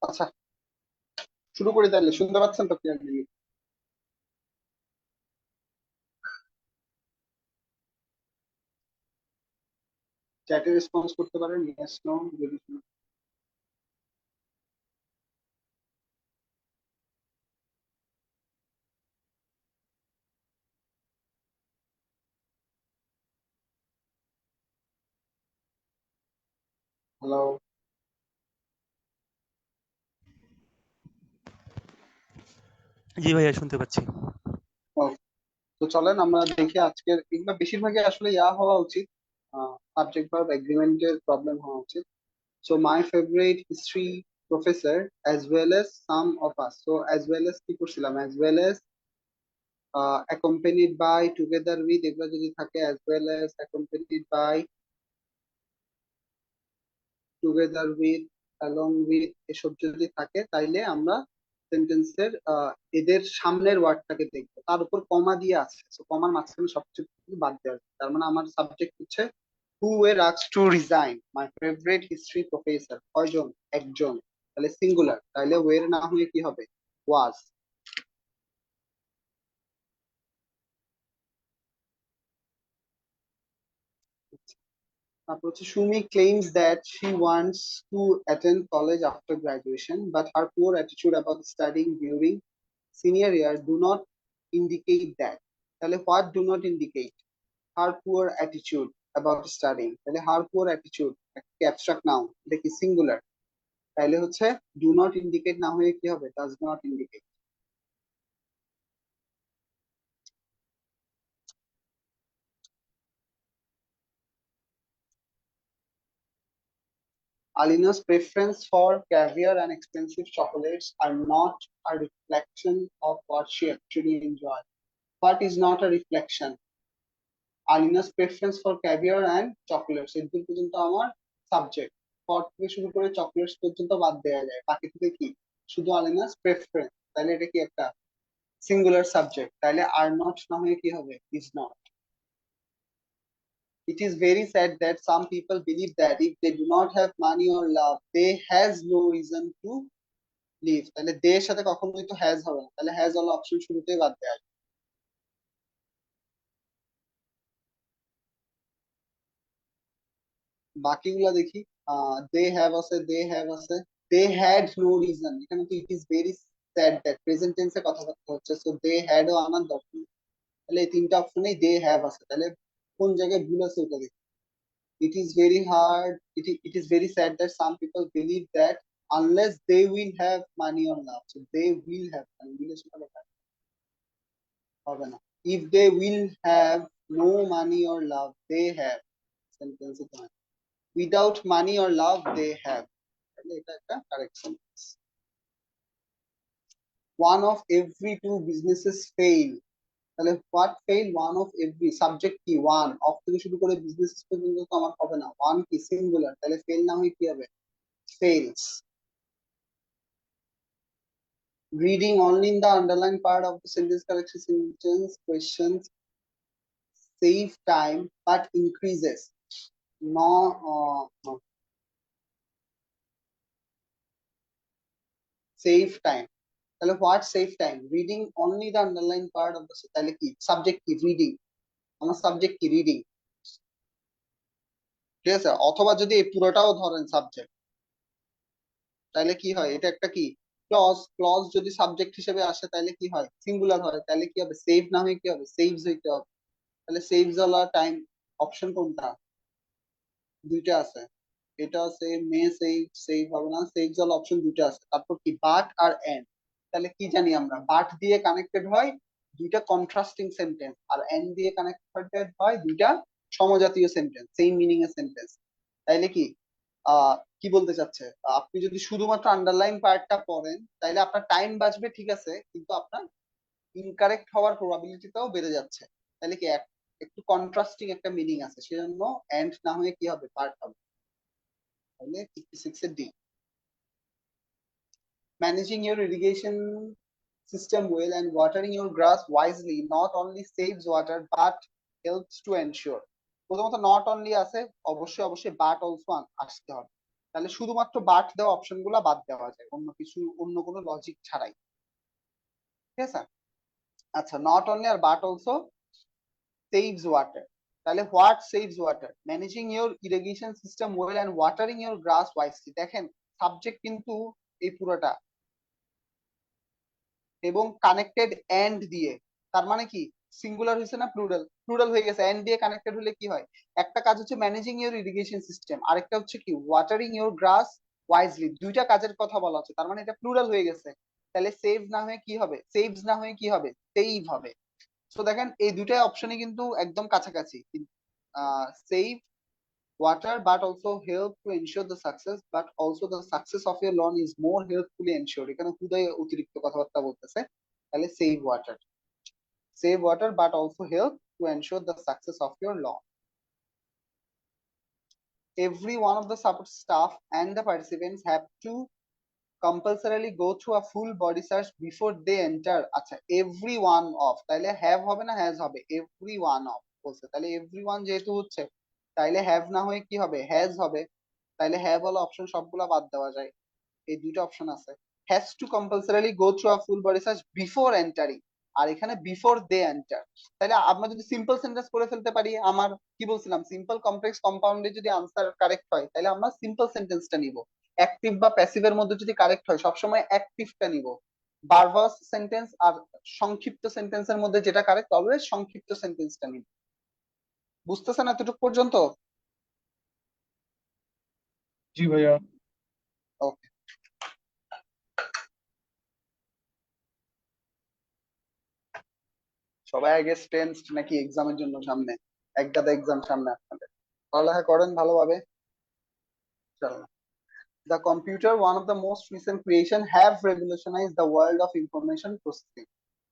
আচ্ছা, শুরু করি তাহলে। শুনতে পাচ্ছেন তো ক্লিয়ারলি? চ্যাটে রেসপন্স করতে পারেন, ইয়েস নো যদি হ্যালো। জি ভাইয়া শুনতে পাচ্ছি। তো চলেন আমরা দেখি আজকের এগুলো বেশিরভাগই আসলে ইয়া হওয়া উচিত, সাবজেক্ট ভার্ব এগ্রিমেন্টের প্রবলেম হওয়া উচিত। So my favourite history professor as well as some of us. So as well as কি করছিলাম? As well as accompanied by, together with, এগুলো যদি থাকে, as well as accompanied by, together with, along with, এসব যদি থাকে তাইলে আমরা সেন্টেন্সের এদের সামনের ওয়ার্ডটাকে দেখবো। তার উপর কমা দিয়ে আছে, তো কমার মাঝখানে সবচেয়ে বাদ দেওয়া আছে। তার মানে আমার সাবজেক্ট হচ্ছে who were asked to resign my favourite history professor. কয়জন? একজন। তাহলে সিঙ্গুলার, তাহলে ওয়ের না হয়ে কি হবে? ওয়াজ। তারপর হচ্ছে Sumi claims that she wants to attend college after graduation, but her poor attitude about studying during senior year do not indicate that. তাহলে what do not indicate? Her poor attitude about studying, তাহলে her poor attitude একটা abstract noun, এটা কি singular? তাহলে হচ্ছে do not indicate না হয়ে কি হবে? does not indicate. Alina's preference for caviar and expensive chocolates are not a reflection of what she actually enjoys. What is not a reflection? Alina's preference for caviar and chocolates, এদূর পর্যন্ত আমার subject. For থেকে শুরু করে chocolates পর্যন্ত বাদ দেওয়া যায়, বাকি থেকে কি? শুধু আলিনাস প্রেফারেন্স। তাহলে এটা কি একটা সিঙ্গুলার সাবজেক্ট? তাহলে আর নট না হয়ে কি হবে? Is not. It is very sad that some people believe that if they do not have money or love, they has no reason to live. তাহলে দে এর সাথে কখনোই তো হ্যাজ হবে না, তাহলে হ্যাজ ওয়ালা অপশন শুরুতেই বাদ দেওয়া। বাকিগুলা দেখি। দে হ্যাভ আছে, দে হ্যাভ আছে, দে হ্যাড নো রিজন। এখানে তো it is very sad that present টেন্সে কথাবার্তা হচ্ছে, সো দে হ্যাড ও আনার দরকার নেই। তাহলে এই তিনটা অপশনেই দে হ্যাভ আছে, তাহলে কোন জায়গায় ভুল আছে ওটা দেখি। It is very hard, it is very sad that some people believe that unless they will have money or love, so they will have, মানে উইল এর সাথে লেখা হবে না। If they will have no money or love, they have, সেন্টেন্সে তো without money or love they have, তাহলে এটা একটা correct sentence. One of every two businesses fail, তাহলে what fail? One of every, subject কি? ওয়ান। অফ থেকে শুরু করে বিজনেস পর্যন্ত তো আমার হবে না, ওয়ান কি সিঙ্গুলার, তাহলে ফেল না হয়ে কি হবে? Fails. Reading only in the underline part of the sentence correction sentence questions save time but increases ন সেভ টাইম। তাহলে what save time? Reading only the underline part of the, তাহলে কি subject কি? Reading. আমার subject কি? Reading. ঠিক আছে, অথবা যদি এই পুরোটাও ধরেন সাবজেক্ট, তাহলে কি হয়? এটা একটা কি ক্লজ। ক্লজ যদি সাবজেক্ট হিসেবে আসে তাহলে কি হয়? সিঙ্গুলার হয়, তাহলে কি হবে? সেভ না হয়ে কি হবে? সেভস হইতে হবে। তাহলে সেভস ওয়ালা টাইম অপশন কোনটা? দুইটা আছে, এটা আছে মে সেভ, সেভ হবে না, সেভস ওয়ালা অপশন দুইটা আছে। তারপর কি? বাট আর এন্ড। তাহলে কি জানি আমরা? বাট দিয়ে কানেক্টেড হয় দুইটা কন্ট্রাস্টিং সেন্টেন্স, আর এন্ড দিয়ে কানেক্টেড হয় দুইটা সমজাতীয় সেন্টেন্স, সেম মিনিং এর সেন্টেন্স। তাইলে কি কি বলতে চাচ্ছে? আপনি যদি শুধুমাত্র আন্ডারলাইন পার্টটা পড়েন তাহলে আপনার টাইম বাঁচবে, ঠিক আছে, কিন্তু আপনার ইনকারেক্ট হওয়ার প্রবাবিলিটিটাও বেড়ে যাচ্ছে। তাহলে কি একটু কন্ট্রাস্টিং একটা মিনিং আছে, সেজন্য এন্ড না হয়ে কি হবে? পার্ট হবে। তাহলে 56 এর D. Managing your irrigation system well and watering your grass wisely not only saves water but helps to ensure। প্রথমত নট অনলি আছে, অবশ্যই অবশ্যই বাট অলসো আসতে হবে। তাহলে শুধুমাত্র বাট দেওয়া অপশন গুলা বাদ দেওয়া যায়, অন্য কিছু, অন্য কোনো লজিক ছাড়াই। ঠিক আছে, আচ্ছা, নট অনলি আর বাট অলসো saves water, তাহলে what saves water, managing your irrigation system well and watering your grass wisely. দেখেন সাবজেক্ট কিন্তু এই পুরোটা, এবং কানেক্টেড এন্ড দিয়ে, তার মানে কি সিঙ্গুলার হয়েছে না প্লুরাল? প্লুরাল হয়ে গেছে, এন্ড দিয়ে কানেক্টেড হলে কি হয়? একটা কাজ হচ্ছে ম্যানেজিং ইওর ইরিগেশন সিস্টেম, আরেকটা হচ্ছে কি ওয়াটারিং ইওর গ্রাস ওয়াইজলি, দুইটা কাজের কথা বলা হচ্ছে, তার মানে এটা প্লুরাল হয়ে গেছে। তাহলে সেভ না হয়ে কি হবে? সেভস না হয়ে কি হবে? সেভ হবে। তো দেখেন এই দুইটা অপশনই কিন্তু একদম কাছাকাছি। Save water but also help to ensure the success, but also the success of your loan is more helpfully ensured, এখানে খুদাই অতিরিক্ত কথাবার্তা বলতেছে। তাহলে save water but also help to ensure the success of your loan. Every one of the support staff and the participants have to compulsorily go through a full body search before they enter. আচ্ছা, every one of, তাহলে have হবে না has হবে? every one of বলছে, তাহলে every one যেহেতু হচ্ছে, তাইলে have না হয়ে কি হবে? has হবে। তাইলে have হলো অপশন সবগুলা বাদ দেওয়া যায়, এই দুইটা অপশন আছে। has to compulsorily go through a full body search before entering, আর এখানে before they enter। তাহলে আমরা যদি সিম্পল সেন্টেন্স করে ফেলতে পারি, আমার কি বলছিলাম, সিম্পল কমপ্লেক্স কম্পাউন্ডে যদি আনসার কারেক্ট হয় তাহলে আমরা সিম্পল সেন্টেন্সটা নিব। অ্যাক্টিভ বা প্যাসিভের মধ্যে যদি কারেক্ট হয় সবসময় অ্যাক্টিভটা নিব। ভার্বাস সেন্টেন্স আর সংক্ষিপ্ত সেন্টেন্সের মধ্যে যেটা কারেক্ট অলওয়েজ সংক্ষিপ্ত সেন্টেন্সটা নিব। বুঝতেছেন এতটুকু পর্যন্ত? জি ভাইয়া। ওকে, সবাই আগে টেন্সড নাকি এক্সামের জন্য সামনে? এক গাদা এক্সাম সামনে আপনাদের, পড়ালেখা করেন ভালোভাবে। চলো, the computer, one of the most recent creation, have revolutionized the world of information processing.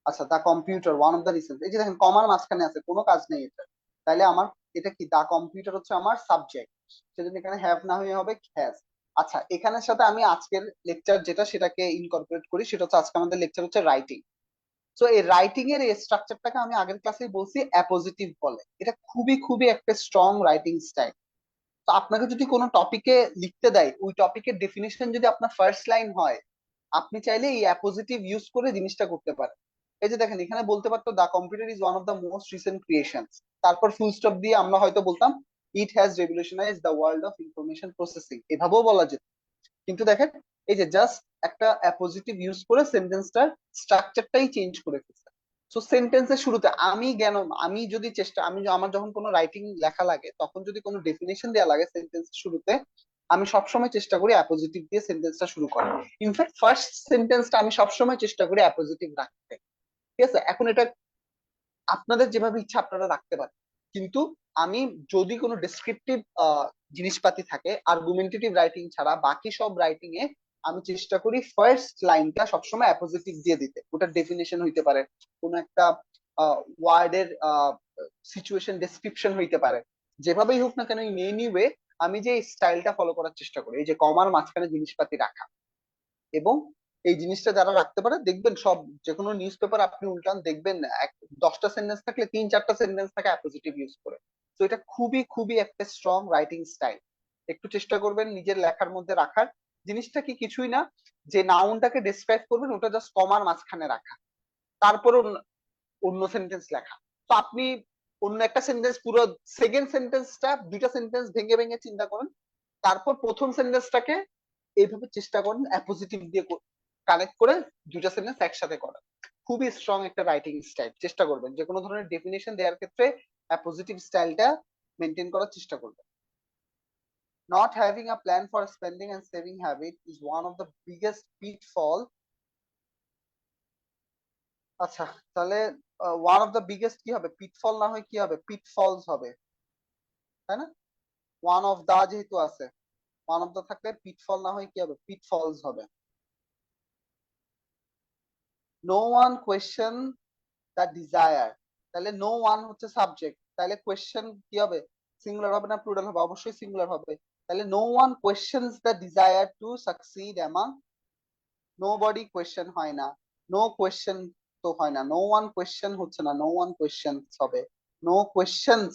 আচ্ছা, the computer, one of the recent, এই যে দেখেন কমার মাঝখানে আছে, কোনো কাজ নেই এটা, তাহলে আমার এটা কি, the computer হচ্ছে আমার সাবজেক্ট, সেজন্য এখানে হ্যাভ না হয়ে হবে হ্যাজ। আচ্ছা, এখানের সাথে আমি আজকের লেকচার যেটা সেটাকে ইনকর্পোরেট করি, সেটা হচ্ছে আজকে আমাদের লেকচার হচ্ছে রাইটিং। তো এই রাইটিং এর এই স্ট্রাকচারটাকে আমি আগের ক্লাসেই বলছি অ্যাপোজিটিভ বলে, এটা খুবই খুবই একটা স্ট্রং রাইটিং স্টাইল। তো আপনাকে যদি কোনো টপিকে লিখতে দেয়, ওই টপিকের ডেফিনেশন যদি আপনার ফার্স্ট লাইন হয়, আপনি চাইলে এই অ্যাপোজিটিভ ইউজ করে জিনিসটা করতে পারেন। এই যে দেখেন এখানে বলতে পারতো the computer is one of the most recent creations, তারপর ফুল স্টপ দিয়ে আমরা হয়তো বলতাম it has revolutionise the world of information processing, এভাবেও বলা যেত। কিন্তু দেখেন এই যে জাস্ট একটা অ্যাপোজিটিভ ইউজ করে সেন্টেন্সটার স্ট্রাকচারটাই চেঞ্জ করে ফেলছে। সো সেন্টেন্সের শুরুতে আমি যদি আমার যখন কোনো রাইটিং লেখা লাগে, তখন যদি কোনো ডেফিনেশন দেওয়া লাগে সেন্টেন্সের শুরুতে, আমি সবসময় চেষ্টা করি অ্যাপোজিটিভ দিয়ে সেন্টেন্সটা শুরু করার। ইনফ্যাক্ট ফার্স্ট সেন্টেন্সটা আমি সবসময় চেষ্টা করি অ্যাপোজিটিভ রাখতে। ঠিক আছে, এখন এটা আপনাদের যেভাবে ইচ্ছা আপনারা রাখতে পারেন, কিন্তু আমি যদি কোনো ডেসক্রিপটিভ জিনিসপাতি থাকে আর্গুমেন্টেটিভ রাইটিং ছাড়া বাকি সব রাইটিং এ আমি চেষ্টা করি ফার্স্ট লাইনটা সবসময় অ্যাপোজিটিভ দিয়ে দিতে। ওটার ডেফিনেশন হইতে পারে, কোন একটা ওয়ার্ডের সিচুয়েশন ডেসক্রিপশন হইতে পারে, যেভাবেই হোক না কেন ইন এনি ওয়ে আমি যে স্টাইলটা ফলো করার চেষ্টা করি, এই যে কমার মাঝখানে জিনিসপাতি রাখা, এবং এই জিনিসটা যারা রাখতে পারে দেখবেন সব, যে কোনো নিউজ পেপার আপনি উল্টান দেখবেন 10টা সেন্টেন্স থাকলে 3-4টা সেন্টেন্স থাকে অ্যাপোজিটিভ ইউজ করে। তো এটা খুবই খুবই একটা স্ট্রং রাইটিং স্টাইল, একটু চেষ্টা করবেন নিজের লেখার মধ্যে রাখার। জিনিসটা কি কিছুই না, যে নাউনটাকে ডেসক্রাইব করবেন ওটা জাস্ট কমার মাঝখানে রাখা, তারপর অন্য সেন্টেন্স লেখা। তো আপনি অন্য একটা সেন্টেন্স পুরো সেকেন্ড সেন্টেন্সটা দুইটা সেন্টেন্স ভেঙে ভেঙে চিন্তা করেন, তারপর প্রথম সেন্টেন্সটাকে এইভাবে চেষ্টা করেন অ্যাপোজিটিভ দিয়ে কানেক্ট করে দুইটা সেন্টেন্স একসাথে করা। খুবই স্ট্রং একটা রাইটিং স্টাইল, চেষ্টা করবেন যে কোনো ধরনের ডেফিনেশন দেওয়ার ক্ষেত্রে অ্যাপোজিটিভ স্টাইলটা মেনটেন করার চেষ্টা করবেন। Not having a plan for spending and saving habit is one of the biggest pitfall. আচ্ছা, তাহলে ওয়ান অফ দ্য বিগেস্ট কি হবে? পিটফল না হয় কি হবে? পিটফলস হবে, তাই না? ওয়ান অফ দা যেহেতু আছে, ওয়ান অফ দা থাকলে পিটফল না হয় কি হবে? পিটফলস হবে। No one question the desire, তাহলে নো ওয়ান হচ্ছে সাবজেক্ট, তাহলে কোয়েশ্চেন কি হবে? সিঙ্গুলার হবে না প্লুরাল হবে? অবশ্যই সিঙ্গুলার হবে। তাহলে no one questions the desire to succeed among, nobody question হয় না, নো কোয়েশ্চেন তো হয় না, নো ওয়ান কোয়েশ্চেন হচ্ছে না, নো ওয়ান কোয়েশ্চেন হবে, no questions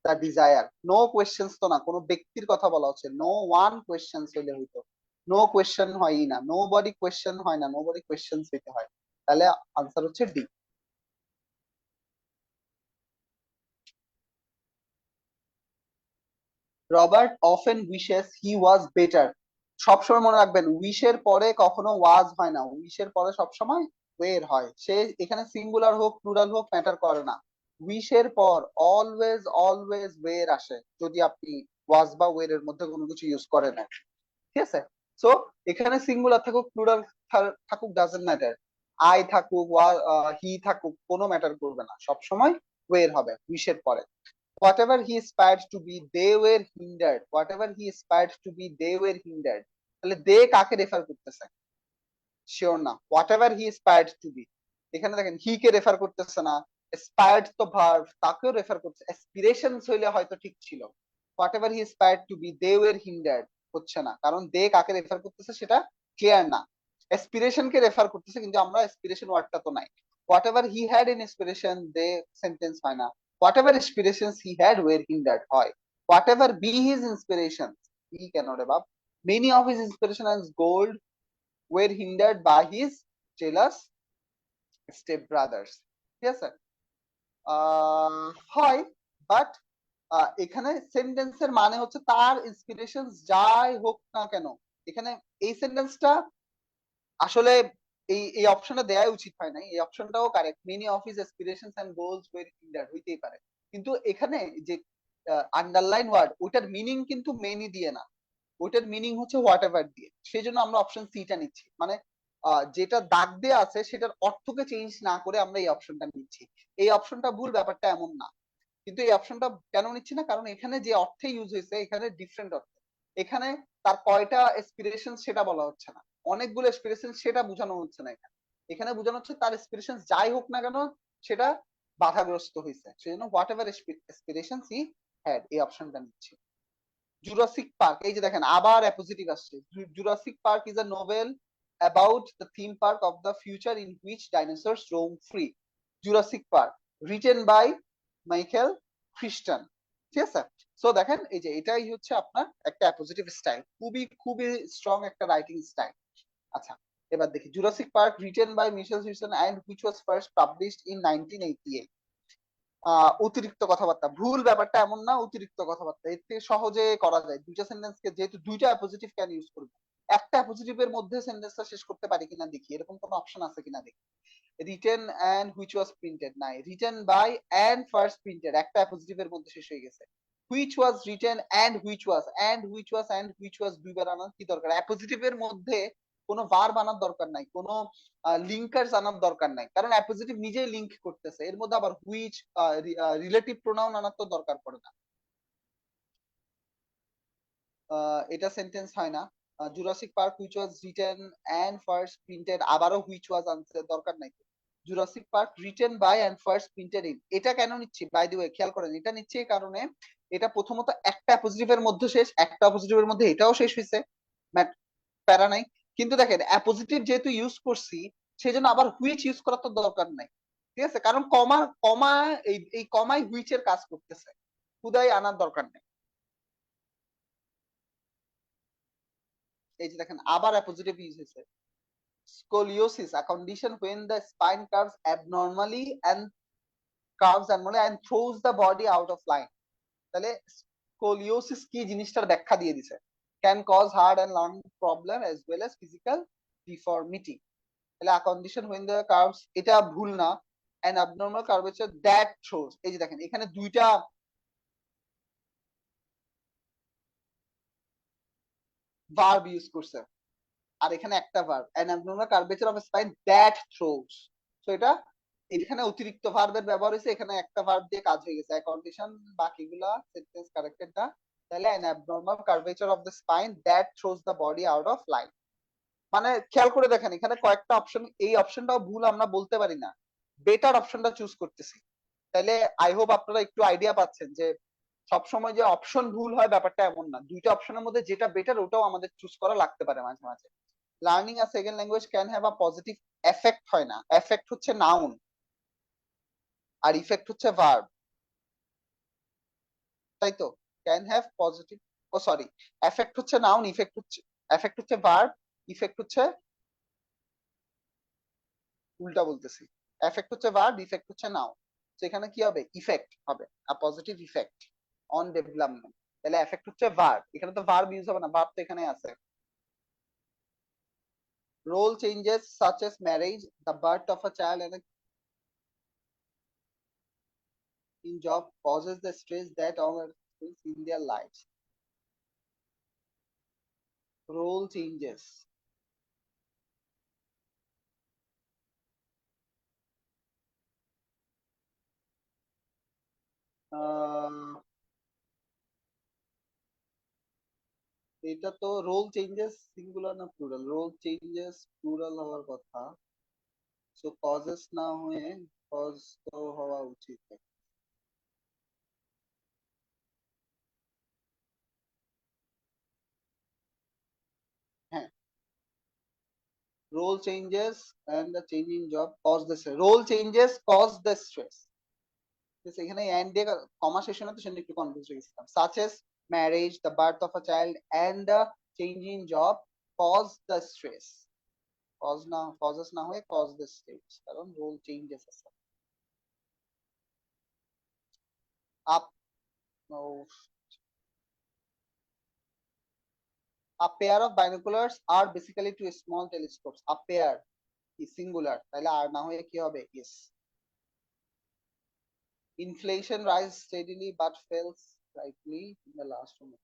the desire. No questions তো না, কোনো ব্যক্তির কথা বলা হচ্ছে, নো ওয়ান কোয়েশ্চেন্স হইলে হইতো, নো কোয়েশ্চেন হয়ই না, নো বডি কোয়েশ্চেন হয় না, নো বডি কোয়েশ্চেন্স হইতে হয়। তাহলে আনসার হচ্ছে D. Robert often wishes he was better. সবসময় মনে রাখবেন, উইশের পরে কখনো ওয়াজ হয় না, উইশের পরে সবসময় ওয়ের হয়। সে এখানে সিঙ্গুলার হোক প্লুরাল হোক ম্যাটার করে না, উইশের পর অলওয়েজ অলওয়েজ ওয়ের আসে যদি আপনি ওয়াজ বা ওয়ের এর মধ্যে কোনো কিছু ইউজ করেন। ঠিক আছে, সো এখানে সিঙ্গুলার থাকুক প্লুরাল থাকুক ডাজন্ট ম্যাটার, আই থাকুক হি থাকুক কোনো ম্যাটার করবে না, সবসময় ওয়ের হবে উইশের পরে। whatever he aspired to be they were hindered, whatever he aspired to be they were hindered। তাহলে দে কাকে রেফার করতেছে? শিওর না, whatever he aspired to be, এখানে দেখেন হি কে রেফার করতেছে না, aspired তো ভার্ব, তাকেও রেফার করছে, aspirations হইলে হয়তো ঠিক ছিল, whatever he aspired to be they were hindered হচ্ছে না, কারণ দে কাকে রেফার করতেছে সেটা ক্লিয়ার না। অ্যাসপিরেশন কে রেফার করতেছে, কিন্তু আমরা অ্যাসপিরেশন ওয়ার্ডটা তো নাই। whatever he had in aspiration they sentence হয় না, whatever aspirations he had were hindered হয়। whatever be his inspirations, he কেন রে বাপ, many of his inspiration as gold were hindered by his jealous step brothers। ঠিক আছে, হয়, but এখানে সেন্টেন্সের মানে হচ্ছে তার ইন্সপিরেশন যাই হোক না কেন, এখানে এই সেন্টেন্সটা আসলে এই অপশনটা দেওয়া উচিত হয় না, এই অপশনটাও correct, many of his aspirations and goals were hindered হইতেই পারে, কিন্তু এখানে যে আন্ডারলাইন ওয়ার্ড ওইটার মিনিং কিন্তু মেনি দিয়ে না, ওইটার মিনিং হচ্ছে হোয়াট এভার দিয়ে, সেই জন্য আমরা অপশন সিটা নিচ্ছি, মানে যেটা দাগ দিয়ে আছে সেটার অর্থকে চেঞ্জ না করে আমরা এই অপশনটা নিচ্ছি। এই অপশনটা ভুল ব্যাপারটা এমন না, কিন্তু এই অপশনটা কেন নিচ্ছি না, কারণ এখানে যে অর্থে ইউজ হয়েছে এখানে ডিফারেন্ট অর্থ, এখানে তার কয়টা এক্সপিরেশন সেটা বলা হচ্ছে না, অনেকগুলো এক্সপিরেশন সেটা বোঝানো হচ্ছে না, এখানে এখানে বোঝানো হচ্ছে তার এক্সপিরেশন যাই হোক না কেন সেটা বাধাগ্রস্ত হয়েছে, সেজন্য what ever expiration he had, এই অপশনটা নিচ্ছি। জুরাসিক পার্ক, এই যে দেখেন আবার অ্যাপোজিটিভ আসছে, Jurassic Park is a novel about the theme park of the future in which dinosaurs roam free. Jurassic Park written by Michael Christian. ঠিক আছে, সো দেখেন এই যে এটাই হচ্ছে আপনার একটা অ্যাপোজিটিভ স্টাইল, খুবই খুবই স্ট্রং একটা রাইটিং স্টাইল। আচ্ছা, এবার দেখি Jurassic Park written by Michelle Hewson and which was first published in 1988। অতিরিক্ত কথাবার্তা, ভুল ব্যাপারটা এমন না, অতিরিক্ত কথাবার্তা এর থেকে সহজে করা যায়, দুইটা সেন্টেন্সকে যেহেতু দুইটা অ্যাপোজিটিভ কেন ইউজ করবো, একটা অ্যাপোজিটিভ এর মধ্যে সেন্টেন্সটা শেষ করতে পারি কিনা দেখি, এরকম কোনো অপশন আছে কিনা দেখি। Written and which was printed নাই, written by and first printed একটা অ্যাপোজিটিভ এর মধ্যে শেষ হয়ে গেছে, which was written and which was, and which was and which was দুইবার আনার কি দরকার, অ্যাপোজিটিভ এর মধ্যে কোনো ভার্ব আনার দরকার নাই, কোনো লিঙ্কার্স আনার দরকার নাই, কারণ অ্যাপোজিটিভ নিজেই লিঙ্ক করতেছে, এর মধ্যে আবার হুইচ রিলেটিভ প্রোনাউন আনার তো দরকার পড়ে না। এটা সেন্টেন্স হয় না। Jurassic Park which was written and first printed, আবারও হুইচ ওয়াজ আনসার দরকার নাই। Jurassic Park written by and first printed in, এটা কেন নিচ্ছি বাই দ্য ওয়ে খেয়াল করেন, এটা নিচ্ছি এই কারণে এটা প্রথমত একটা অ্যাপোজিটিভ এর মধ্যে শেষ, একটা অ্যাপোজিটিভ এর মধ্যে এটাও শেষ হয়েছে, প্যারা নাই, কিন্তু দেখেন অ্যাপোজিটিভ যেহেতু ইউজ করছি সেজন্য আবার হুইচ ইউজ করার তো দরকার নাই। ঠিক আছে, কারণ কমা কমা এই কমাই হুইচ এর কাজ করতেছে, খুদাই আনার দরকার নেই। এই যে দেখেন আবার অ্যাপোজিটিভ ইউজ হয়েছে, scoliosis a condition when the spine curves abnormally and throws the body out of line। তাহলে স্কোলিওসিস কি জিনিসটার ব্যাখ্যা দিয়ে দিছে, can cause heart and lung problem as well as physical deformity. তাহলে a condition when the curves, এটা ভুল না, an abnormal curvature that throws, এই যে দেখেন এখানে দুইটা ভার্ব ইউজ করছে আর এখানে একটা verb, an abnormal curvature of spine that throws, so এটা এখানে অতিরিক্ত ভার্বের ব্যবহার হয়েছে, এখানে একটা ভার্ব দিয়ে কাজ হয়ে গেছে, কন্ডিশন বাকিগুলা সেন্টেন্স কারেক্টেড না। তাহলে an abnormal curvature of the spine that throws the body out of line, মানে খেয়াল করে দেখেন এখানে কয়েকটা অপশন, এই অপশনটাও ভুল আমরা বলতে পারি না, বেটার অপশনটা চুজ করতেছি। তাহলে আই হোপ আপনারা একটু আইডিয়া পাচ্ছেন যে সবসময় যে অপশন ভুল হয় ব্যাপারটা এমন না, দুইটা অপশনের মধ্যে যেটা বেটার ওটাও আমাদের চুজ করা লাগতে পারে মাঝে মাঝে। Learning a second language can have a positive affect, হয় না, এফেক্ট হচ্ছে নাউন আর ইফেক্ট হচ্ছে ভার্ব। তাই তো? Can have positive, oh sorry, affect হচ্ছে নাউন, এফেক্ট হচ্ছে ভার্ব, ইফেক্ট হচ্ছে, উল্টা বলতেছি, এফেক্ট হচ্ছে ভার্ব, ইফেক্ট হচ্ছে নাউন। তো এখানে কি হবে, ইফেক্ট হবে, আ পজিটিভ ইফেক্ট অন ডেভেলপমেন্ট। তাহলে এফেক্ট হচ্ছে ভার্ব, এখানে তো ভার্ব ইউজ হবে না, ভার্ব তো এখানে আছে। Role changes such as marriage, the birth of a child and a in job causes the stress that others face in their lives. Role changes. এটা তো রোল চেঞ্জেস সিঙ্গুলার না plural? Role changes plural হওয়ার কথা, so causes না হয়ে cause তো হওয়া উচিত। হ্যাঁ, role changes and the change in job cause the stress. Role changes cause the stress. এখানে and দিয়ে কমা শেষ না, তো সেটা একটু কনফিউজ হয়ে গেছিলাম। such as marriage, the birth of a child and the change in job cause the stress. cause না, causes না হয়ে cause the stress, কারণ role changes আছে। up oh, a pair of binoculars are basically two small telescopes. A pair is singular, তাহলে আর না হয়ে কি হবে, is। Inflation rise steadily but fell slightly in the last month.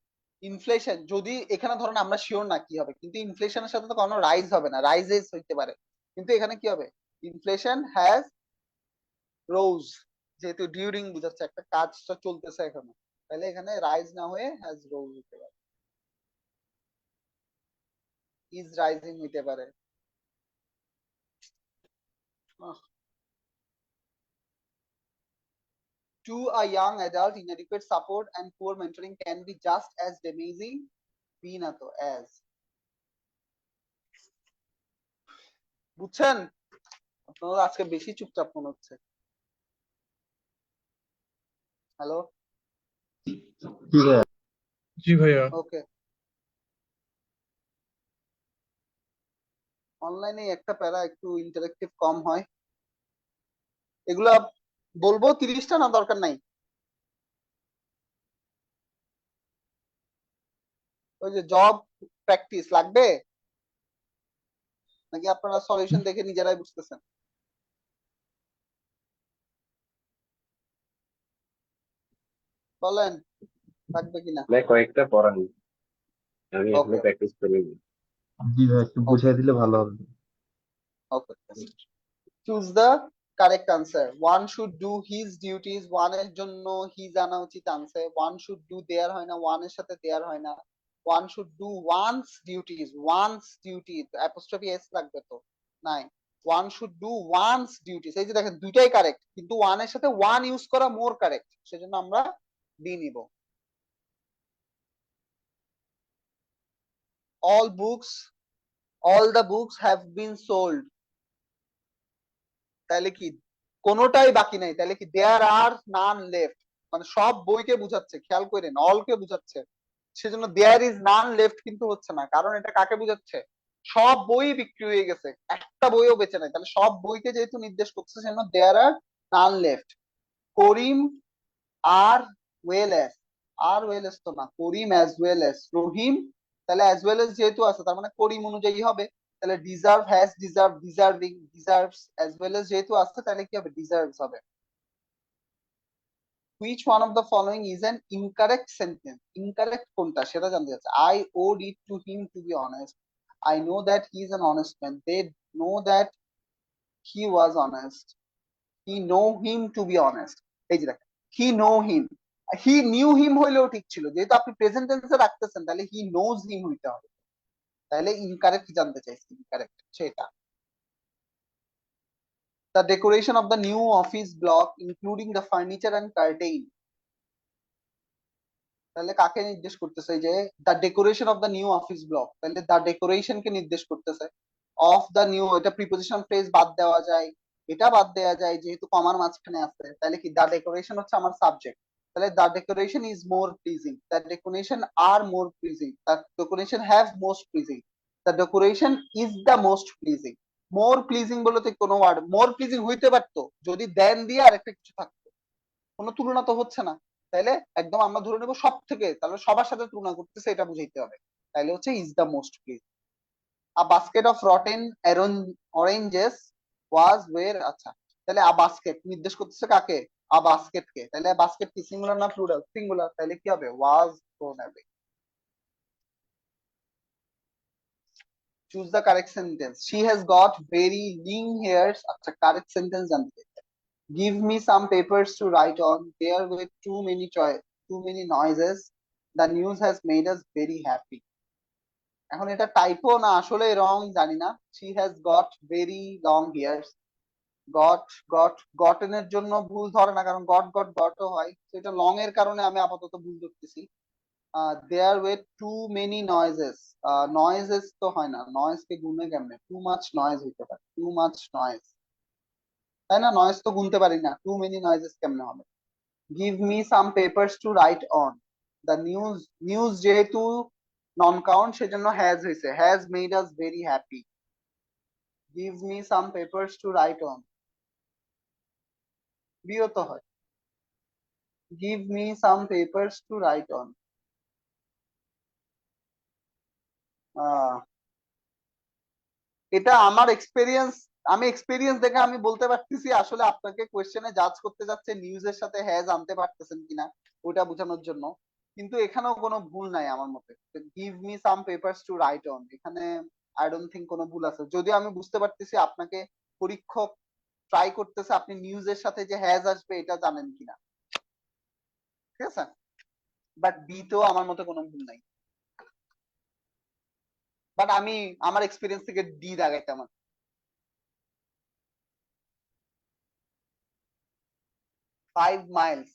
Inflation যদি এখানে ধরেন আমরা শিওর না কি হবে, কিন্তু ইনফ্লেশনের সাথে তো কোনো রাইজ হবে না, রাইজেস হইতে পারে, কিন্তু এখানে কি হবে, ইনফ্লেশন হ্যাজ রোজ, যেহেতু ডিউরিং বুঝাচ্ছে একটা কাজটা চলতেছে এখনো, তাহলে এখানে রাইজ না হয়ে হ্যাজ রোজ হইতে পারে, ইজ রাইজিং হইতে পারে। To a young adult, inadequate support and poor mentoring can be just as damaging, be না তো as। বুঝছেন? আপনারা আজকে বেশি চুপচাপ মনে হচ্ছে। হ্যালো, জি ভাইয়া। ওকে। অনলাইনে একটা প্যারা একটু ইন্টারেক্টিভ কম হয়, এগুলা বলবো 30টা না দরকার নাই? ওই যে জব প্র্যাকটিস লাগবে, নাকি আপনারা সলিউশন দেখে নিজেরাই বুঝতেছেন? বলেন লাগবে কিনা। ভাই কয়েকটা পড়ান, আমি এখনো ওকে প্র্যাকটিস করিনি। জি ভাই, একটু ওকে বুঝিয়ে দিলে ভালো হবে। Okay. Choose the correct answer. One should do his duties, one এর জন্য হিজ আনা উচিত answer. One should do their হয় না, ওয়ান এর সাথে দেয়ার হয় না। One should do one's duties, one's duties apostrophe S লাগবে তো, নাই। One should do one's duties, এই যে দেখেন দুইটাই কারেক্ট, কিন্তু ওয়ান এর সাথে ওয়ান ইউজ করা মোর কারেক্ট, সেজন্য আমরা ডি নিব। all books all the books have been sold, তাহলে কি কোনোটাই বাকি নাই, তাহলে কি দেয়ার আর নান লেফট, মানে সব বইকে বুঝাচ্ছে, খেয়াল করেন অল কে বুঝাচ্ছে, সেজন্য দেয়ার ইজ নান লেফট কিন্তু হচ্ছে না, কারণ এটা কাকে বুঝাচ্ছে, সব বই বিক্রি হয়ে গেছে, একটা বইও বেঁচে নাই, তাহলে সব বইকে যেহেতু নির্দেশ করছে সেজন্য দেয়ার আর নান left. Karim are well as, are well as তো না, করিম অ্যাজ ওয়েল এস রহিম, তাহলে অ্যাজ ওয়েল এস যেহেতু আছে তার মানে করিম অনুযায়ী হবে, তাহলে deserve has deserve, deserving, deserves as well as যেহেতু আছে তাহলে কি হবে, ডিজার্ভস হবে। Which one of the following is an incorrect sentence, incorrect কোনটা সেটা জানতে চাচ্ছে। I owed it to him to be honest, I know that he is an honest man, they know that he was honest, he know him to be honest. এই যে দেখেন হি know him, he knew হিম হইলেও ঠিক ছিল, যেহেতু আপনি present টেন্সে রাখতেছেন তাহলে হি নোজ হিম হইতে হবে, তাহলে ইনকারেক্ট জানতে চাইছি, ইনকারেক্ট সেটা। The decoration of the new office block including the furniture and curtain, তাহলে কাকে নির্দেশ করতেছে, যে the decoration of the new office block, তাহলে দ্য ডেকোরেশন কে নির্দেশ করতেছে। অফ দ্য নিউ, এটা প্রিপোজিশন ফ্রেজ বাদ দেওয়া যায়, এটা বাদ দেওয়া যায় যেহেতু কমার মাঝখানে আছে, তাহলে কি দ্য ডেকোরেশন হচ্ছে আমার সাবজেক্ট, তাহলে the decoration is more pleasing, the decoration are more pleasing, the decoration have most pleasing, the decoration is the most pleasing. more pleasing বলতে কোনো ওয়ার্ড more pleasing হইতে পারতো যদি দেন দিয়ে আরেকটা কিছু থাকতো, কোনো তুলনা তো হচ্ছে না, তাইলে একদম আমরা ধরে নেবো সব থেকে, তাহলে সবার সাথে তুলনা করতেছে এটা বুঝাইতে হবে, তাইলে হচ্ছে is the most pleasing. a basket of rotten oranges was where, আচ্ছা তাহলে a basket নির্দেশ করতেছে কাকে, a basket কে, তাহলে basket কি সিঙ্গুলার না প্লুরাল, সিঙ্গুলার, তাহলে কি হবে was thrown away. choose the correct sentence. she has got very lean hairs, আচ্ছা correct sentence জানতে চাই। give me some papers to write on, there were too many noises, the news has made us very happy. এখন এটা typo না আসলে রং জানি না, she has got very long hairs, gotten এর জন্য ভুল ধরে না, কারণ গটও হয়, তো এটা লং এর কারণে আমি আপাতত ভুল ধরতেছি। There way too many noises, noises তো হয় না, নয়েজ কে গুনে কেমনে, টু মাচ নয়েজ হইতে পারে, টু মাচ নয়েজ, তাই না, নয়েজ তো গুনতে পারি না, টু মেনি নয়েজেস কেমনে হবে। Give me some papers to write on, the news যেহেতু নন কাউন্ট সেজন্য হ্যাজ হয়েছে, has made us very happy. Give me some papers to write on, বিরত হয়, give me some papers to write on. এটা আমার experience, আমি experience দেখে আমি বলতে পারতেছি, আসলে আপনাকে কোয়েশ্চেনে জাজ করতে যাচ্ছে নিউজের সাথে হ্যাজ আনতে পারতেছেন কিনা ওটা বোঝানোর জন্য, কিন্তু এখানেও কোনো ভুল নাই আমার মতে। Give me some papers to write on, এখানে আই ডোন্ট থিঙ্ক কোনো ভুল আছে, যদিও আমি বুঝতে পারতেছি আপনাকে পরীক্ষক ট্রাই করতেছে আপনি নিউজের সাথে যে হ্যাজ আসবে এটা জানেন কিনা, ঠিক আছে, বাট বি তেও আমার মতে কোনো ভুল নাই, বাট আমি আমার এক্সপিরিয়েন্স থেকে ডি দাগাইতে আমার। 5 মাইলস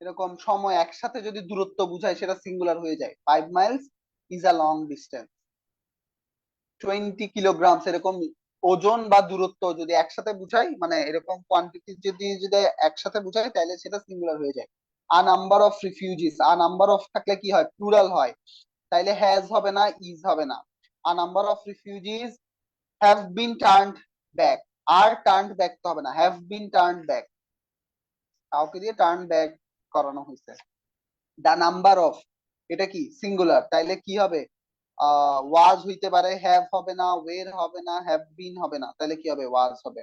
এরকম সময় একসাথে যদি দূরত্ব বুঝায় সেটা সিঙ্গুলার হয়ে যায়, 5 Miles is a long distance. 20 kilogram এরকম ওজন বা দূরত্ব যদি একসাথে বুঝাই, মানে এরকম কোয়ান্টিটি যদি যদি একসাথে বুঝাই তাহলে সেটা সিঙ্গুলার হয়ে যায়। আ number of refugees, a number of থাকলে কি হয়, প্লুরাল হয়, তাইলে হ্যাজ হবে না, ইজ হবে না। A number of refugees have been turned back, আর টার্নড ব্যাক তো হবে না, হ্যাভ বিন টার্নড ব্যাক, কাউকে দিয়ে টার্ন ব্যাক করানো হয়েছে। দা নাম্বার অফ, এটা কি সিঙ্গুলার, তাইলে কি হবে, ওয়াজ হইতে পারে, হ্যাভ হবে না, ওয়ের হবে না, হ্যাভ বিন হবে না, তাহলে কি হবে, ওয়াজ হবে,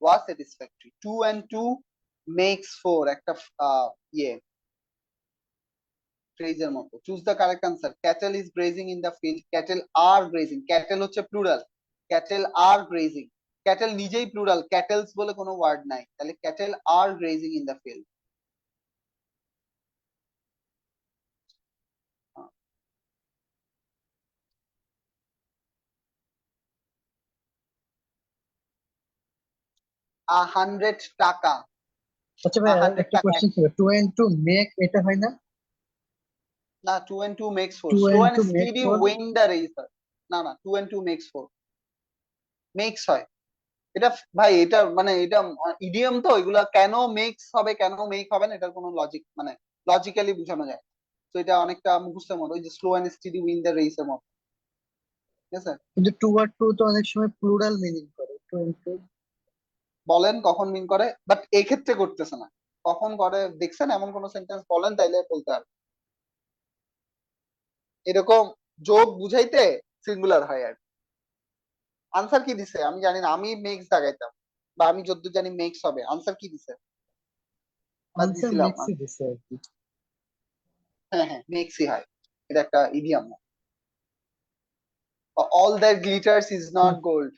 ওয়াজ স্যাটিসফ্যাক্টরি। 2 and 2 makes 4 একটা ইয়ে ফ্রেজের মতো। Choose the correct answer. Cattle is grazing in the field, cattle are grazing, cattle হচ্ছে plural, cattle are grazing, cattle নিজেই প্লুরাল, ক্যাটেলস বলে কোনো ওয়ার্ড নাই, তাহলে cattle are grazing in the field. A 100 টাকা, আচ্ছা ভাই 100 একটা টাকা, কোশ্চেন ছিল, 2 and 2 মেক এটা হয় না? না 2 and 2 makes 4, 2 slow and and 2 make steady 4? win the race, না না 2 and 2 makes 4, makes হয় এটা ভাই, এটা মানে এটা ইডিয়ম তো, এগুলা কেন মেক্স হবে কেন মেক হবে না এটার কোনো লজিক মানে লজিক্যালি বোঝানো যায়, তো এটা অনেকটা মুখস্থের মতো, ওই যে slow and steady win the race এর মতো, ঠিক আছে। কিন্তু 2 আর 2 তো অনেক সময় প্লুরাল মিনিং করে, 2 and 2। বলেন কখন মিন করে, বাট এই ক্ষেত্রে করতেছে না, কখন করে দেখছেন এমন কোন সেন্টেন্স বলেন তাইলে বলতে পারবে, এরকম যোগ বুঝাইতে সিঙ্গুলার হয় আর। আনসার কি দিছে আমি জানি না, আমি মেক্স দাগাইতাম, বা আমি যতদূর জানি মেক্স হবে, আনসার কি দিছে, বা আনসার দিছিলাম, মেক্সই দিছে আর কি। হ্যাঁ হ্যাঁ মেক্সই হয়, এটা একটা idiom. All that glitters is not gold,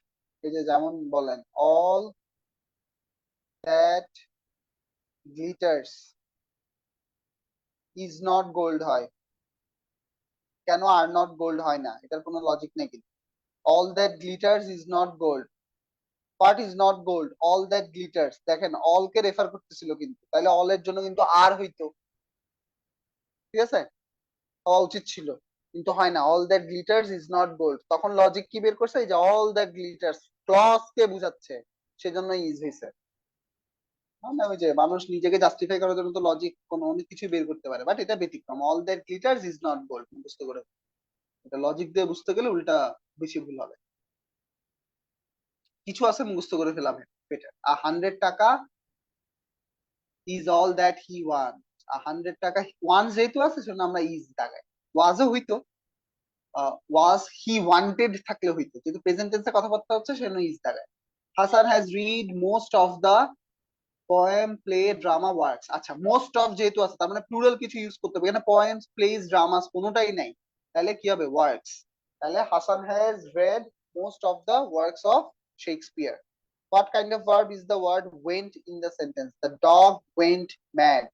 এই যে যেমন বলেন all that glitters is not gold হয়, কেন আর নট গোল্ড হয় না, এটার কোনো লজিক নেই কিন্তু। All that glitters is not gold, what is not gold, all that glitters, দেখেন অল কে রেফার করতেছিল কিন্তু, তাহলে অল এর জন্য কিন্তু আর হইতো, ঠিক আছে, হওয়া উচিত ছিল কিন্তু হয় না, all that glitters is not gold, তখন লজিক কি বের করছে, এই যে অল দ্যাট গ্লিটার্স ক্লজ কে বুঝাচ্ছে সেজন্য ইজ হইছে। মানে ওই যে মানুষ নিজেকে জাস্টিফাই করার জন্য তো লজিক কোনো অনেক কিছু বের করতে পারে, বাট এটা ব্যতিক্রম। All that glitters is not gold, বুঝতে করে এটা লজিক দিয়ে বুঝতে গেলে উল্টা বেশি ভুল হবে। কিছু আছে মুখস্থ করে ফেলাম বেটার। 100 টাকা is all that he one. 100 টাকা ওয়ান যেহেতু আছে সেজন্য আমরা ইজ দাগাই। ওয়াজও হইতো, ওয়াজ হি ওয়ান্টেড থাকলে হইতো, কিন্তু প্রেজেন্ট টেন্সে কথাবার্তা হচ্ছে সেজন্য ইজ দাগায়। Hasan has read most of the poem play drama works. আচ্ছা, মোস্ট অফ যেহেতু আছে তার মানে প্লুরাল কিছু ইউজ করতে হবে, এখানে পোয়েমস প্লেস ড্রামাস কোনোটাই নাই, তাহলে কি হবে ওয়ার্কস। তাহলে Hasan has read most of the works of Shakespeare. What kind of verb is the word went in the sentence? The dog went mad.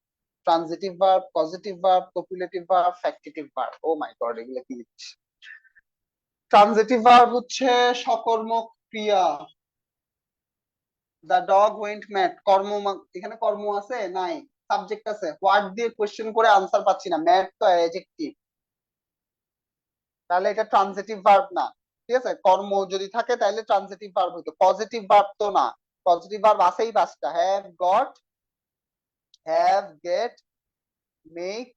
Transitive verb, causative verb, copulative verb, factitive verb. Oh my god, এগুলো কি লিখছি? Transitive verb হচ্ছে সকর্মক ক্রিয়া। The dog went mad. কর্ম এখানে কর্ম আছে নাই, সাবজেক্ট আছে। হোয়াট দিয়ে কোশ্চেন করে আনসার পাচ্ছি না, ম্যাড তো অ্যাডজেক্টিভ, তাহলে এটা ট্রানজিটিভ ভার্ব না। ঠিক আছে, কর্ম যদি থাকে তাহলে ট্রানজিটিভ ভার্ব হইতো, পজিটিভ ভার্ব তো না। পজিটিভ ভার্ব আছেই 5টা, have got, have get, make,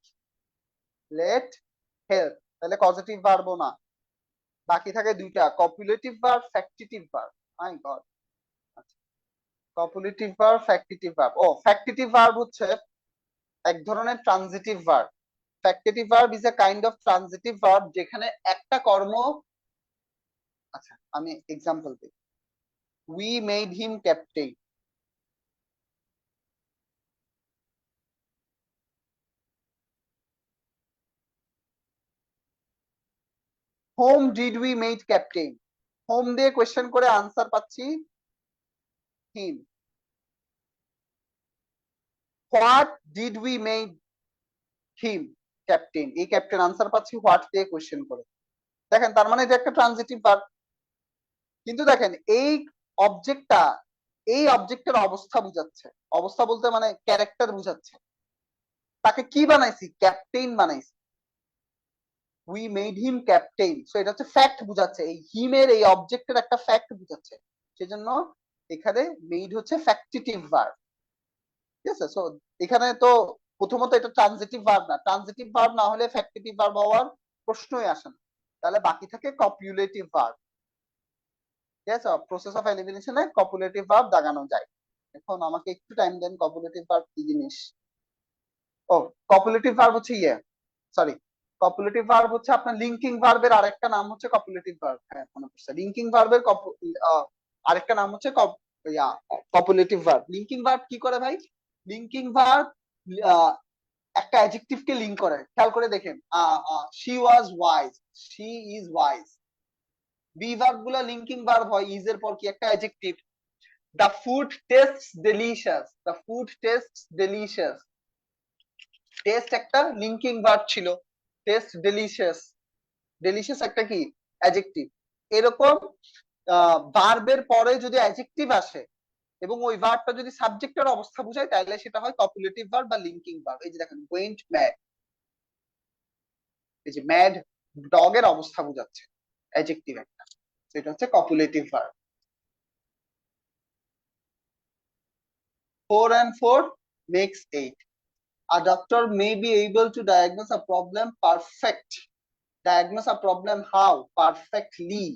let, help, তাহলে পজিটিভ ভার্বও না। বাকি থাকে 2টা, copulative verb, factitive verb. My God, copulative verb, factitive verb. Oh, factitive verb হচ্ছে এক ধরনের transitive verb. Factitive verb is a kind of transitive verb যেখানে একটা কর্ম, আচ্ছা আমি এক্সাম্পল দিই। We made him captain. Whom did we made captain, whom দিয়ে কোয়েশ্চেন করে আনসার পাচ্ছি him. What did we made him captain, এই ক্যাপ্টেন আনসার পাচ্ছি হোয়াট দিয়ে কোয়েশ্চেন করে। দেখেন তার মানে এটা একটা ট্রানজিটিভ ভার্ব। কিন্তু দেখেন এই অবজেক্টটা, এই অবজেক্টের অবস্থা বুঝাচ্ছে। অবস্থা বলতে মানে ক্যারেক্টার বুঝাচ্ছে। তাকে কি বানাইছি, ক্যাপ্টেন বানাইছি। We made him captain, so এটা হচ্ছে ফ্যাক্ট বুঝাচ্ছে, এই হিমের এই অবজেক্টের একটা ফ্যাক্ট বুঝাচ্ছে। সেজন্য এখানে মেড হচ্ছে ফ্যাক্টিটিভ ভার্ব। ঠিক আছে, সো এখানে তো প্রথমত এটা ট্রানজিটিভ ভার্ব না, ট্রানজিটিভ ভার্ব না হলে ফ্যাক্টিটিভ ভার্ব হওয়ার প্রশ্নই আসে না। তাহলে বাকি থাকে কপুলেটিভ ভার্ব। ঠিক আছে, প্রসেস অফ এলিমিনেশনে কপুলেটিভ ভার্ব দাগানো যায়। এখন আমাকে একটু টাইম দেন, কপুলেটিভ ভার্ব কি জিনিস। ও, কপুলেটিভ ভার্ব হচ্ছে সরি, কপুলেটিভ ভার্ব হচ্ছে আপনার লিঙ্কিং ভার্বের আরেকটা নাম হচ্ছে কপুলেটিভ ভার্ব। হ্যাঁ মনে পড়ছে, লিঙ্কিং ভার্বের আরেকটা নাম হচ্ছে কপুলেটিভ ভার্ব। লিঙ্কিং ভার্ব কি করে ভাই? লিঙ্কিং ভার্ব একটা অ্যাডজেক্টিভ কে লিংক করে। খেয়াল করে দেখেন, she was wise, she is wise. Be verb গুলা লিঙ্কিং ভার্ব হয়, ইজ এর পর কি একটা adjective. The food tastes delicious, the food tastes delicious, test একটা লিঙ্কিং ভার্ব ছিল, টেস্ট ডেলিশিয়াস, ডেলিশিয়াস একটা কি অ্যাডজেক্টিভ। এরকম ভার্বের পরে যদি অ্যাডজেক্টিভ আসে এবং ওই ভার্বটা যদি সাবজেক্টের অবস্থা বোঝায় তাহলে সেটা হয় কপুলেটিভ ভার্ব বা লিঙ্কিং ভার্ব। এই যে দেখেন ওয়েন্ট ম্যাড, এই যে ম্যাড ডগের অবস্থা বোঝাচ্ছে, অ্যাডজেক্টিভ একটা, সেটা হচ্ছে copulative verb. 4 and 4 makes 8. A doctor may be able to diagnose a problem perfect. Diagnose a problem how? Perfectly.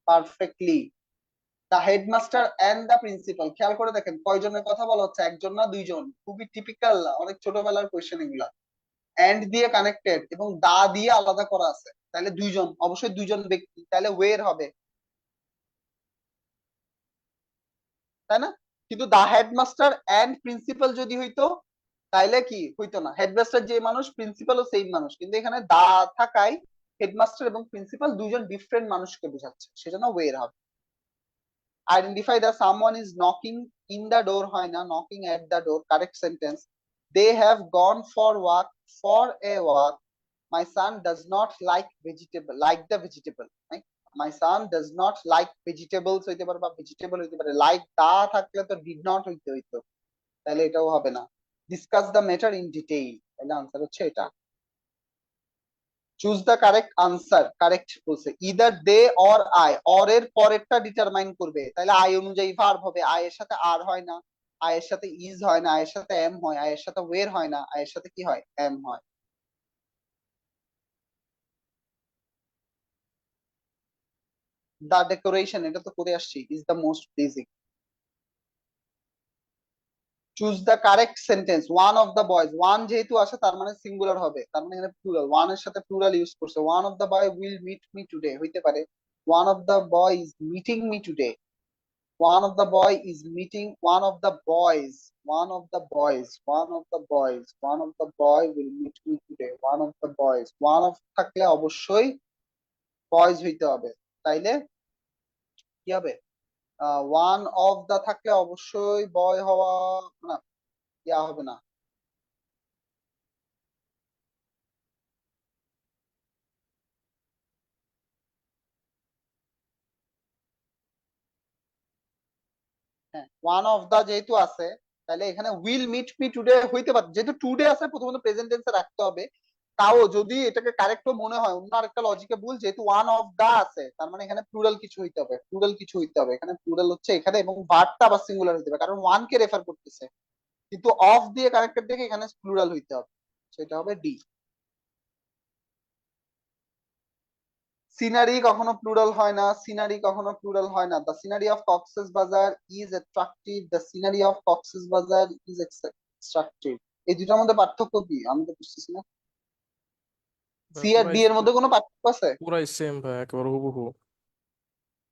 Perfectly. The headmaster and the principal. খেয়াল করে দেখেন কয়জনের কথা বলা হচ্ছে, একজন না দুইজন। খুবই টিপিক্যাল, অনেক ছোটবেলার কোয়েশ্চেন এগুলা। এন্ড দিয়ে কানেক্টেড এবং দা দিয়ে আলাদা করা আছে, তাহলে দুইজন, অবশ্যই দুইজন ব্যক্তি, তাহলে ওয়ের হবে, তাই না? কিন্তু দা হেডমাস্টার এন্ড প্রিন্সিপাল যদি হইতো তাইলে কি হইতো না, হেডমাস্টার যে মানুষ প্রিন্সিপালও সেম মানুষ, কিন্তু এখানে দা থাকায় হেডমাস্টার এবং প্রিন্সিপাল দুইজন ডিফারেন্ট মানুষকে বোঝাচ্ছে, সেজন্য ওয়ের হবে। Identify the someone is knocking in the door হয় না, knocking at the door. Correct sentence. They have gone for a walk. My son does not like the vegetable. Right? My son does not like vegetables হইতে পারে বা vegetable হইতে পারে, like দা থাকলে তো did not হইতে হইতো, তাহলে এটাও হবে না। Discuss the matter in detail, তাহলে আনসার হচ্ছে এটা। Choose the correct answer, correct বলছে either they or I, or এর পরেরটা ডিটারমাইন করবে, তাহলে আই অনুযায়ী ভার্ব হবে, আই এর সাথে আর হয় না, আয়ের সাথে ইজ হয় না, আয়ের সাথে এম হয়, আয়ের সাথে ওয়ের হয় না, আয়ের সাথে কি হয়, এম হয়। দা ডেকোরেশন, এটা তো করে আসছি, is the most pleasing. Choose the correct sentence, one of the boys, one যেহেতু আসে তার মানে সিঙ্গুলার হবে, তার মানে এখানে প্লুরাল, ওয়ান এর সাথে প্লুরাল ইউজ করছে। One of the boy will meet me today হইতে পারে, one of the boy is meeting me today, one of the boy is meeting, one of the boys, one of the boys, one of the boys, one of the boy will meet me today, one of the boys, one of থাকলে অবশ্যই boys হইতে হবে, তাইলে কি হবে, one of the থাকলে অবশ্যই বয় হওয়া, না ইয়া হবে না, হ্যাঁ ওয়ান অফ দা যেহেতু আছে তাহলে এখানে উইল মিট মি টুডে হইতে পারে, যেহেতু টুডে আছে প্রথমত প্রেজেন্ট টেন্সে রাখতে হবে। তাও যদি এটাকে কারেক্ট মনে হয়, অন্য আরেকটা লজিকে ভুল, যেহেতু ওয়ান অফ দা আছে তার মানে এখানে প্লুরাল কিছু হইতে হবে, প্লুরাল কিছু হইতে হবে, এখানে প্লুরাল হচ্ছে এখানে, এবং ভার্বটা আবার সিঙ্গুলার হইতে হবে কারণ ওয়ান কে রেফার করতেছে, কিন্তু অফ দিয়ে কানেক্টেড দেখে এখানে প্লুরাল হইতে হবে, সেটা হবে ডি। সিনারি কখনো প্লুরাল হয় না, সিনারি কখনো প্লুরাল হয় না। দ্য সিনারি অফ কক্সেস বাজার is attractive, the scenery of Cox's বাজার ইজ এক্সট্রাকটিভ। এই দুটার মধ্যে পার্থক্য কি আমি তো বুঝতেছি না, ভাই সি আর পুরাই ডি এর মধ্যে কোনো পার্থক্য আছে? পুরাই সেম ভাই, একেবারে হুবহু।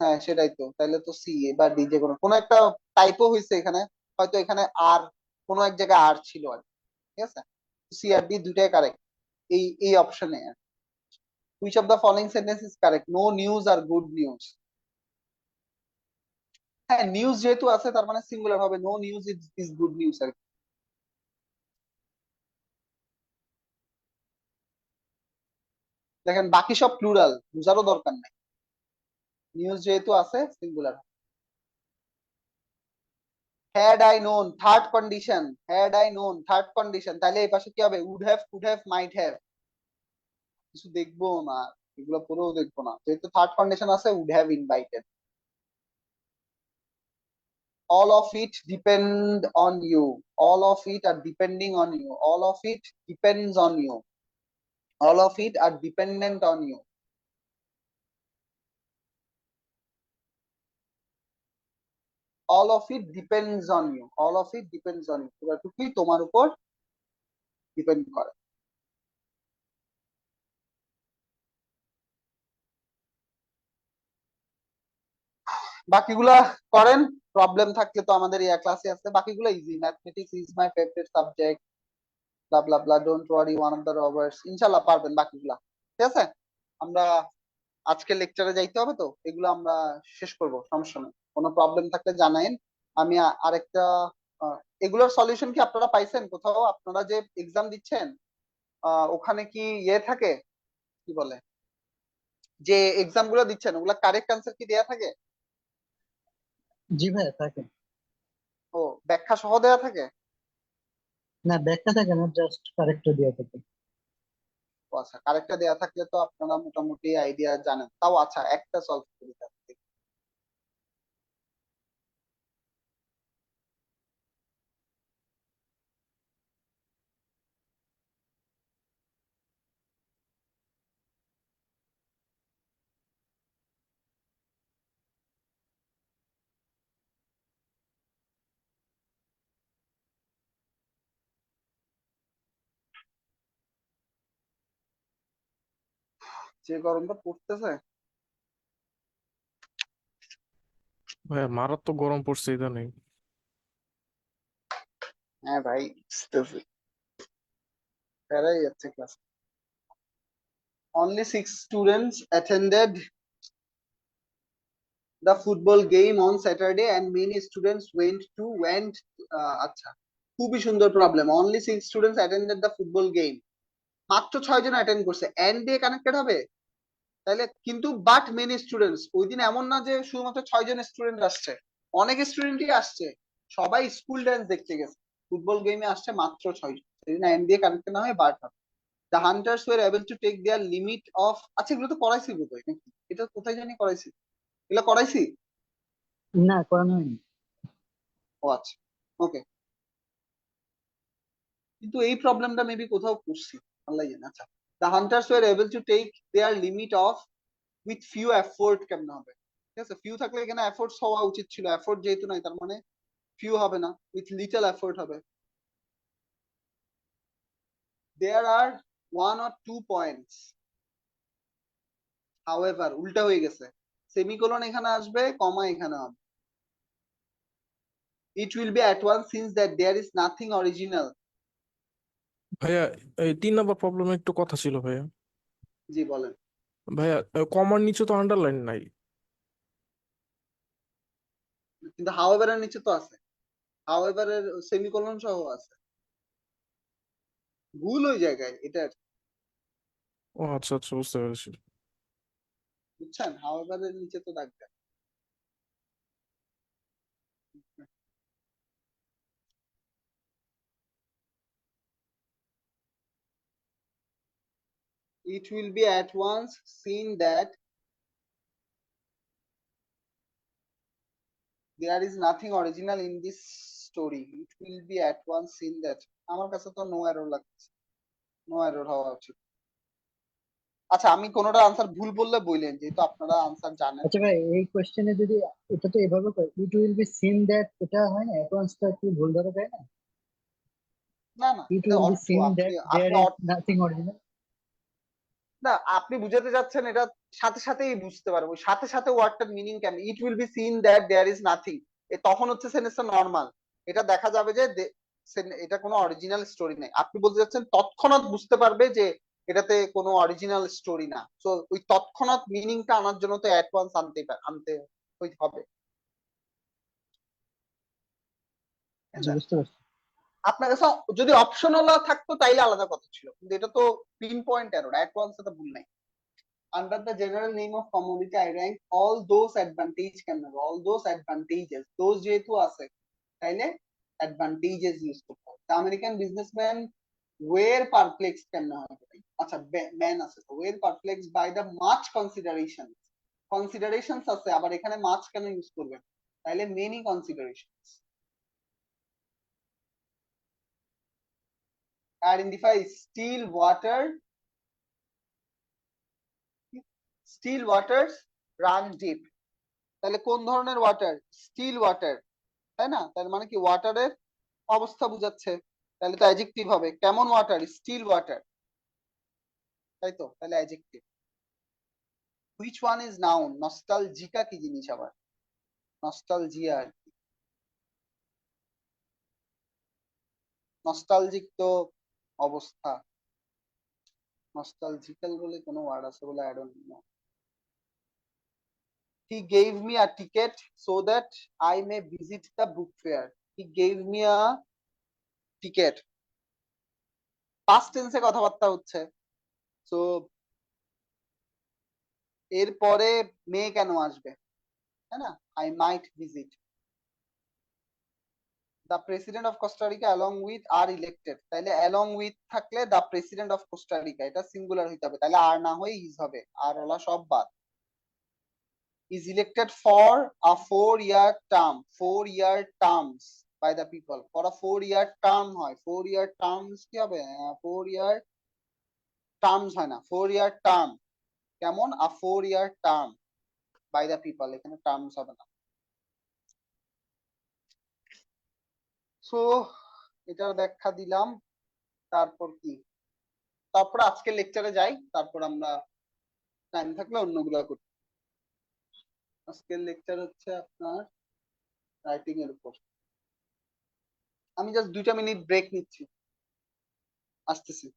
হ্যাঁ সেটাই তো, তাহলে তো সি বা ডি যে কোনো কোনো একটা টাইপও হয়েছে এখানে, হয়তো এখানে আর কোনো এক জায়গায় আর ছিল আর কি, ঠিক আছে, সি আর ডি দুটাই কারেক্ট এই এই অপশনে। Which of the following sentence is correct, no news are good news. হ্যাঁ নিউজ যেহেতু আছে তার মানে সিঙ্গুলার হবে, no news is is good news আর কি। দেখেন বাকি সব প্লুরাল, বুঝারও দরকার নাই, নিউজ যেহেতু আছে singular. Had I known, third condition, had I known third condition, তাহলে এই পাশে কি হবে, would have, could have, might have, কিছু দেখবো না, এগুলো পুরো দেখবো না, যেহেতু থার্ড কন্ডিশন আছে, would have invited. all of it depend on you, all of it are depending on you, all of it depends on you, all of it are dependent on you, all of it depends on you, all of it depends on you, পুরোটুকুই তোমার উপর depend করে। বাকিগুলা করেন, problem থাকলে তো আমাদের এই ক্লাসে আছে, বাকিগুলো easy, mathematics is my favourite subject, blah blah blah, don't worry, one of the robbers, ইনশাআল্লাহ পারবেন বাকিগুলা, ঠিক আছে। আমরা আজকে লেকচারে যাইতে হবে তো, এগুলো আমরা শেষ করব, সমস্যা নেই, কোনো প্রবলেম থাকলে জানাইন। আমি আরেকটা এগুলোর সলিউশন কি আপনারা পাইছেন কোথাও, আপনারা যে এক্সাম দিচ্ছেন ওখানে কি ইয়ে থাকে, কি বলে, যে এক্সাম গুলো দিচ্ছেন ওগুলা কারেক্ট আনসার কি দেয়া থাকে? জি ভাই থাকে। ও ব্যাখ্যা সহ দেয়া থাকে? না ব্যাখ্যা থাকে না, জাস্ট কারেক্টর দিয়ে থাকে। ও আচ্ছা, কারেক্টটা দেয়া থাকলে তো আপনারা মোটামুটি আইডিয়া জানেন, তাও আচ্ছা একটা সলভ করে দিতে হবে। যে গরমটা পড়তেছে, ভাই মারাত্মক গরম পড়ছে ইদানিং। হ্যাঁ ভাই বুঝতেছি, প্যারাই যাচ্ছে class. Only 6 students attended the football game on Saturday and many students went আচ্ছা খুবই সুন্দর problem, only 6 students attended the football game, মাত্র 6 জন অ্যাটেন্ড করছে, এন্ড দিয়ে কানেক্টেড হবে তাহলে, কিন্তু বাট মেনি স্টুডেন্টস, ওই দিন এমন না যে শুধুমাত্র 6 জন স্টুডেন্ট আসছে, অনেক স্টুডেন্টই আসছে, সবাই স্কুল ড্যান্স দেখতে গেছে, ফুটবল গেমে আসছে মাত্র 6 জন, সেই জন্য এন্ড দিয়ে কানেক্টেড না হয় বাট হবে। The hunters were able to take their limit of, আচ্ছা এগুলো তো করাইছি বোধহয় নাকি, এটা কোথায় জানি করাইছি, এগুলো করাইছি? না করানো হয়নি। ও আচ্ছা, ওকে, কিন্তু এই প্রবলেমটা মেবি কোথাও করছি, আল্লাহ জানে। আচ্ছা, the hunters were able to take their limit of with few effort কেমনে হবে? ঠিক আছে, ফিউ থাকলে এখানে এফোর্টস হওয়া উচিত ছিল, এফোর্ট যেহেতু নাই তার মানে ফিউ হবে না, উইথ লিটল এফোর্ট হবে। There are 1 or 2 points, however উল্টা হয়ে গেছে, সেমিকোলন এখানে আসবে, কমা এখানে হবে। It will be at one since that there is nothing original. ভাইয়া এই 3 নম্বর প্রবলেমে একটু কথা ছিল ভাইয়া। জি বলেন। ভাইয়া কমার নিচে তো আন্ডারলাইন নাই। কিন্তু হাউএভার এর নিচে তো আছে, হাউএভার এর সেমিকোলন সহ আছে, ভুল ওই জায়গায় এটা, ও আচ্ছা আচ্ছা, বুঝতে পেরেছি। বুঝছেন, হাউএভার এর নিচে তো দাগ দেয়। It will be at once seen that there is nothing original in this story. It will be at once seen that, আমার কাছে তো নো এরর লাগছে, নো এরর হওয়া উচিত। আচ্ছা, আমি কোনোটা আনসার ভুল বললে বললেন, যেহেতু আপনারা আনসার জানেন। আচ্ছা ভাই, এই কোশ্চেনে যদি এটা তো এভাবে ইট উইল বি সিন দ্যাট, এটা হয় না অ্যাডভান্সটা কি ভুল ধরা যায় না? না না, ইট এটা উইল বি অর্থ সিন আপনি দ্যাট আপনি দেয়ার ইজ নাথিং অরিজিনাল। না, আপনি বুঝাতে যাচ্ছেন এটা সাথে সাথেই বুঝতে পারবো, সাথে সাথে ওয়ার্ডটার মিনিং কেন, it will be seen that there is nothing, তখন হচ্ছে সেন্টেন্সটা নর্মাল। এটা দেখা যাবে যে এটা কোনো অরিজিনাল স্টোরি নাই। আপনি বলতে যাচ্ছেন তৎক্ষণাৎ বুঝতে পারবে যে এটাতে কোনো অরিজিনাল স্টোরি না, তো ওই তৎক্ষণাৎ মিনিংটা আনার জন্য তো অ্যাট ওয়ান্স আনতে হবে। জি, বুঝতে পারছি। আপনার কাছে যদি অপশনাল থাকতো তাইলে আলাদা কথা ছিল, কিন্তু এটা তো pinpoint error, at once এটা ভুল নাই। Under the general name of commodity, I rank all those advantage কেন হবে, all those advantages, those যেহেতু আছে তাইলে advantages ইউজ করতে হবে। The American businessman were perplexed কেন হবে? আচ্ছা, ম্যান আছে তো, were perplexed by the much considerations, considerations আছে, আবার এখানে much কেন ইউজ করবেন, তাইলে many considerations। Identify still water, still waters run deep, তাহলে কোন ধরনের ওয়াটার? স্টিল ওয়াটার, তাই না? তার মানে কি ওয়াটারের অবস্থা বুঝাচ্ছে, তাহলে তো অ্যাডজেক্টিভ হবে। কেমন ওয়াটার? স্টিল ওয়াটার, তাই তো, তাহলে adjective. Which one is noun? Nostalgic কি জিনিস আবার? নস্টালজিয়া আর কি, নস্টালজিক তো অবস্থা, নস্টালজিক্যাল বলে কোনো ওয়ার্ড আছে বলে I don't know. He gave me a ticket so that I may visit the book fair. He gave me a ticket, past টেন্সে কথাবার্তা হচ্ছে, তো এরপরে মে কেন আসবে, তাই না? I might visit. The president of Costa Rica along with are elected, তাইলে অ্যালং উইথ থাকলে দ্য প্রেসিডেন্ট অফ কোস্টারিকা, এটা সিঙ্গুলার হইতে হবে, তাহলে আর না হয়ে ইজ হবে, আর ওলা সব বাদ। Is elected for a 4-year term, 4-year terms by the people, for a 4-year term হয়, 4-year টার্মস কি হবে? 4-year টার্মস হয় না, 4-year টার্ম, কেমন? A 4-year term by the people, এখানে টার্মস হবে না। সো এটার ব্যাখ্যা দিলাম, তারপর কি, তারপর আজকের লেকচারে যাই, তারপর আমরা টাইম থাকলে অন্যগুলো করি। আজকের লেকচার হচ্ছে আপনার রাইটিং এর উপর। আমি জাস্ট 2টা মিনিট ব্রেক নিচ্ছি, আসতেছি।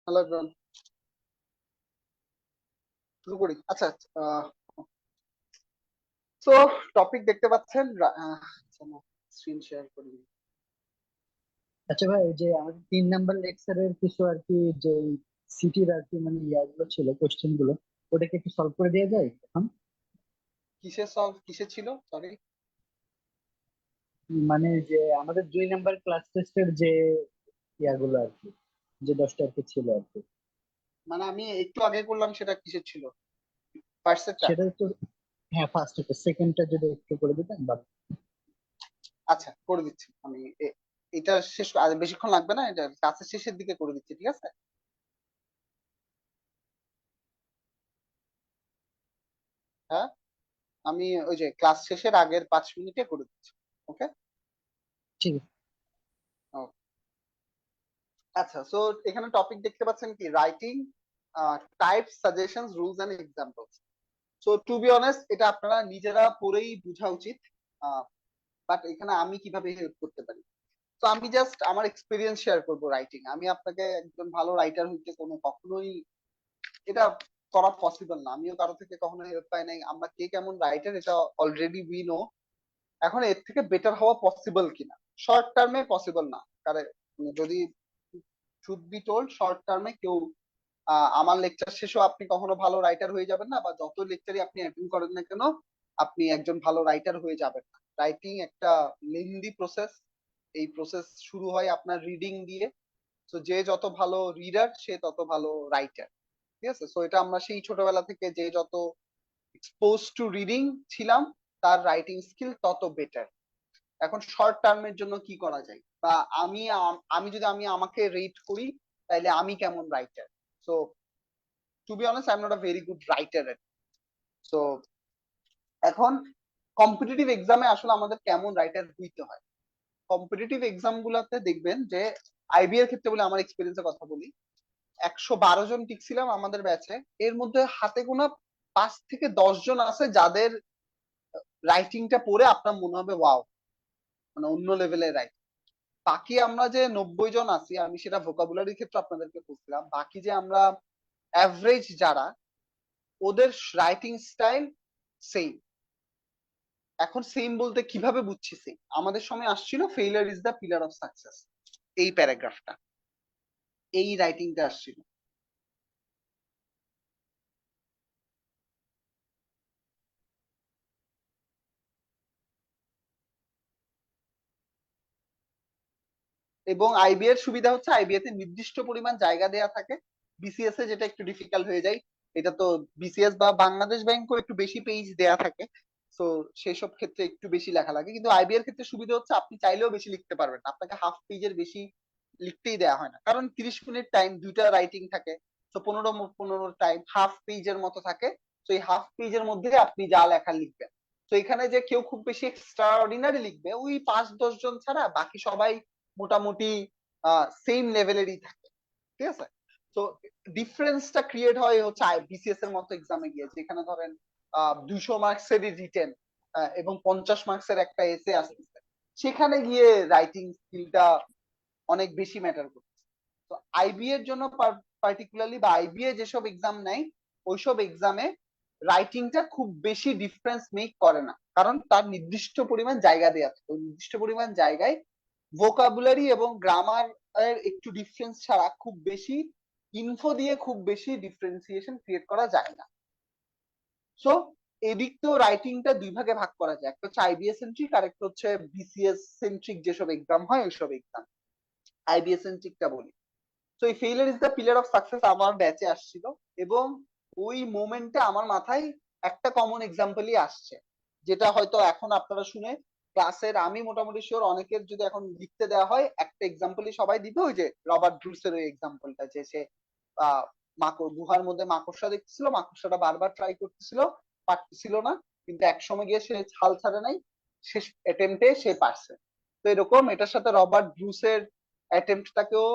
হ্যালো এভরিওয়ান, শুরু করি। আচ্ছা, তো টপিক দেখতে পাচ্ছেন। স্ক্রিন শেয়ার করি। আচ্ছা ভাই, ওই যে আমাদের 3 নাম্বার লেকচারের কিছু আর কি, যে সিটির আর কি মানে ইয়াগুলো ছিল, কোশ্চেন গুলো, ওটাকে একটু সলভ করে দেওয়া যায় এখন? কিসে ছিল, সরি? মানে যে আমাদের 2 নাম্বার ক্লাস টেস্টের যে ইয়াগুলো আর কি, যে 10টা আর কি ছিল আর কি, মানে আমি একটু আগে করলাম, সেটা কিসের ছিল? ফার্স্টেরটা? সেটা তো। হ্যাঁ, ফার্স্ট একটা, সেকেন্ডটা যদি একটু করে দিতেন বা। আচ্ছা, করে দিচ্ছি আমি। এটা শেষ আর বেশিক্ষণ লাগবে না, এটা ক্লাসের শেষের দিকে করে দিচ্ছি, ঠিক আছে? হ্যাঁ, আমি ওই যে ক্লাস শেষের আগের 5 মিনিটে করে দিচ্ছি। ওকে। ঠিক আছে। আচ্ছা, সো এখানে টপিক দেখতে পাচ্ছেন কি, writing type, suggestions, rules and examples. So to be honest, এটা আপনারা নিজেরা পড়েই বোঝা উচিত, বাট এখানে আমি কিভাবে হেল্প করতে পারি। তো আমি জাস্ট আমার এক্সপিরিয়েন্স শেয়ার করব রাইটিং। আমি আপনাকে একজন ভালো রাইটার হইতে কখনোই এটা করা পসিবল না। আমিও কারো থেকে কখনো হেল্প পাই নাই। আমরা কে কেমন রাইটার এটা অলরেডি উই নো। এখন এর থেকে বেটার হওয়া পসিবল কিনা, শর্ট টার্মে পসিবল না। কারণ যদি ট্রুথ বি টোল্ড, শর্ট টার্মে কেউ আমার লেকচার শেষেও আপনি কখনো ভালো রাইটার হয়ে যাবেন না, বা যত লেকচারই আপনি অ্যাটেন্ড করেন না কেন আপনি একজন ভালো রাইটার হয়ে যাবেন না। রাইটিং একটা লেন্দি প্রসেস। এই প্রসেস শুরু হয় আপনার রিডিং দিয়ে। তো যে যত ভালো রিডার সে তত ভালো রাইটার, ঠিক আছে? সো এটা আমরা সেই ছোটবেলা থেকে যে যত এক্সপোজ টু রিডিং ছিলাম, তার রাইটিং স্কিল তত বেটার। এখন শর্ট টার্মের জন্য কি করা যায়, বা আমি যদি আমাকে রেট করি, তাইলে আমি কেমন writer? So to be honest, I am not a very good writer. So এখন কম্পিটিটিভ এক্সামে আসলে আমাদের কেমন রাইটার হইতে হয়। কম্পিটিটিভ এক্সাম গুলাতে দেখবেন যে, আইবি এর ক্ষেত্রে বলে আমার এক্সপিরিয়েন্সের কথা বলি, 112 জন টিকছিলাম আমাদের ব্যাচে। এর মধ্যে হাতে গোনা 5 থেকে 10 জন আছে যাদের রাইটিংটা পড়ে আপনার মনে হবে ওয়াও, মানে অন্য লেভেলের রাইটিং। বাকি আমরা যে 90 জন আছি, আমি সেটা ভোকাবুলারির ক্ষেত্রে আপনাদেরকে বলছিলাম, বাকি যে আমরা অ্যাভারেজ যারা, ওদের রাইটিং স্টাইল সেম। এখন সেম বলতে কিভাবে বুঝছি সেম? আমাদের সময় আসছিল failure is the pillar of success, এই প্যারাগ্রাফটা, এই রাইটিংটা আসছিল। এবং আইবি এর সুবিধা হচ্ছে, আইবিএ তে নির্দিষ্ট পরিমাণ জায়গা দেয়া থাকে। বিসিএস এ যেটা একটু ডিফিকাল্ট হয়ে যায়, এটা তো বিসিএস বা বাংলাদেশ ব্যাংকও একটু বেশি পেজ দেয়া থাকে। তো সেই সব ক্ষেত্রে একটু বেশি লেখা লাগে। কিন্তু আইবি এর ক্ষেত্রে সুবিধা হচ্ছে আপনি চাইলেও বেশি লিখতে পারবেন না, আপনাকে হাফ পেজের বেশি লিখতেই দেওয়া হয় না, কারণ 30 মিনিট টাইম, 2টা রাইটিং থাকে। তো 15 টাইম হাফ পেজের মতো থাকে। তো এই হাফ পেজের মধ্যে আপনি যা লেখা লিখবেন। তো এখানে যে কেউ খুব বেশি এক্সট্রা অর্ডিনারি লিখবে, ওই 5-10 জন ছাড়া বাকি সবাই মোটামুটি সেম লেভেলেরই থাকে, ঠিক আছে? তো ডিফারেন্সটা ক্রিয়েট হয় হচ্ছে বিসিএস এর মতো এক্সামে গিয়ে, যেখানে ধরেন 200 মার্কসেরই রিটেন এবং 50 মার্কসের একটা এসে আসতেছে। সেখানে গিয়ে রাইটিং স্কিলটা অনেক বেশি ম্যাটার করছে। তো আইবি এর জন্য পার্টিকুলারলি, বা আইবিএ যেসব এক্সাম নেয়, ওইসব এক্সামে রাইটিংটা খুব বেশি ডিফারেন্স মেক করে না, কারণ তার নির্দিষ্ট পরিমাণ জায়গা দেওয়া থাকে। ওই নির্দিষ্ট পরিমাণ জায়গায় ভোকাবুলারি এবং গ্রামার এর একটু ডিফারেন্স ছাড়া খুব বেশি ইনফো দিয়ে খুব বেশি ডিফারেন্সিয়েশন ক্রিয়েট করা যায় না। সো এদিক তো রাইটিংটা 2 ভাগে ভাগ করা যায়, একটা হচ্ছে আইবিএস সেন্ট্রিক, আর একটা হচ্ছে বিসিএস সেন্ট্রিক। যেসব এক্সাম হয় ওইসব এক্সাম আইবিএস সেন্ট্রিকটা বলি। তো এই failure is the pillar of success আমার ব্যাচে আসছিল, এবং ওই মোমেন্টে আমার মাথায় একটা কমন এক্সাম্পলই আসছে, যেটা হয়তো এখন আপনারা শুনে ক্লাসের, আমি মোটামুটি শিওর অনেকের যদি এখন লিখতে দেওয়া হয়, একটা এক্সাম্পলই সবাই দিবে, ওই যে রবার্ট ব্রুসের ওই এক্সাম্পলটা, যে সে গুহার মধ্যে মাকড়সা দেখতেছিল, মাকড়সাটা বারবার ট্রাই করতেছিল, পারতেছিল না, কিন্তু একসময় গিয়ে সে হাল ছাড়ে নাই, শেষ অ্যাটেম্পটে সে পারছে। তো এরকম এটার সাথে রবার্ট ব্রুসের অ্যাটেম্পটটাকেও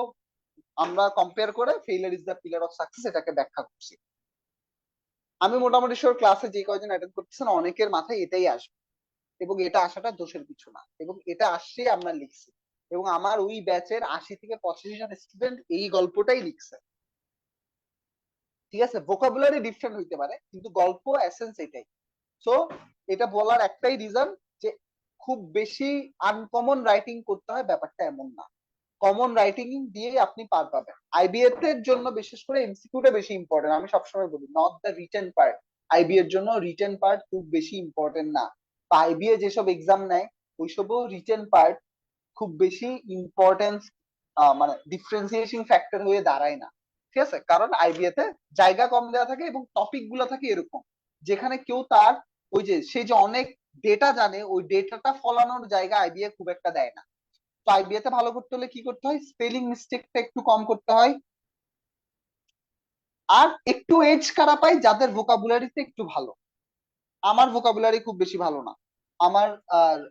আমরা কম্পেয়ার করে failure is the pillar of success এটাকে ব্যাখ্যা করছি। আমি মোটামুটি শিওর ক্লাসে যে কয়জন অ্যাটেন্ড করতেছেন অনেকের মাথায় এটাই আসবে, এবং এটা আসাটা দোষের কিছু না, এবং এটা আসছে আমরা লিখছি। এবং আমার ওই ব্যাচের 80 থেকে 85 জন স্টুডেন্ট এই গল্পটাই লিখছে। ঠিক আছে, ভোকাবুলারি ডিফারেন্ট হইতে পারে কিন্তু গল্প এসেন্স এটাই। সো এটা বলার একটাই রিজন যে খুব বেশি আনকমন রাইটিং করতে হয় ব্যাপারটা এমন না, কমন রাইটিং দিয়ে আপনি পার পাবেন। আইবিএস এর জন্য বিশেষ করে এমসিকিউটা বেশি ইম্পর্টেন্ট, আমি সবসময় বলি not the written part. IB এর জন্য রিটেন পার্ট খুব বেশি ইম্পর্টেন্ট না, বা আইবিএ যেসব এক্সাম নেয় ওইসবও রিটেন পার্ট খুব বেশি ইম্পর্টেন্স মানে ডিফারেন্সিয়েশন ফ্যাক্টর হয়ে দাঁড়ায় না। ঠিক আছে, কারণ আইবিএ তে জায়গা কম দেওয়া থাকে এবং টপিক গুলো থাকে এরকম যেখানে কেউ তার ওই যে সে যে অনেক ডেটা জানে ওই ডেটাটা ফলানোর জায়গা আইবিএ খুব একটা দেয় না। তো আইবিএ তে ভালো করতে হলে কি করতে হয়, স্পেলিং মিস্টেকটা একটু কম করতে হয়, আর একটু এজ কারা পায় যাদের ভোকাবুলারিতে একটু ভালো। আমার ভোকাবুলারি খুব বেশি ভালো না, আমার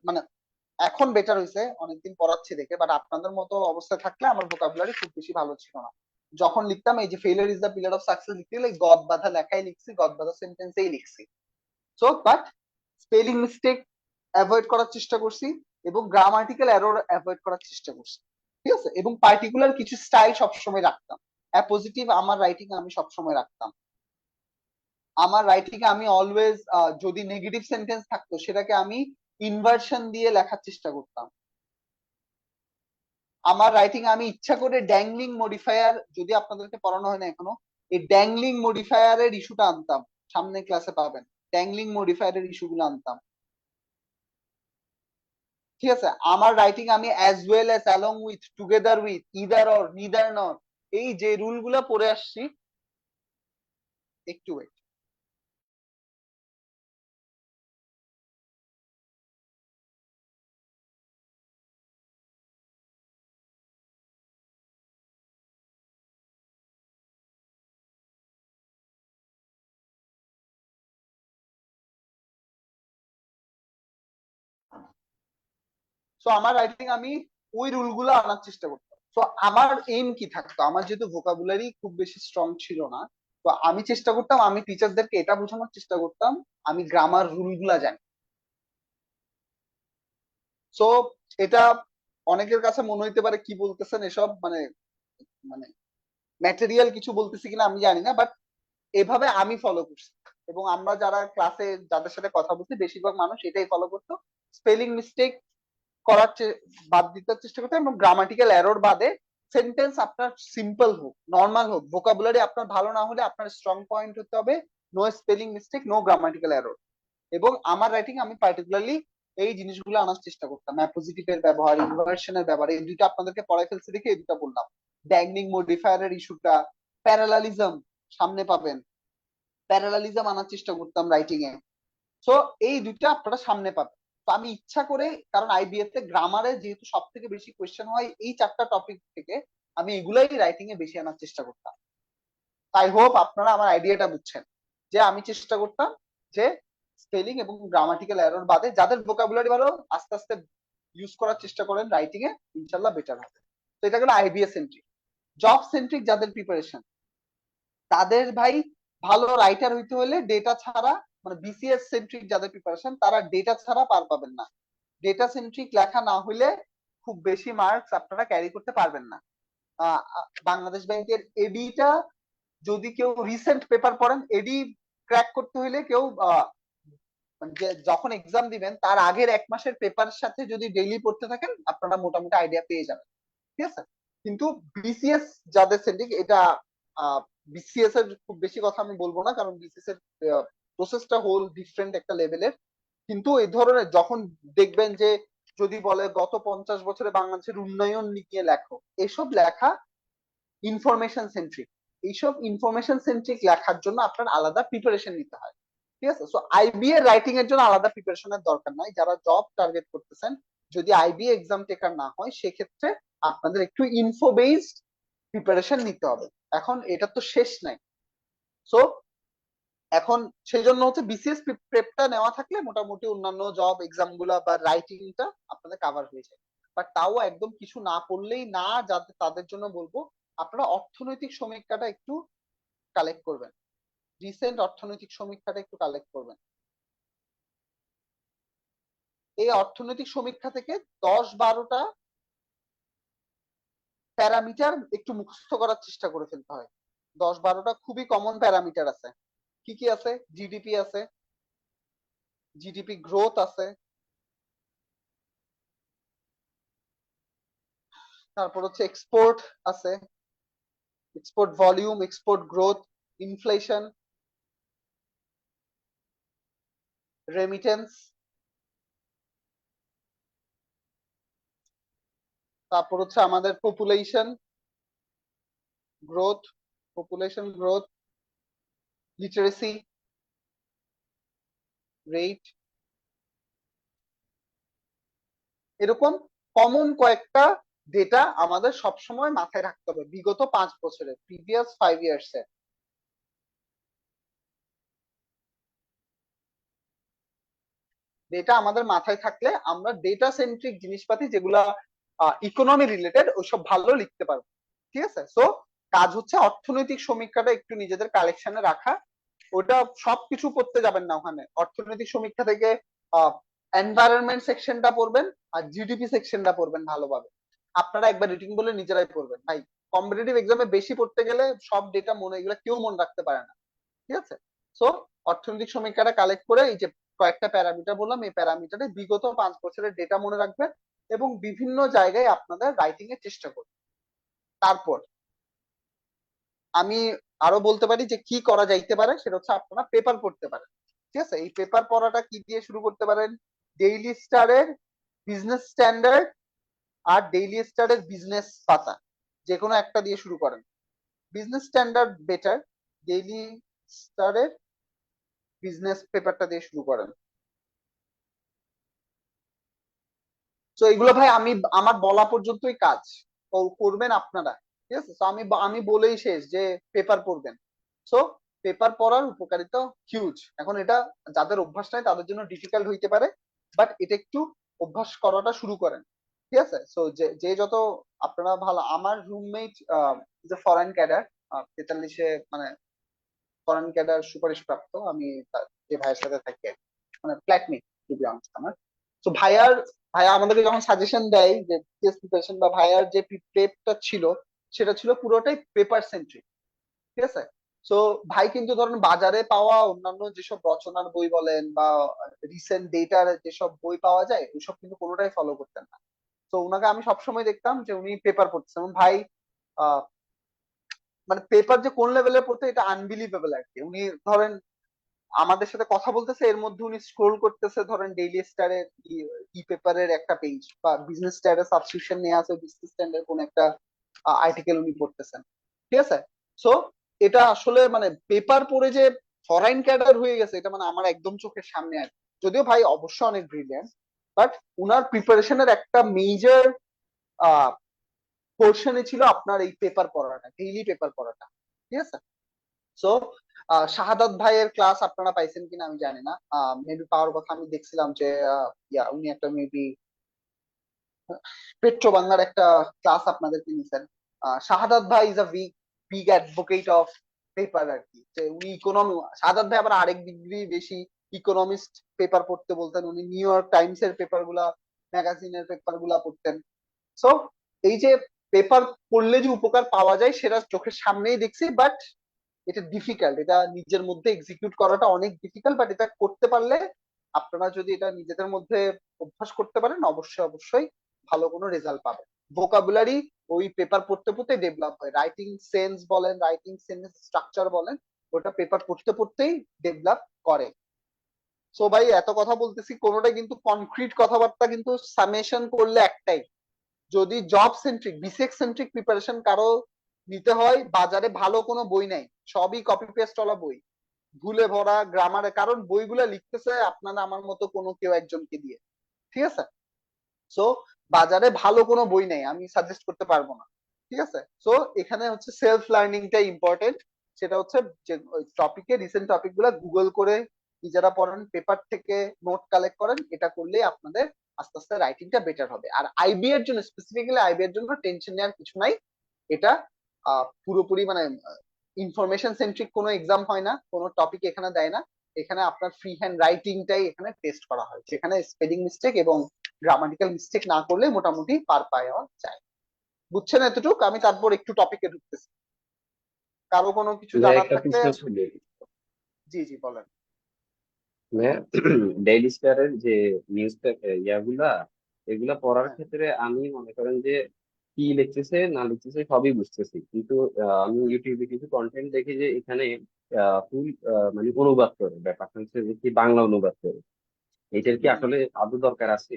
মানে এখন বেটার হয়েছে অনেকদিন পড়াচ্ছি দেখে, বাট আপনাদের মতো অবস্থায় থাকলে আমার ভোকাবুলারি খুব বেশি ভালো ছিল না। যখন লিখতাম এই যে failure is the pillar of success লিখতে গেলে গদ বাঁধা লেখাই লিখছি, গদ বাঁধা সেন্টেন্সেই লিখছি। So but spelling mistake avoid করার চেষ্টা করছি এবং গ্রামাটিক্যাল এরর অ্যাভয়েড করার চেষ্টা করছি। ঠিক আছে, এবং পার্টিকুলার কিছু স্টাইল সবসময় রাখতাম। পজিটিভ আমার রাইটিং আমি সবসময় রাখতাম। আমার রাইটিং আমি অলওয়েজ যদি নেগেটিভ সেন্টেন্স থাকতো সেটাকে আমি ইনভার্সন দিয়ে লেখার চেষ্টা করতাম। আমার রাইটিং আমি ইচ্ছা করে ড্যাংলিং মডিফায়ার, যদি আপনাদেরকে পড়ানো হয় না এখনো, এই ড্যাংলিং মডিফায়ারের ইস্যুটা আনতাম, সামনে ক্লাসে পাবেন, ড্যাংলিং মডিফায়ারের ইস্যুগুলো আনতাম। ঠিক আছে, আমার রাইটিং আমি as well as, along with, together with, either or, neither নর, এই যে রুল গুলা পড়ে আসছি। একটু ওয়েট, সো আমার রাইটিং আমি ওই রুল গুলো আনার চেষ্টা করতাম। তো আমার এইম কি থাকতো, আমার যেহেতু ভোকাবুলারি খুব বেশি স্ট্রং ছিল না, তো আমি চেষ্টা করতাম, আমি টিচারদেরকে এটা বোঝানোর চেষ্টা করতাম আমি গ্রামার রুল গুলা জানি। সো এটা অনেকের কাছে মনে হইতে পারে কি বলতেছেন এসব, মানে মানে ম্যাটেরিয়াল কিছু বলতেছি কিনা আমি জানি না, বাট এভাবে আমি ফলো করছি এবং আমরা যারা ক্লাসে যাদের সাথে কথা বলছি বেশিরভাগ মানুষ এটাই ফলো করতো। স্পেলিং মিস্টেক করার বাদ দিতে চেষ্টা করতে এবং গ্রামাটিক্যাল এরর বাদে সেন্টেন্স আপনার সিম্পল হোক, নর্মাল হোক, ভোকাবুলারি আপনার ভালো না হলে আপনার স্ট্রং পয়েন্ট হতে হবে no spelling mistake, no grammatical error. এবং আমার রাইটিং আমি পার্টিকুলারলি এই জিনিসগুলো আনার চেষ্টা করতাম, অ্যাপোজিটিভের ব্যবহার, ইনভার্সনের ব্যবহার, এই দুইটা আপনাদেরকে পড়াই ফেলছি দেখে এই দুটা বললাম। ড্যাংলিং মডিফায়ারের ইস্যুটা, প্যারালালিজম সামনে পাবেন, প্যারালালিজম আনার চেষ্টা করতাম রাইটিং এ। সো এই দুইটা আপনারা সামনে পাবেন। তো আমি ইচ্ছা করে, কারণ আইবিএস তে গ্রামারে যেহেতু সব থেকে বেশি কোয়েশ্চেন হয় এই চারটা টপিক থেকে, আমি এগুলাই রাইটিং এ বেশি আনার চেষ্টা করতাম। আই হোপ আপনারা আমার আইডিয়াটা বুঝছেন যে আমি চেষ্টা করতাম যে স্পেলিং এবং গ্রামাটিক্যাল এরর বাদে যাদের ভোকাবুলারি ভালো আস্তে আস্তে ইউজ করার চেষ্টা করেন রাইটিং এ, ইনশাল্লাহ বেটার হবে। তো এটা গেলো আইবিএস সেন্ট্রিক। জব সেন্ট্রিক যাদের প্রিপারেশন, তাদের ভাই ভালো রাইটার হইতে হলে ডেটা ছাড়া, মানে বিসিএস সেন্ট্রিক যাদের প্রিপারেশন তারা ডেটা ছাড়া পার পাবেন না। ডেটা সেন্ট্রিক লেখা না হলে খুব বেশি মার্কস আপনারা ক্যারি করতে পারবেন না। বাংলাদেশ ব্যাংকের এডিটা যদি কেউ রিসেন্ট পেপার পড়েন, এডি ক্র্যাক করতে হলে কেউ মানে যখন এক্সাম দিবেন তার আগের এক মাসের পেপারের সাথে যদি ডেইলি পড়তে থাকেন আপনারা মোটামুটি আইডিয়া পেয়ে যাবেন। ঠিক আছে, কিন্তু বিসিএস যাদের সেন্ট্রিক, এটা বিসিএস এর খুব বেশি কথা আমি বলবো না কারণ বিসিএস এর প্রসেসটা হোল ডিফারেন্ট একটা লেভেলের। কিন্তু এই ধরনের যখন দেখবেন যে যদি বলে গত 50 বছরে বাংলাদেশের উন্নয়ন নিয়ে লেখো, এসব লেখা ইনফরমেশন সেন্ট্রিক। এইসব ইনফরমেশন সেন্ট্রিক লেখার জন্য আপনার আলাদা প্রিপারেশন নিতে হয়। ঠিক আছে, সো আইবি এর রাইটিং এর জন্য আলাদা প্রিপারেশনের দরকার নাই। যারা জব টার্গেট করতেছেন, যদি আইবি এক্সাম টেকার না হয় সেক্ষেত্রে আপনাদের একটু ইনফো বেসড প্রিপারেশন নিতে হবে। এখন এটা তো শেষ নাই, সো এখন সেই জন্য হচ্ছে বিসিএস প্রেপটা নেওয়া থাকলে মোটামুটি অন্যান্য জব এক্সাম গুলা বা রাইটিংটা আপনাদের কাভার হয়ে যায়। বাট তাও একদম কিছু না পড়লেই না, যাতে তাদের জন্য বলবো আপনারা অর্থনৈতিক সমীক্ষাটা একটু কালেক্ট করবেন, রিসেন্ট অর্থনৈতিক সমীক্ষাটা একটু কালেক্ট করবেন। এই অর্থনৈতিক সমীক্ষা থেকে 10-12টা প্যারামিটার একটু মুখস্থ করার চেষ্টা করে ফেলতে হয়। 10-12টা খুবই কমন প্যারামিটার আছে। কি কি আছে? জিডিপি আছে, জিডিপি গ্রোথ আছে, তারপর হচ্ছে এক্সপোর্ট আছে, export volume, export growth, inflation, remittance, তারপর হচ্ছে আমাদের পপুলেশন গ্রোথ, লিটারেসি রেট, এরকম কমন কয়েকটা ডেটা আমাদের সবসময় মাথায় রাখতে হবে বিগত 5 বছরের, প্রিভিয়াস 5 ইয়ার্স এর। ডেটা আমাদের মাথায় থাকলে আমরা ডেটা সেন্ট্রিক জিনিসপাতি যেগুলা ইকোনমি রিলেটেড ওইসব ভালো লিখতে পারবো। ঠিক আছে, সো কাজ হচ্ছে অর্থনৈতিক সমীক্ষাটা একটু নিজেদের কালেকশনে রাখা। ওটা সবকিছু পড়তে যাবেন না, ওখানে অর্থনৈতিক সমীক্ষা থেকে এনভায়রনমেন্ট সেকশনটা পড়বেন আর জিডিপি সেকশনটা পড়বেন ভালোভাবে। আপনারা একবার রিটিং বলে নিজেরাই পড়বেন ভাই। কম্পিটিটিভ এক্সামে বেশি পড়তে গেলে সব ডেটা মনে, এগুলো কেউ মনে রাখতে পারে না। ঠিক আছে, সো অর্থনৈতিক সমীক্ষাটা কালেক্ট করে এই যে কয়েকটা প্যারামিটার বললাম, এই প্যারামিটারে বিগত 5 বছরের ডেটা মনে রাখবেন এবং বিভিন্ন জায়গায় আপনাদের রাইটিং এর চেষ্টা করবেন। তারপর আমি আরো বলতে পারি যে কি করা যাইতে পারে, সেটা হচ্ছে আপনারা পেপার পড়তে পারেন। ঠিক আছে, এই পেপার পড়াটা কি দিয়ে শুরু করতে পারেন? ডেইলি স্টারের বিজনেস স্ট্যান্ডার্ড আর ডেইলি স্টারের বিজনেস পাতা, যে কোনো একটা দিয়ে শুরু করেন। বিজনেস স্ট্যান্ডার্ড বেটার, ডেইলি স্টারের বিজনেস পেপারটা দিয়ে শুরু করেন। তো এগুলো ভাই আমি আমার বলা পর্যন্তই কাজ, তো করবেন আপনারা। ঠিক আছে, তো আমি বলেই শেষ যে পেপার পড়বেন। সো পেপার পড়ার উপকারিতা হিউজ। এখন এটা যাদের অভ্যাস নাই তাদের জন্য ডিফিকাল্ট হইতে পারে, বাট এটা একটু অভ্যাস করাটা শুরু করেন। ঠিক আছে, সো যে যত আপনারা ভালো, আমার রুমমেট যে ফরেন ক্যাডার 43-এ, মানে ফরেন ক্যাডার সুপারিশ প্রাপ্ত, আমি যে ভাইয়ের সাথে থাকি আর কি, মানে ফ্ল্যাটমেট টু বি অনেস্ট আমার। তো ভাইয়া আমাদেরকে যখন সাজেশন দেয় যে টেস্ট প্রিপারেশন, বা ভাইয়ার যে প্রেপটা ছিল সেটা ছিল পুরোটাই পেপার সেন্ট্রিক। ঠিক আছে, সো ভাই কিন্তু ধরেন বাজারে পাওয়া অন্যান্য যেসব রচনার বই বলেন বা রিসেন্ট ডেটার যেসব বই পাওয়া যায় ওইসব কিন্তু কোনোটাই ফলো করতেন না। তো উনাকে আমি সবসময় দেখতাম যে উনি পেপার পড়তেছেন, এবং ভাই আহ মানে পেপার যে কোন লেভেলের পড়তে এটা আনবিলিভেবল আর কি। উনি ধরেন আমাদের সাথে কথা বলতেছে, এর মধ্যে উনি স্ক্রোল করতেছে ধরেন ডেইলি স্টারের ই পেপারের একটা পেজ, বা বিজনেস স্টারের সাবস্ক্রিপশন নিয়ে আছে, বিজনেস স্ট্যান্ডার্ড কোন একটা আর্টিকেল উনি পড়তেছেন। ঠিক আছে, সো এটা আসলে মানে পেপার পড়ে যে ফরেন ক্যাডার হয়ে গেছে, এটা মানে আমার একদম চোখের সামনে আর কি। যদিও ভাই অবশ্যই অনেক ব্রিলিয়ান্ট, বাট উনার প্রিপারেশনের একটা মেজর পোর্শনে ছিল আপনার এই পেপার পড়াটা, ডেইলি পেপার পড়াটা। ঠিক আছে, সো শাহাদাত ভাইয়ের ক্লাস আপনারা পাইছেন কিনা আমি জানি না, মেবি পাওয়ার কথা। আমি দেখছিলাম যে উনি একটা মেবি পেট্রো বাংলার একটা ক্লাস আপনাদেরকে নিছেন। শাহাদাত ভাই is a big advocate of paper আর কি, যে উনি ইকোনমি, শাহাদাত ভাই আবার আরেক ডিগ্রি বেশি ইকোনমিস্ট পেপার পড়তে বলতেন, উনি নিউ ইয়র্ক টাইমস এর পেপার গুলা, ম্যাগাজিনের পেপার গুলা পড়তেন। সো এই যে পেপার পড়লে যে উপকার পাওয়া যায় সেটা চোখের সামনেই দেখছি, বাট এটা ডিফিকাল্ট, এটা নিজের মধ্যে এক্সিকিউট করাটা অনেক ডিফিকাল্ট। বাট এটা করতে পারলে, আপনারা যদি এটা নিজেদের মধ্যে অভ্যাস করতে পারেন, অবশ্যই অবশ্যই ভালো কোনো রেজাল্ট পাবেন। ভোকাবুলারি ওই পেপার পড়তে পড়তে ডেভেলপ হয়, রাইটিং সেন্স বলেন, রাইটিং সেন্স স্ট্রাকচার বলেন, ওটা পেপার পড়তে পড়তেই ডেভেলপ করে। সো ভাই এত কথা বলতেছি, কোনোটাই কিন্তু কনক্রিট কথাবার্তা, কিন্তু সামেশন করলে একটাই, যদি job centric BCS centric preparation কারো নিতে হয়, বাজারে ভালো কোনো বই নাই, সবই কপি পেস্ট ওলা বই, ভুলে ভরা গ্রামারে, কারণ বইগুলা লিখতেছে আপনারা আমার মতো কোনো কেউ একজনকে দিয়ে। ঠিক আছে, সো বাজারে ভালো কোনো বই নেই, আমি সাজেস্ট করতে পারবো না। ঠিক আছে, সো এখানে হচ্ছে সেলফ লার্নিংটা ইম্পর্টেন্ট। সেটা হচ্ছে যে টপিকে রিসেন্ট টপিক গুলা গুগল করে নিজেরা পড়েন, পেপার থেকে নোট কালেক্ট করেন, এটা করলে আপনাদের আস্তে আস্তে রাইটিংটা বেটার হবে। আর আইবি এর জন্য, স্পেসিফিক্যালি আইবি এর জন্য টেনশন নেওয়ার কিছু নাই। এটা পুরোপুরি মানে ইনফরমেশন সেন্ট্রিক কোনো এক্সাম হয় না, কোনো টপিক এখানে দেয় না। এখানে আপনার ফ্রি হ্যান্ড রাইটিংটাই এখানে টেস্ট করা হয়, যেখানে স্পেলিং মিস্টেক এবং গ্রামাটিক্যাল মিস্টেক না করলে মোটামুটি পার পাওয়া যায়। বুঝছেন এতটুকু? আমি তারপর একটু টপিকে ঢুকতেছি। কারো কোনো কিছু ভাইয়া জানার একটা থাকলে প্রশ্ন ছিল। জি জি বলেন। ভাইয়া ডেইলি স্টারের যে নিউজ ইয়াগুলা, এগুলা পড়ার হ্যাঁ ক্ষেত্রে আমি মনে করেন যে কি লিখতেছে না লিখতেছে সবই বুঝতেছি, কিন্তু আমি ইউটিউবে কিছু কন্টেন্ট দেখি যে এখানে ফুল মানে অনুবাদ করে, ব্যাপারটা হচ্ছে যে কি বাংলা অনুবাদ করে, এটার কি হুম। আসলে আদৌ দরকার আছে?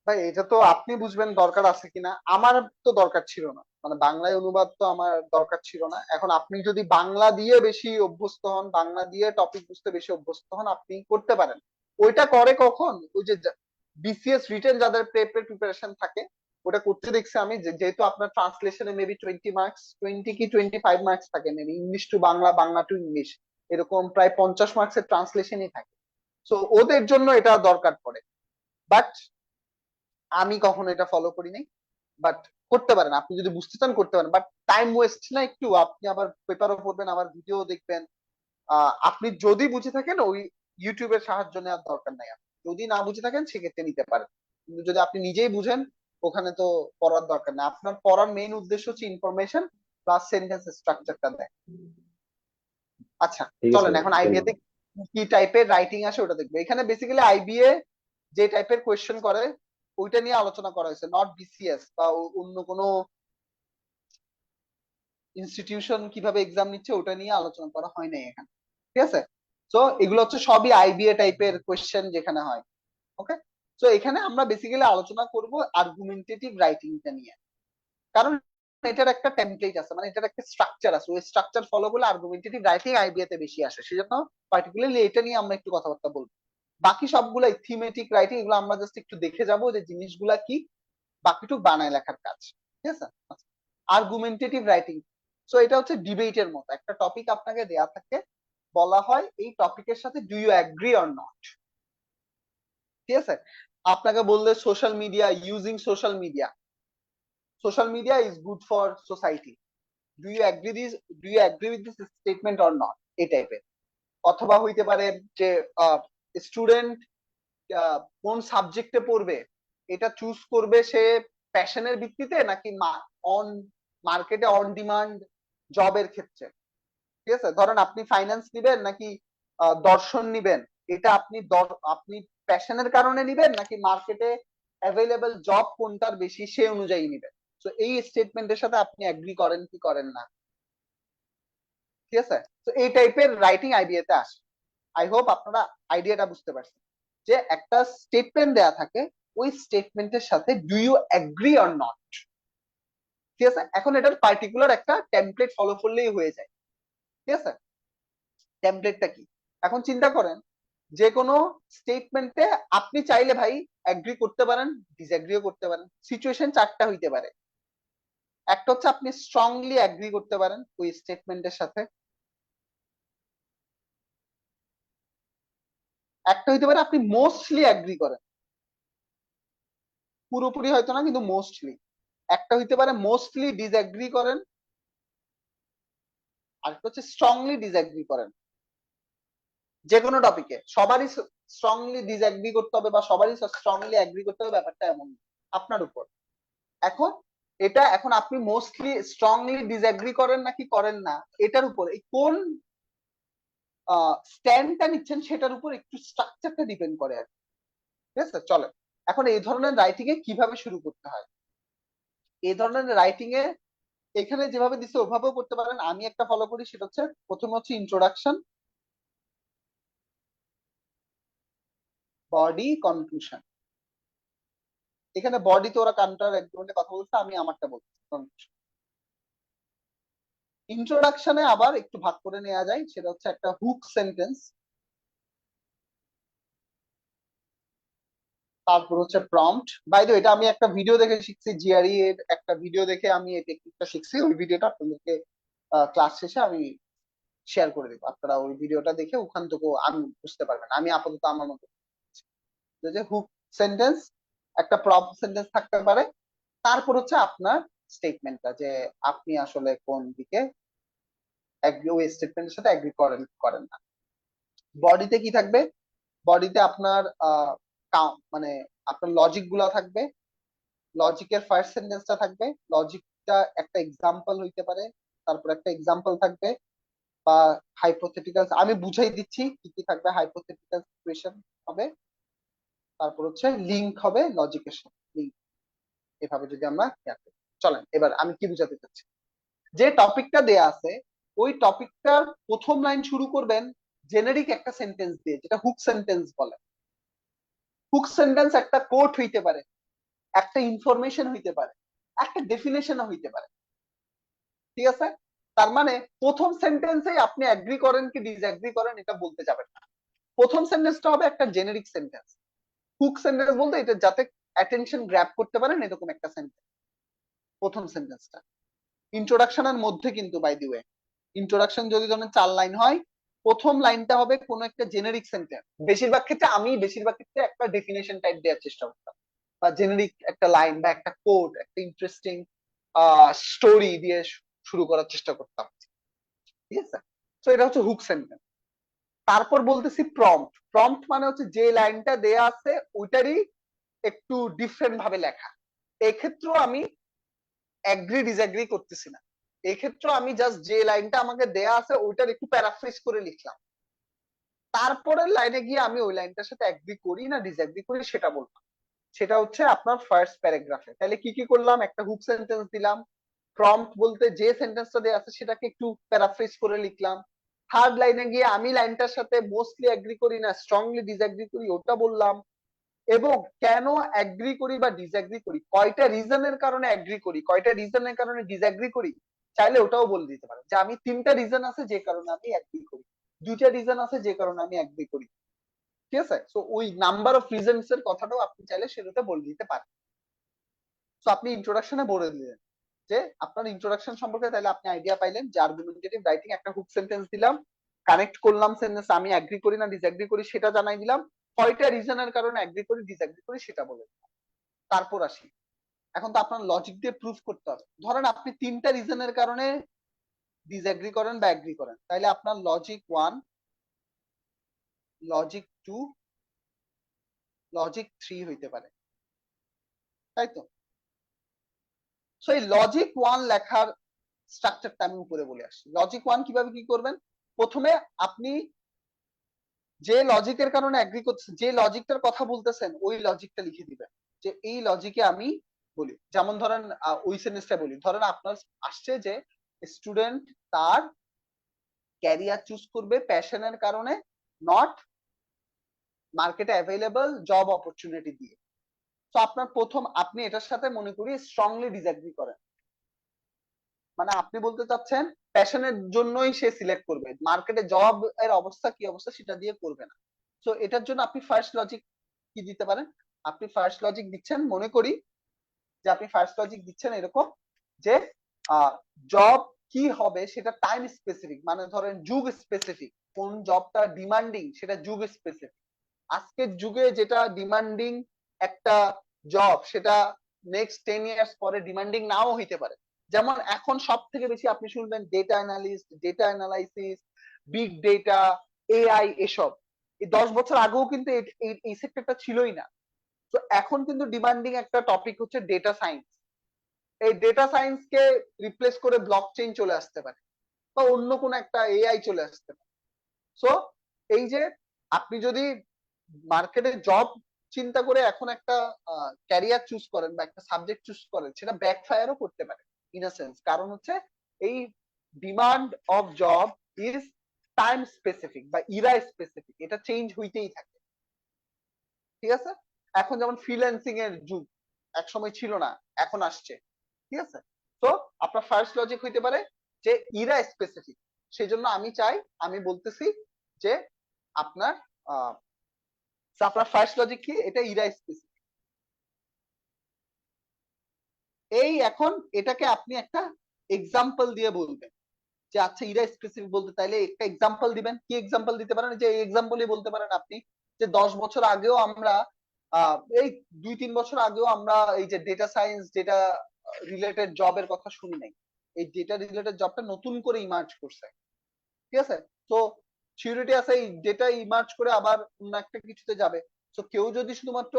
ভাই এটা তো আপনি বুঝবেন দরকার আছে কিনা, আমার তো দরকার ছিল না, মানে বাংলায় অনুবাদ তো আমার দরকার ছিল না। এখন আপনি যদি বাংলা দিয়ে বেশি অভ্যস্ত হন, বাংলা দিয়ে টপিক বুঝতে বেশি অভ্যস্ত হন, আপনি করতে পারেন। ওইটা করে কখন, ওই যে বিসিএস রিটেন যাদের প্রিপারেশন থাকে ওটা করতে দেখছি আমি, যেহেতু আপনার ট্রান্সলেশনে মেবি 20 মার্কস, 20 কি 25 মার্কস থাকে maybe, English to Bangla, Bangla to English, এরকম প্রায় 50 মার্কসের ট্রান্সলেশনই থাকে। তো ওদের জন্য এটা দরকার পড়ে, বাট আমি কখনো এটা ফলো করি নাই। বাট করতে পারেন, আপনি যদি বুঝতে চান করতে পারেন, বাট টাইম ওয়েস্ট না একটু, আপনি আবার পেপারও পড়বেন আবার ভিডিও দেখবেন। আপনি যদি বুঝে থাকেন ওই ইউটিউবের সাহায্য নেওয়ার দরকার নাই, আপনি যদি না বুঝে থাকেন সেক্ষেত্রে নিতে পারেন, কিন্তু যদি আপনি নিজেই বুঝেন ওখানে তো পড়ার দরকার নেই। আপনার পড়ার মেইন উদ্দেশ্য হচ্ছে ইনফরমেশন প্লাস সেন্টেন্স স্ট্রাকচারটা দেয়। আচ্ছা ঠিক আছে চলেন ভাইয়া, এখন আইবিএ তে ধন্যবাদ। কি টাইপের রাইটিং আসে ওটা দেখবো। এখানে বেসিক্যালি আইবিএ যে টাইপের কোয়েশ্চেন করে ওইটা নিয়ে আলোচনা করা হয়েছে, নট বিসিএস বা অন্য কোনো ইনস্টিটিউশন কিভাবে এক্সাম নিচ্ছে ওটা নিয়ে আলোচনা করা হয় নাই এখানে, ঠিক আছে। তো এগুলো হচ্ছে সবই আইবিএ টাইপের কোয়েশ্চেন যেখানে হয়। ওকে, তো এখানে আমরা বেসিক্যালি আলোচনা করব আর্গুমেন্টেটিভ রাইটিংটা নিয়ে, কারণ এটার একটা টেমপ্লেট আছে, মানে এটার একটা স্ট্রাকচার আছে, ওই স্ট্রাকচার ফলো করলে আর্গুমেন্টেটিভ রাইটিং আইবিএ তে বেশি আসে, সেজন্য পার্টিকুলারলি এটা নিয়ে আমরা একটু কথাবার্তা বলবো। বাকি সবগুলাই থিমেটিক রাইটিং, এগুলো আমরা জাস্ট একটু দেখে যাব যে জিনিসগুলা কি, বাকিটুক বানায় লেখার কাজ, ঠিক আছে। আর্গুমেন্টেটিভ রাইটিং, সো এটা হচ্ছে ডিবেটের মতো, একটা টপিক আপনাকে দেয়া থাকে, বলা হয় এই টপিকের সাথে do you agree or not, ঠিক আছে। আপনাকে বললে social media, using social media is good for society, do you agree this, do you agree with this statement or not, এই টাইপের। অথবা হইতে পারে যে স্টুডেন্ট কোন সাবজেক্টে পড়বে এটা চুজ করবে সে প্যাশনের ভিত্তিতে নাকি অন মার্কেটে অন ডিমান্ড জবের ক্ষেত্রে, ঠিক আছে। ধরেন আপনি ফাইন্যান্স নিবেন নাকি দর্শন নিবেন, এটা আপনি প্যাশনের কারণে নিবেন নাকি মার্কেটে অ্যাভেলেবল জব কোনটার বেশি সে অনুযায়ী নিবেন। তো এই স্টেটমেন্টের সাথে আপনি এগ্রি করেন কি করেন না, ঠিক আছে। তো এই টাইপের রাইটিং আইডিয়া তে আসে। আই হোপ আপনারা আইডিয়াটা বুঝতে পারছেন, যে একটা স্টেটমেন্ট দেয়া থাকে, ওই স্টেটমেন্টের সাথে do you agree or not, ঠিক আছে। এখন এটার পার্টিকুলার একটা টেমপ্লেট ফলো করলেই হয়ে যায়, ঠিক আছে। টেমপ্লেটটা কি, এখন চিন্তা করেন যে কোনো স্টেটমেন্টে আপনি চাইলে ভাই এগ্রি করতে পারেন, ডিসএগ্রিও করতে পারেন। সিচুয়েশন চারটা হইতে পারে, একটা হচ্ছে আপনি স্ট্রংলি এগ্রি করতে পারেন ওই স্টেটমেন্টের সাথে, একটা হইতে পারে আপনি মোস্টলি এগ্রি করেন, পুরোপুরি হয়তো না কিন্তু মোস্টলি, একটা হইতে পারে মোস্টলি ডিসএগ্রি করেন, আর একটা হচ্ছে স্ট্রংলি ডিসএগ্রি করেন। যে কোনো টপিকে সবারই স্ট্রংলি ডিসএগ্রি করতে হবে বা সবারই স্ট্রংলি এগ্রি করতে হবে, ব্যাপারটা এমন না, আপনার উপর। এখন এখন আপনি মোস্টলি স্ট্রংলি ডিসএগ্রি করেন নাকি করেন না, এটার উপর এই কোন স্ট্যান্ডটা নিচ্ছেন সেটার উপর একটু স্ট্রাকচারটা ডিপেন্ড করে আর কি, ঠিক আছে। চলে এখন এই ধরনের রাইটিং এ কিভাবে শুরু করতে হয়, এই ধরনের রাইটিং এ এখানে যেভাবে দিচ্ছে ওভাবেও করতে পারেন, আমি একটা ফলো করি, সেটা হচ্ছে প্রথমে হচ্ছে ইন্ট্রোডাকশন, বডি, কনক্লুশন। এখানে বডিতে ওরা কাউন্টার আর্গুমেন্টে কথা বলছে, আমি আমারটা বলছি। ইন্ট্রোডাকশনে আবার একটু ভাগ করে নেওয়া যায়, সেটা হচ্ছে একটা হুক সেন্টেন্স, তারপর হচ্ছে প্রম্পট। বাই দ্য ওয়ে, এটা আমি একটা ভিডিও দেখে শিখছি, জিআরই এর একটা ভিডিও দেখে আমি এই টেকনিকটা শিখছি, ওই ভিডিওটা আপনাদেরকে ক্লাস শেষে আমি শেয়ার করে দেবো, আপনারা ওই ভিডিওটা দেখে ওখান থেকে আমি বুঝতে পারবেন, আমি আপাতত আমার মতো যে হুক সেন্টেন্স, একটা প্রম্পট সেন্টেন্স থাকতে পারে, তারপর হচ্ছে আপনার স্টেটমেন্টটা, যে আপনি আসলে কোন দিকে ওই স্টেটমেন্টের সাথে এগ্রি করেন করেন না। বডিতে কি থাকবে, বডিতে আপনার মানে আপনার লজিক গুলা থাকবে, লজিকের ফার্স্ট সেন্টেন্সটা থাকবে, লজিকটা একটা এক্সাম্পল হইতে পারে, তারপর একটা এক্সাম্পল থাকবে বা হাইপোথেটিক্যাল, আমি বুঝাই দিচ্ছি কি কি থাকবে। হাইপোথেটিক্যাল সিচুয়েশন হবে, তারপর হচ্ছে লিঙ্ক হবে, লজিকের সাথে লিঙ্ক। এভাবে যদি আমরা চলেন, এবার আমি কি বুঝাতে চাচ্ছি, যে টপিকটা দেয়া আছে ওই টপিকটার প্রথম লাইন শুরু করবেন জেনেরিক একটা সেন্টেন্স দিয়ে, যেটা হুক সেন্টেন্স বলে। হুক সেন্টেন্স একটা কোট হইতে পারে, একটা ইনফরমেশন হইতে পারে, একটা ডেফিনেশন হইতে পারে, ঠিক আছে? তার মানে প্রথম সেন্টেন্সেই আপনি এগ্রি করেন কি ডিসএগ্রি করেন এটা বলতে যাবেন না। প্রথম সেন্টেন্সটা হবে একটা জেনেরিক সেন্টেন্স। হুক সেন্টেন্স বলতে এটা যাতে অ্যাটেনশন গ্র্যাব করতে পারেন এরকম একটা সেন্টেন্স প্রথম সেন্টেন্সটা। ইন্ট্রোডাকশনের মধ্যে কিন্তু বাই দি ওয়ে, ইন্ট্রোডাকশন যদি ধরেন 4 লাইন হয়, প্রথম লাইনটা হবে কোন একটা জেনেরিক সেন্টেন্স। বেশিরভাগ ক্ষেত্রে একটা ডেফিনেশন টাইপ দেওয়ার চেষ্টা করতাম, বা জেনেরিক একটা লাইন বা একটা কোড, একটা ইন্টারেস্টিং স্টোরি দিয়ে শুরু করার চেষ্টা করতাম, ঠিক আছে? তো এটা হচ্ছে হুক সেন্টেন্স। তারপর বলতেছি প্রম্পট। প্রম্পট মানে হচ্ছে যে লাইনটা দেয়া আছে ওইটারই একটু ডিফারেন্ট ভাবে লেখা। এক্ষেত্রেও আমি এগ্রি ডিসএগ্রি করতেছি না, এক্ষেত্রে আমি জাস্ট যে লাইনটা আমাকে দেয়া আছে ওইটার একটু প্যারাফ্রেজ করে লিখলাম, তারপরের লাইনে গিয়ে আমি ওই লাইনটার সাথে এগ্রি করি না ডিসএগ্রি করি সেটা বলবো। সেটা হচ্ছে আপনার ফার্স্ট প্যারাগ্রাফে। তাহলে কি কি করলাম, একটা হুক সেন্টেন্স দিলাম, প্রম্পট বলতে যে সেন্টেন্সটা দেয়া আছে সেটাকে একটু প্যারাফ্রেজ করে লিখলাম, থার্ড লাইনে গিয়ে আমি লাইনটার সাথে মোস্টলি এগ্রি করি না স্ট্রংলি ডিসএগ্রি করি ওটা বললাম, এবং কেন এগ্রি করি বা ডিসএগ্রি করি, কয়টা রিজনের কারণে এগ্রি করি, কয়টা রিজনের কারণে ডিসএগ্রি করি, চাইলে ওটাও বলে দিতে পারেন যে আমি 3টা রিজন আছে যে কারণে আমি এগ্রি করি, 2টা রিজন আছে যে কারণে আমি এগ্রি করি, ঠিক আছে? সো ওই নাম্বার অফ রিজনস এর কথাটাও আপনি চাইলে সেটাতে বলে দিতে পারেন। সো আপনি ইন্ট্রোডাকশনে বলে দিলেন যে আপনার ইন্ট্রোডাকশন সম্পর্কে, তাহলে আপনি আইডিয়া পাইলেন যে আর্গুমেন্টেটিভ রাইটিং, একটা হুক সেন্টেন্স দিলাম, কানেক্ট করলাম সেন্টেন্স, আমি এগ্রি করি না ডিসএগ্রি করি সেটা জানাই দিলাম, কয়টা রিজনের কারণে এগ্রি করি ডিসএগ্রি করি সেটা বলে দিলাম। তারপর আসি, এখন তো আপনার লজিক দিয়ে প্রুফ করতে হবে। ধরেন আপনি 3টা রিজনের কারণে ডিসএগ্রি করেন বা এগ্রি করেন, তাহলে আপনার লজিক 1, লজিক 2, লজিক 3 হইতে পারে, তাই তো? সো এই লজিক 1 লেখার স্ট্রাকচারটা আমি উপরে বলে আসি। লজিক 1 কিভাবে কি করবেন, প্রথমে আপনি যে লজিকের কারণে এগ্রি করতেছেন, যে লজিকটার কথা বলতেছেন ওই লজিকটা লিখে দিবেন, যে এই লজিকে আমি বলি। যেমন ধরেন ওই সেন্টেন্সটা বলি, ধরেন আপনার আসছে যে স্টুডেন্ট তার ক্যারিয়ার চুজ করবে প্যাশনের কারণে, নট মার্কেটে অ্যাভেলেবল জব অপরচুনিটি দিয়ে। তো আপনার প্রথম, আপনি এটার সাথে মনে করি স্ট্রংলি ডিসএগ্রি করেন, মানে আপনি বলতে চাচ্ছেন প্যাশনের জন্যই সে সিলেক্ট করবে, মার্কেটে জব এর অবস্থা কি অবস্থা সেটা দিয়ে করবে না। তো এটার জন্য আপনি ফার্স্ট লজিক কি দিতে পারেন, আপনি ফার্স্ট লজিক দিচ্ছেন, মনে করি যে আপনি ফার্স্ট লজিক দিচ্ছেন এরকম যে জব কি হবে সেটা টাইম স্পেসিফিক, মানে ধরেন যুগ স্পেসিফিক, কোন জবটা ডিমান্ডিং সেটা যুগ স্পেসিফিক। আজকের যুগে যেটা ডিমান্ডিং একটা জব সেটা নেক্সট 10 ইয়ার্স পরে ডিমান্ডিং নাও হইতে পারে। যেমন এখন সব থেকে বেশি আপনি শুনবেন data analyst, data analysis, big data, AI, এসব। এই 10 বছর আগেও কিন্তু এই সেক্টরটা ছিলই না। তো এখন কিন্তু ডিমান্ডিং একটা টপিক হচ্ছে ডেটা সায়েন্স। এই ডেটা সায়েন্স কে রিপ্লেস করে ব্লকচেইন চলে আসতে পারে, বা অন্য কোন একটা এআই চলে আসতে পারে। সো এই যে আপনি যদি মার্কেটে জব চিন্তা করে এখন একটা ক্যারিয়ার চুজ করেন বা একটা সাবজেক্ট চুজ করেন, সেটা ব্যাকফায়ারও করতে পারে ইন আ সেন্স, কারণ হচ্ছে এই demand of job is time specific বা ইরা স্পেসিফিক, এটা চেঞ্জ হইতেই থাকে, ঠিক আছে? এখন যেমন ফ্রিল্যান্সিং এর যুগ, এক সময় ছিল না, এখন আসছে, ঠিক আছে? তো আপনার ফার্স্ট লজিক হইতে পারে যে ইরা স্পেসিফিক, সেই জন্য আমি চাই, আমি বলতেছি যে আপনার আপনার ফার্স্ট লজিক কি, এটা ইরা স্পেসিফিক। এই এখন এটাকে আপনি একটা এক্সাম্পল দিয়ে বলবেন যে আচ্ছা ইরা স্পেসিফিক বলতে, তাইলে একটা এক্সাম্পল দিবেন। কি এক্সাম্পল দিতে পারেন, যে এক্সাম্পলই বলতে পারেন আপনি যে 10 বছর আগেও আমরা এই 2-3 বছর আগেও আমরা এই যে ডেটা সায়েন্স, ডেটা রিলেটেড জবের কথা শুনি নাই, এই ডেটা রিলেটেড জবটা নতুন করে ইমার্জ করছে, ঠিক আছে? তো সিউরিটি আছে এই ডেটা ইমার্জ করে আবার অন্য একটা কিছুতে যাবে। তো কেউ যদি শুধুমাত্র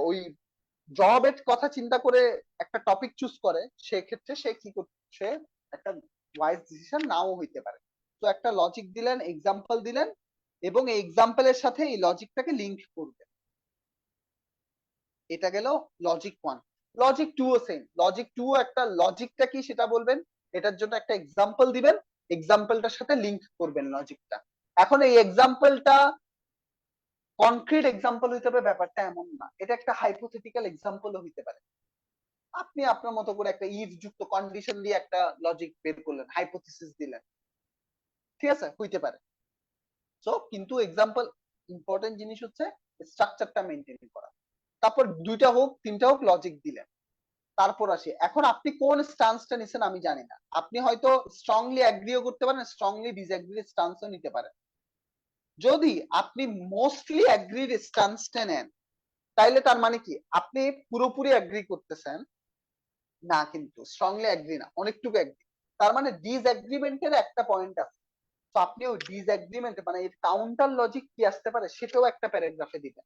ওই জবের কথা চিন্তা করে একটা টপিক চুজ করে, সেক্ষেত্রে সে কি করছে, একটা ওয়াইজ ডিসিশন নাও হইতে পারে। তো একটা লজিক দিলেন, এক্সাম্পল দিলেন, এবং এই এক্সাম্পলের সাথে এই লজিকটাকে লিংক করবেন। এটা গেল লজিক 1। লজিক 2 ও সেম। লজিক 2 একটা লজিকটা কি সেটা বলবেন, এটার জন্য একটা এক্সাম্পল দিবেন, এক্সাম্পলটার সাথে লিংক করবেন লজিকটা। এখন এই এক্সাম্পলটা কনক্রিট এক্সাম্পল হইতে হবে ব্যাপারটা এমন না, এটা একটা হাইপোথেটিক্যাল এক্সাম্পলও হইতে পারে। আপনি আপনার মতো করে একটা ইফ যুক্ত কন্ডিশন দিয়ে একটা লজিক বের করলেন, হাইপোথিসিস দিলেন, ঠিক আছে, হইতে পারে। সো কিন্তু এক্সাম্পল ইম্পর্টেন্ট জিনিস হচ্ছে স্ট্রাকচারটা মেনটেন করা। তারপর 2টা হোক 3টা হোক লজিক দিলেন। তারপর আসি, এখন আপনি কোন স্টান্সটা নিছেন আমি জানি না। আপনি হয়তো স্ট্রংলি অ্যাগ্রিও করতে পারেন, স্ট্রংলি ডিসঅ্যাগ্রির স্টান্সও নিতে পারেন। যদি আপনি মোস্টলি অ্যাগ্রির স্টান্সটা নেন, তাইলে তার মানে কি আপনি পুরোপুরি অ্যাগ্রি করতেছেন না, কিন্তু স্ট্রংলি অ্যাগ্রি না, অনেকটুকু অ্যাগ্রি। তার মানে ডিসঅ্যাগ্রিমেন্টের একটা পয়েন্ট আছে। তো আপনি ওই ডিসঅ্যাগ্রিমেন্ট মানে এর কাউন্টার লজিক কি আসতে পারে সেটাও একটা প্যারাগ্রাফে দিবেন,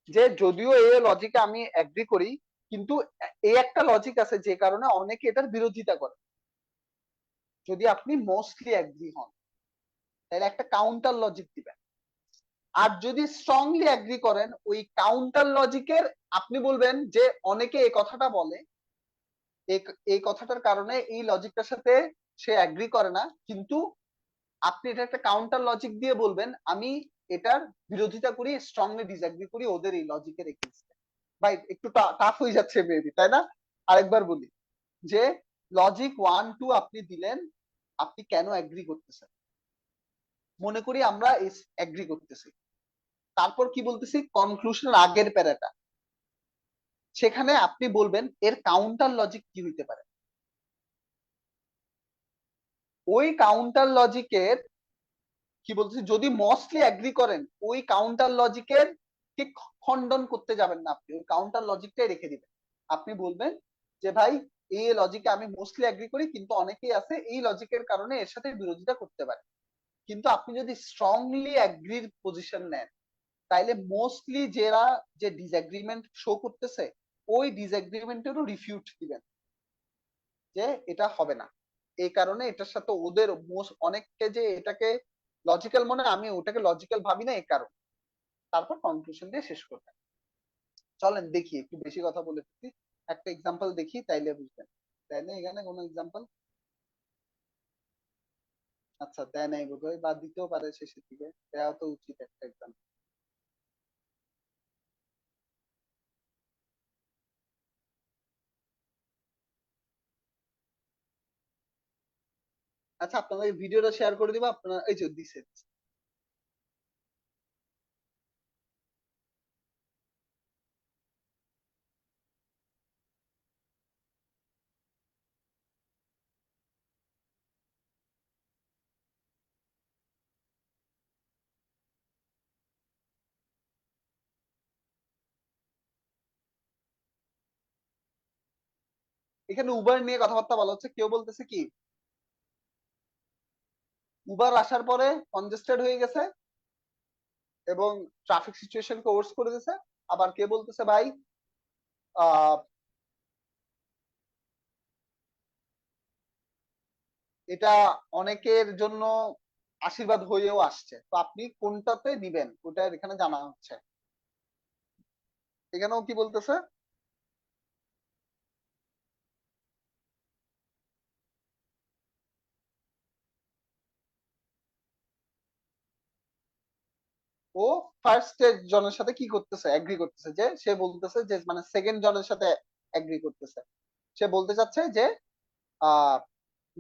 যে যদিও এই লজিকে আমি অ্যাগ্রি করি, কিন্তু এই একটা লজিক আছে যে কারণে অনেকে এটার বিরোধিতা করে। যদি আপনি মোস্টলি অ্যাগ্রি হন তাহলে একটা কাউন্টার লজিক দিবেন। আর যদি স্ট্রংলি অ্যাগ্রি করেন, ওই কাউন্টার লজিকের আপনি বলবেন যে অনেকে এই কথাটা বলে, এই কথাটার কারণে এই লজিকটার সাথে সে অ্যাগ্রি করে না, কিন্তু আপনি এটা একটা কাউন্টার লজিক দিয়ে বলবেন আমি এটার বিরোধিতা করি, স্ট্রংলি ডিসঅ্যাগ্রি করি ওদের এই লজিকের এগেইনস্টে। ভাই একটু টাফ হয়ে যাচ্ছে মেবি, তাই না? আরেকবার বলি, যে লজিক 1 2 আপনি দিলেন, আপনি কেন অ্যাগ্রি করতেছেন, মনে করি আমরা অ্যাগ্রি করতেছি। তারপর কি বলতেছি, কনক্লুশনের আগের প্যারাটা, সেখানে আপনি বলবেন এর কাউন্টার লজিক কি হইতে পারে। ওই কাউন্টার লজিকের কি বলতেছি, যদি মোস্টলি অ্যাগ্রি করেন ওই কাউন্টার লজিকের কে খণ্ডন করতে যাবেন না, আপনি ওই কাউন্টার লজিকটাই রেখে দিবেন। আপনি বলবেন যে ভাই এই লজিকে আমি মোস্টলি অ্যাগ্রি করি, কিন্তু অনেকেই আছে এই লজিকের কারণে এর সাথে বিরোধিতা করতে পারে। কিন্তু আপনি যদি স্ট্রংলি অ্যাগ্রির পজিশন নেন, তাইলে মোস্টলি যারা যে ডিসএগ্রিমেন্ট শো করতেছে ওই ডিসএগ্রিমেন্টেরও রিফিউট দিবেন, যে এটা হবে না, এই কারণে এটার সাথে ওদের অনেককে যে এটাকে লজিক্যাল মনে হয়, আমি ওটাকে লজিক্যাল ভাবি না, এই কারণ। তারপর কনক্লুশন দিয়ে শেষ করবেন। চলেন দেখি, একটু বেশি কথা বলে ফেলছি, একটা এক্সাম্পল দেখি তাইলে বুঝবেন। তাই না এখানে কোনো এক্সাম্পল? আচ্ছা দেয় নাই বোধহয়, বা দিতেও পারে শেষের দিকে, দেওয়া তো উচিত একটা এক্সাম্পল। আচ্ছা আপনাদের ভিডিওটা শেয়ার করে দিব, আপনারা এই যে দিছে। এখানে উবার নিয়ে কথাবার্তা বলা হচ্ছে। কেউ বলতেছে কি উবার আসার পরে কনজেস্টেড হয়ে গেছে এবং ট্রাফিক সিচুয়েশনকে ওয়ার্স করে দিয়েছে। আবার কে বলতেছে ভাই আহ এটা অনেকের জন্য আশীর্বাদ হয়েও আসছে। তো আপনি কোনটাতে দিবেন ওটা এখানে জানা হচ্ছে। এখানেও কি বলতেছে, ও ফার্স্ট জনের সাথে কি করতেছে, এগ্রি করতেছে, যে সে বলতেছে যে মানে সেকেন্ড জনের সাথে এগ্রি করতেছে। সে বলতে চাচ্ছে যে আহ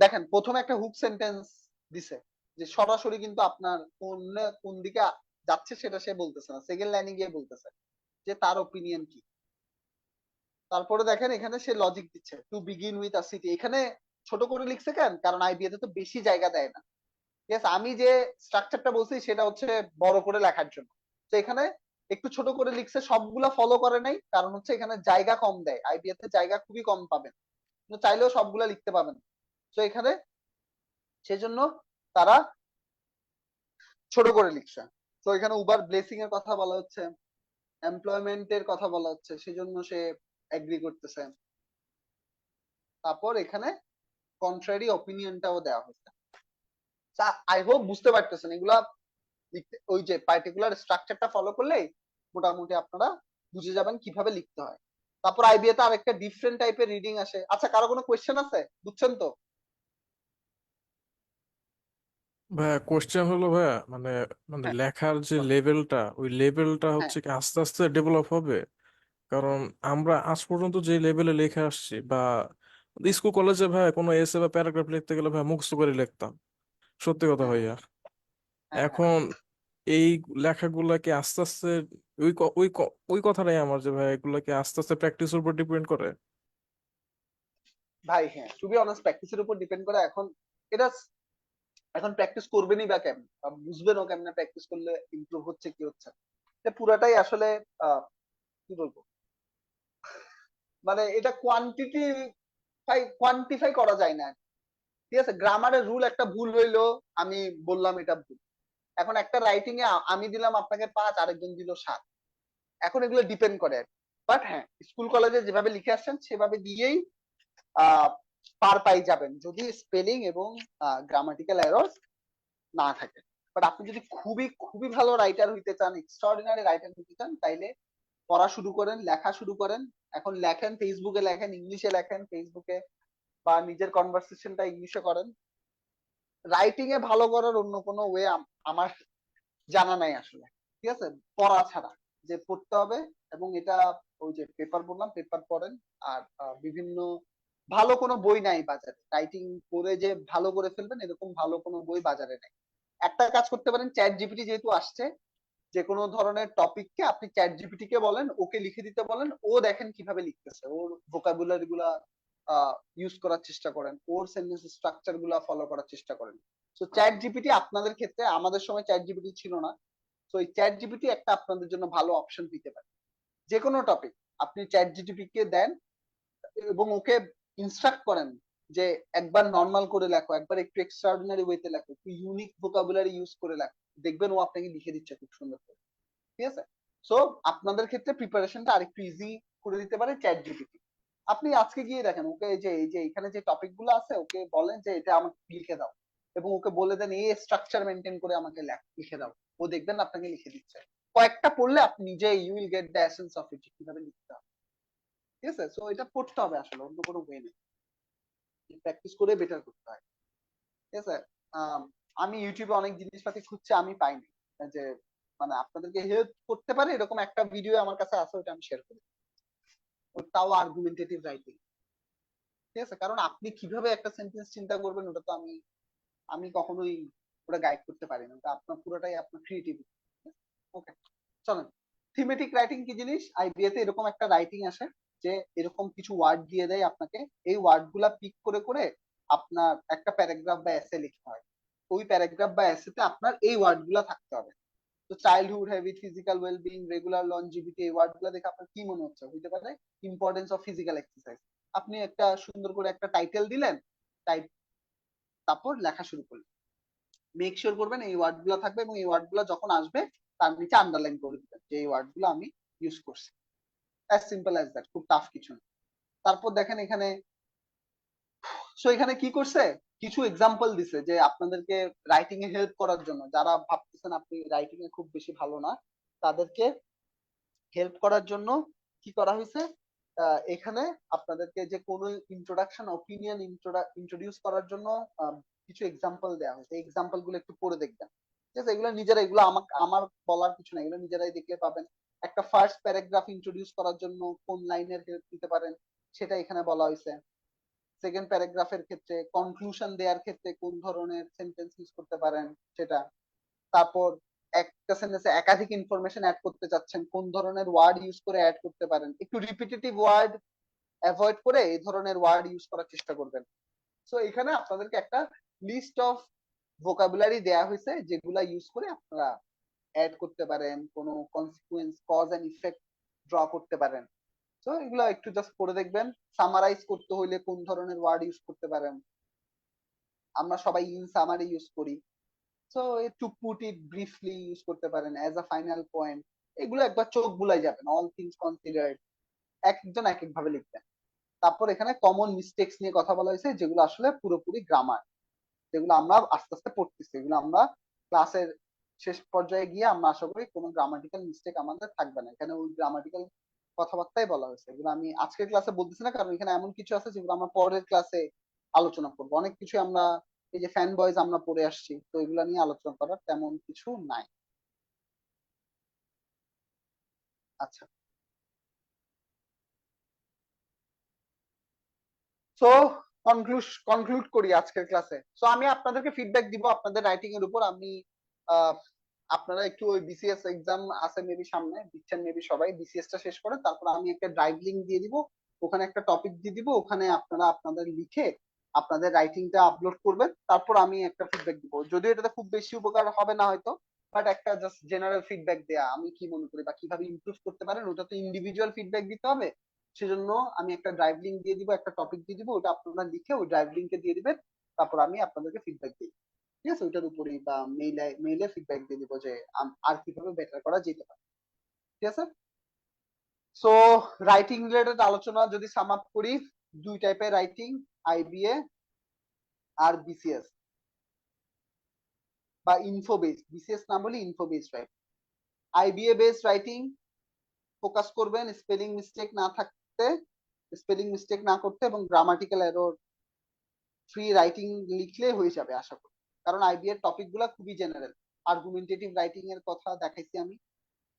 দেখেন প্রথমে একটা হুক সেন্টেন্স দিছে, যে সরাসরি কিন্তু আপনার কোন দিকে যাচ্ছে সেটা সে বলতেছে না, সেকেন্ড লাইনে গিয়ে বলতেছে যে তার ওপিনিয়ন কি। তারপরে দেখেন এখানে সে লজিক দিচ্ছে, to begin with a city. এখানে ছোট করে লিখছে কেন, কারণ আইবিএ তে তো বেশি জায়গা দেয় না। ঠিক আছে, আমি যে স্ট্রাকচারটা বলছি সেটা হচ্ছে বড় করে লেখার জন্য। তো এখানে একটু ছোট করে লিখছে, সবগুলা ফলো করে নাই, কারণ হচ্ছে এখানে জায়গা কম দেয়, আইবিএ তে জায়গা খুবই কম পাবেন, কিন্তু চাইলেও সবগুলা লিখতে পাবেন। তো এখানে সেজন্য তারা ছোট করে লিখছে। তো এখানে উবার ব্লেসিং এর কথা বলা হচ্ছে, এমপ্লয়মেন্টের কথা বলা হচ্ছে, সেজন্য সে এগ্রি করতেছে। তারপর এখানে কন্ট্রারি অপিনিয়নটাও দেওয়া হয়েছে। আই হোপ বুঝতে পারতেছেন এগুলা ওই যে পার্টিকুলার স্ট্রাকচারটা ফলো করলেই মোটামুটি আপনারা বুঝে যাবেন কিভাবে লিখতে হয়। তারপর আইবিএ তে আরেকটা ডিফারেন্ট টাইপের রিডিং আসে। আচ্ছা, কারো কোনো কোয়েশ্চেন আছে? বুঝছেন তো? ভাইয়া কোশ্চেন হলো ভাইয়া মানে মানে হ্যাঁ, লেখার যে বলো। লেভেলটা, ওই লেভেলটা হ্যাঁ, হচ্ছে কি আস্তে আস্তে ডেভেলপ হবে? কারণ আমরা আজ পর্যন্ত যে লেভেলে লেখা আসছি, বা হ্যাঁ, স্কুল কলেজে ভাই কোনো এসে বা প্যারাগ্রাফ লিখতে গেলে ভাই মুখস্থ করে লিখতাম, সত্যি কথা হ্যাঁ, ভাইয়া। হ্যাঁ, হ্যাঁ, এখন এই লেখাগুলাকে আস্তে আস্তে ওই কথাটাই আমার, যে ভাই এগুলাকে আস্তে আস্তে প্র্যাকটিসের উপর ডিপেন্ড করে। ভাই হ্যাঁ, টু বি অনেস্ট প্র্যাকটিসের উপর ডিপেন্ড করে। এটা এখন প্র্যাকটিস করবেনই বা কেমন, বা বুঝবেনও কেমনে প্র্যাকটিস করলে ইমপ্রুভ হচ্ছে কি হচ্ছে। এটা পুরাটাই আসলে কি বলবো, মানে এটা কোয়ান্টিফাই করা যায় না। ঠিক আছে, গ্রামারের রুল একটা ভুল হইলো, আমি বললাম এটা ভুল। এখন একটা রাইটিং এ আমি দিলাম আপনাকে 5, আরেকজন দিল 7। এখন এগুলো ডিপেন্ড করে। বাট হ্যাঁ, স্কুল কলেজে যেভাবে লিখে আসছেন সেভাবে দিয়েই আহ পার পাই যাবেন, যদি স্পেলিং এবং গ্রামাটিক্যাল এরর না থাকে। বাট আপনি যদি খুবই খুবই ভালো রাইটার হইতে চান, এক্সট্রাঅর্ডিনারি রাইটার হইতে চান, তাইলে পড়া শুরু করেন, লেখা শুরু করেন। এখন লেখেন, ফেসবুকে লেখেন, ইংলিশে লেখেন ফেসবুকে, বা নিজের কনভারসেশনটা ইংলিশে করেন। রাইটিং এ ভালো করার অন্য কোনো ওয়ে আমার জানা নাই আসলে। ঠিক আছে, পড়া ছাড়া, যে পড়তে হবে। এবং এটা ওই যে পেপার বললাম, পেপার পড়েন। আর বিভিন্ন ভালো কোনো বই নাই বাজারে, রাইটিং করে যে ভালো করে ফেলবেন এরকম ভালো কোনো বই বাজারে নাই। একটা কাজ করতে পারেন, চ্যাট জিপিটি যেহেতু আসছে, যে কোনো ধরনের টপিককে আপনি চ্যাট জিপিটি কে বলেন, ওকে লিখে দিতে বলেন, ও দেখেন কিভাবে লিখতেছে, ওর ভোকাবুলারি গুলা ইউজ করার চেষ্টা করেন, ওর সেন্টেন্স স্ট্রাকচার গুলা ফলো করার চেষ্টা করেন। তো চ্যাট জিপিটি আপনাদের ক্ষেত্রে, আমাদের সময় চ্যাট জিপিটি ছিল না, তো এই চ্যাট জিপিটি একটা আপনাদের জন্য ভালো অপশন দিতে পারে। যে কোনো টপিক আপনি চ্যাট জিপিটি কে দেন এবং ওকে ইনস্ট্রাক্ট করেন যে একবার নর্মাল করে লেখো, একবার একটু এক্সট্রাঅর্ডিনারি ওয়েতে লেখো, একটু ইউনিক ভোকাবুলারি ইউজ করে লেখো, দেখবেন ও আপনাকে লিখে দিচ্ছে খুব সুন্দর করে। ঠিক আছে, সো আপনাদের ক্ষেত্রে প্রিপারেশনটা আরেকটু ইজি করে দিতে পারে চ্যাট জিপিটি। আপনি আজকে গিয়ে দেখেন ওকে, এই যে এখানে যে টপিক গুলো আছে, ওকে বলেন যে এটা আমাকে লিখে দাও, এবং ওকে বলে দেন এই স্ট্রাকচার মেনটেন করে আমাকে লিখে দাও, ও দেখবেন আপনাকে লিখে দিচ্ছে। কয়েকটা পড়লে আপনি নিজে you will get the essence of it, কিভাবে লিখতে হবে। ঠিক আছে, সো এটা পড়তে হবে আসলে, অন্য কোনো ওয়ে নেই, প্র্যাকটিস করে বেটার করতে হয়। ঠিক আছে, আম, আমি ইউটিউবে অনেক জিনিসপাতি খুঁজছি, আমি পাইনি যে মানে আপনাদেরকে হেল্প করতে পারে এরকম একটা ভিডিও আমার কাছে আছে, ওটা আমি শেয়ার করি। ওটাও আর্গুমেন্টেটিভ রাইটিং। ঠিক আছে, কারণ আপনি কিভাবে একটা সেন্টেন্স চিন্তা করবেন ওটা তো আমি আমি কখনোই ওটা গাইড করতে পারি না, ওটা আপনার পুরোটাই আপনার ক্রিয়েটিভিটি। ওকে, চলেন। থিমেটিক রাইটিং কি জিনিস? আইবিএ তে এরকম একটা রাইটিং আসে, যে এরকম কিছু ওয়ার্ড দিয়ে দেয় আপনাকে, এই ওয়ার্ড গুলা পিক করে করে আপনার একটা প্যারাগ্রাফ বা এসে লিখতে হয়। ওই প্যারাগ্রাফ বা এসেতে আপনার এই ওয়ার্ড গুলা থাকতে হবে। তো childhood habit, physical wellbeing, regular longevity, এই ওয়ার্ড গুলা দেখে আপনার কি মনে হচ্ছে? হইতে পারে ইম্পর্টেন্স অফ ফিজিক্যাল এক্সারসাইজ। আপনি একটা সুন্দর করে একটা টাইটেল দিলেন, টাইপ, তারপর লেখা শুরু করলেন। মেক শিওর করবেন এই ওয়ার্ড গুলা থাকবে, এবং এই ওয়ার্ড গুলা যখন আসবে তার নিচে আন্ডারলাইন করে দিবেন যে এই ওয়ার্ড গুলো আমি ইউজ করছি। অ্যাজ সিম্পল অ্যাজ দ্যাট, খুব টাফ কিছু না। তারপর দেখেন এখানে, সো এখানে কি করছে, কিছু এক্সাম্পল দিছে যে আপনাদেরকে রাইটিং এ হেল্প করার জন্য, যারা ভাবতেছেন আপনি রাইটিং এ খুব বেশি ভালো না, তাদেরকে হেল্প করার জন্য কি করা হয়েছে, এখানে আপনাদেরকে যে কোনো ইন্ট্রোডাকশন অপিনিয়ন ইন্ট্রোডিউস করার জন্য কিছু এক্সাম্পল দেওয়া হয়েছে। এক্সাম্পল গুলো একটু পড়ে দেখবেন। ঠিক আছে, এগুলো নিজেরা, এগুলো আমার বলার কিছু না, এগুলো নিজেরাই দেখলে পাবেন। একটা ফার্স্ট প্যারাগ্রাফ ইন্ট্রোডিউস করার জন্য কোন লাইনের হেল্প নিতে পারেন সেটা এখানে বলা হয়েছে। সেকেন্ড প্যারাগ্রাফের ক্ষেত্রে কনক্লুশন দেওয়ার ক্ষেত্রে কোন ধরনের সেন্টেন্স ইউজ করতে পারেন সেটা। তারপর একটা সেন্টেন্সে একাধিক ইনফরমেশন অ্যাড করতে চাচ্ছেন, কোন ধরনের ওয়ার্ড ইউজ করে অ্যাড করতে পারেন। একটু রিপিটেটিভ ওয়ার্ড অ্যাভয়েড করে এই ধরনের ওয়ার্ড ইউজ করার চেষ্টা করবেন। সো এখানে আপনাদেরকে একটা লিস্ট অফ ভোকাবুলারি দেয়া হয়েছে, যেগুলা ইউজ করে আপনারা অ্যাড করতে পারেন, কোনো consequence, cause and effect draw করতে পারেন। তো এগুলো একটু জাস্ট পড়ে দেখবেন। সামারাইজ করতে হইলে কোন ধরনের ওয়ার্ড ইউজ করতে পারেন, আমরা সবাই ইন সামারি ইউজ করি। So to put it briefly use করতে পারেন অ্যাজ আ ফাইনাল পয়েন্ট। এগুলো একবার চোখ বুলাই যাবেন, অল থিংস কনসিডার্ড। এক একজন এক এক ভাবে লিখবেন। তারপর এখানে কমন মিস্টেক্স নিয়ে কথা বলা হয়েছে, যেগুলো আসলে পুরোপুরি গ্রামার, যেগুলো আমরা আস্তে আস্তে পড়তেছি, এগুলো আমরা ক্লাসের শেষ পর্যায়ে গিয়ে আমরা আশা করি কোনো গ্রামাটিক্যাল মিস্টেক আমাদের থাকবে না। এখানে ওই গ্রামাটিক্যাল কথাবার্তাই বলা হয়েছে, এগুলো আমি আজকের ক্লাসে বলতেছি না, কারণ এখানে এমন কিছু আছে যেগুলো আমরা পরের ক্লাসে আলোচনা করবো। অনেক কিছু আমরা এই যে ফ্যান বয়েজ আমরা পড়ে আসছি, তো এগুলো নিয়ে আলোচনা করার তেমন কিছু নাই। আচ্ছা, সো কনক্লুড করি আজকের ক্লাসে। সো আমি আপনাদেরকে ফিডব্যাক দিব আপনাদের রাইটিং এর উপর। আমি আহ, আপনারা একটু ওই বিসিএস এক্সাম আছে মেবি সামনে, দিচ্ছেন মেবি সবাই, বিসিএস টা শেষ করে তারপর আমি একটা ড্রাইভ লিঙ্ক দিয়ে দিব, ওখানে একটা টপিক দিয়ে দিব, ওখানে আপনারা আপনাদের লিখে আপনাদের রাইটিংটা আপলোড করবেন, তারপর আমি একটা ফিডব্যাক দিব। যদিও এটাতে খুব বেশি উপকার হবে না হয়তো, বাট একটা জাস্ট জেনারেল ফিডব্যাক দেয়া আমি কি মনে করি বা কিভাবে ইমপ্রুভ করতে পারেন, ওটা তো ইন্ডিভিজুয়াল ফিডব্যাক দিতে হবে। সেজন্য আমি একটা ড্রাইভ লিঙ্ক দিয়ে দিব, একটা টপিক দিয়ে দিব, ওটা আপনারা লিখে ওই ড্রাইভ লিঙ্কে দিয়ে দিবেন, তারপর আমি আপনাদেরকে ফিডব্যাক দিই। ঠিক আছে, ওইটার উপরেই বা মেইলে ফিডব্যাক দিয়ে দিব যে আর কিভাবে বেটার করা যেতে পারে। ঠিক আছে, সো রাইটিং রিলেটেড আলোচনা যদি সাম আপ করি, দুই টাইপের রাইটিং, আইবিএ আর বিসিএস বা ইনফো বেসড, বিসিএস না বলে info based writing. IBA based writing focus করবেন স্পেলিং মিস্টেক না থাকতে, স্পেলিং মিস্টেক না করতে, এবং গ্রামাটিক্যাল এরর ফ্রি রাইটিং লিখলে হয়ে যাবে আশা করি। কারণ আইবি এর টপিক গুলা খুবই জেনারেল। আর্গুমেন্টেটিভ রাইটিং এর কথা দেখাইছি আমি,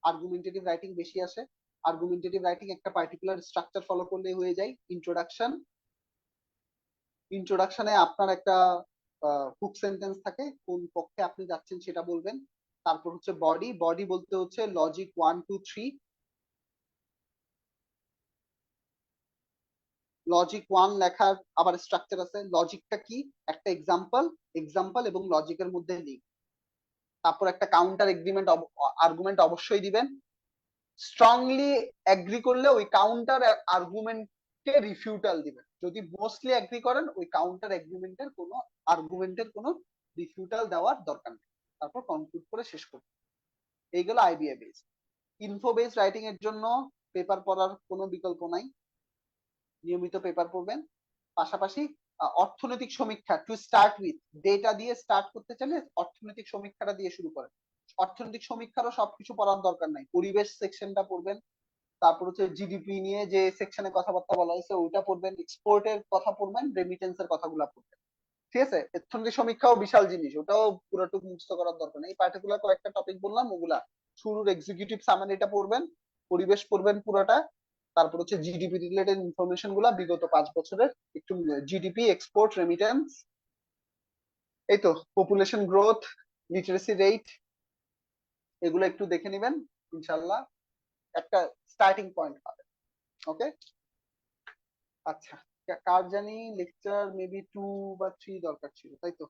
আর্গুমেন্টেটিভ রাইটিং বেশি আসে। আর্গুমেন্টেটিভ রাইটিং একটা পার্টিকুলার স্ট্রাকচার ফলো করলে হয়ে যায়। ইন্ট্রোডাকশনে আপনার একটা হুক সেন্টেন্স থাকে, কোন পক্ষে আপনি যাচ্ছেন সেটা বলবেন। তারপর হচ্ছে বডি, বডি বলতে হচ্ছে লজিক 1 2 3। লজিক 1 লেখার আবার স্ট্রাকচার আছে, লজিকটা কি, একটা এক্সাম্পল, এক্সাম্পল এবং লজিকের মধ্যে লিঙ্ক, তারপর একটা কাউন্টার এগ্রিমেন্ট আর্গুমেন্ট অবশ্যই দিবেন। স্ট্রংলি এগ্রি করলে ওই কাউন্টার আর্গুমেন্টকে রিফিউটাল দিবেন। যদি মোস্টলি এগ্রি করেন, ওই কাউন্টার এগ্রিমেন্টের কোনো আর্গুমেন্টের কোনো রিফিউটাল দেওয়ার দরকার নেই, তারপর কনক্লুড করে শেষ করুন। এইগুলো IBA base. Info base writing এর জন্য পেপার পড়ার কোনো বিকল্প নাই, নিয়মিত পেপার পড়বেন। পাশাপাশি অর্থনৈতিক সমীক্ষা টু স্টার্ট উইথ, ডেটা দিয়ে স্টার্ট করতে চাইলে অর্থনৈতিক সমীক্ষাটা দিয়ে শুরু করেন। অর্থনৈতিক সমীক্ষারও সবকিছু পড়ার দরকার নাই, পরিবেশ সেকশনটা পড়বেন, তারপর হচ্ছে জিডিপি নিয়ে যে সেকশনে কথাবার্তা বলা হয়েছে ওইটা পড়বেন, এক্সপোর্টের কথা পড়বেন, রেমিটেন্সের কথাগুলো পড়বেন। ঠিক আছে, অর্থনৈতিক সমীক্ষাও বিশাল জিনিস, ওটাও পুরোটুকু মুখস্থ করার দরকার নেই। এই পার্টিকুলার কয়েকটা টপিক বললাম, ওগুলা শুরুর এক্সিকিউটিভ সামারিটা পড়বেন, পরিবেশ পড়বেন পুরোটা, তারপর হচ্ছে জিডিপি রিলেটেড ইনফরমেশন গুলা বিগত 5 বছরের একটু, জিডিপি, এক্সপোর্ট, রেমিটেন্স, এই তো পপুলেশন গ্রোথ, লিটারেসি রেট, এগুলো একটু দেখে নিবেন, ইনশাল্লাহ একটা স্টার্টিং পয়েন্ট পাবেন। ওকে, আচ্ছা, কার জানি লেকচার মেবি 2 বা 3 দরকার ছিল, তাই তো?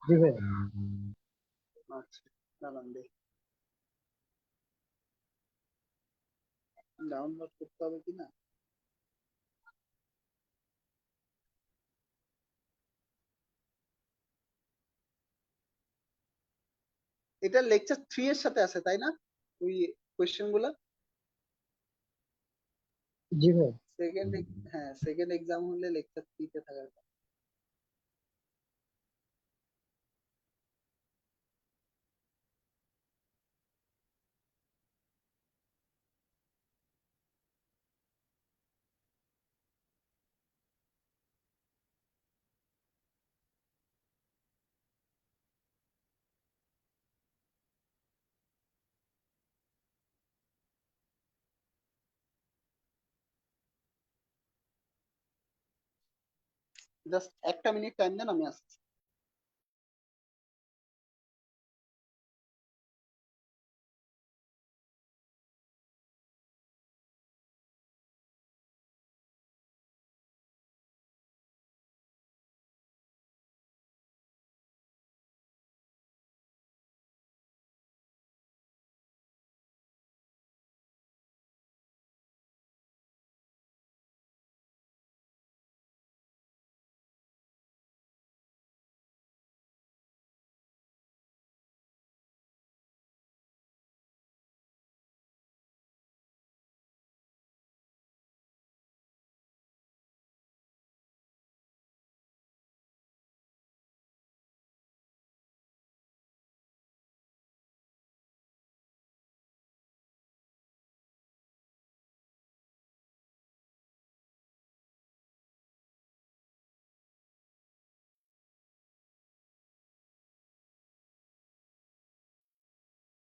জি ভাই। আচ্ছা, দাঁড়ান দেখি ডাউনলোড করতে হবে কিনা। এটা লেকচার 3 এর সাথে আছে তাই না, ওই কোয়েশ্চেন গুলা? জি ভাই। সেকেন্ড, হ্যাঁ সেকেন্ড এক্সাম হলে লেকচার 3 তে থাকার কথা। জাস্ট একটা মিনিট টাইম দেন, আমি আসছি।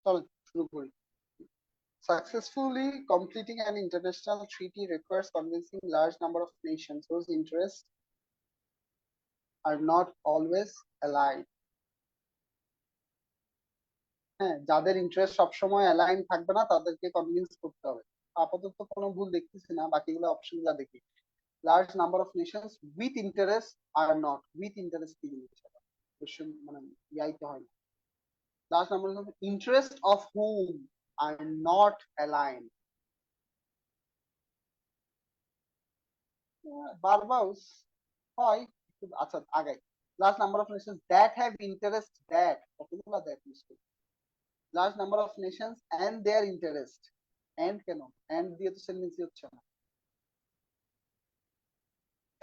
চলো শুরু করি। Successfully completing an international treaty requires convincing large number of nations whose interests are not always aligned. হ্যাঁ, যাদের ইন্টারেস্ট সবসময় অ্যালাইন থাকবে না তাদেরকে কনভিন্স করতে হবে। আপাতত কোনো ভুল দেখতেছি না, বাকিগুলো অপশনগুলো দেখি। Large number of nations with interest are not, with interest কি জিনিস কোশ্চেন মানে ইয়াইতে হয় না। Large number of interest of hmm are not align. বারবাউস হয়, আচ্ছা আগাই। Large number of nations that have interest, that কতগুলো that mistake. Large number of nations and their interest, and কেন এন্ড দিয়ে তো সেন্টেন্সই হচ্ছে না,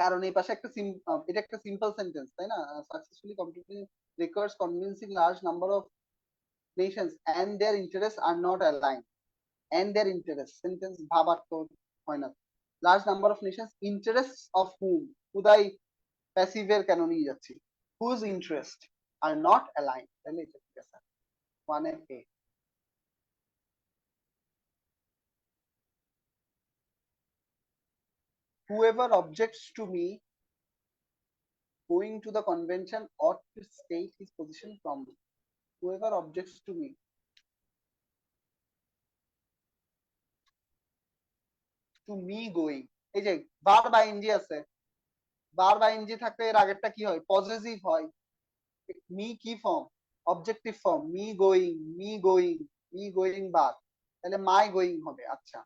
কারণ এই পাশে একটা এটা একটা সিম্পল সেন্টেন্স তাই না। Successfully completely requires convincing large number of nations and their interest are not align, and their interest sentence ভাবার্থ হয় না। Large number of nations interest of hmm, খুদাই প্যাসিভের কেন নিয়ে যাচ্ছি, whose interest are not align, তাহলে এটা ঠিক আছে। One a whoever objects to me going to the convention ought to state his position from me. Whoever objects to me, to me going, এই যে বার বা ইনজি আছে, বার বা ইনজি থাকলে এর আগেরটা কি হয়, পজিটিভ হয়। মি কি form, objective form, me going, me going, me going বার, তাহলে মাই গোয়িং হবে। আচ্ছা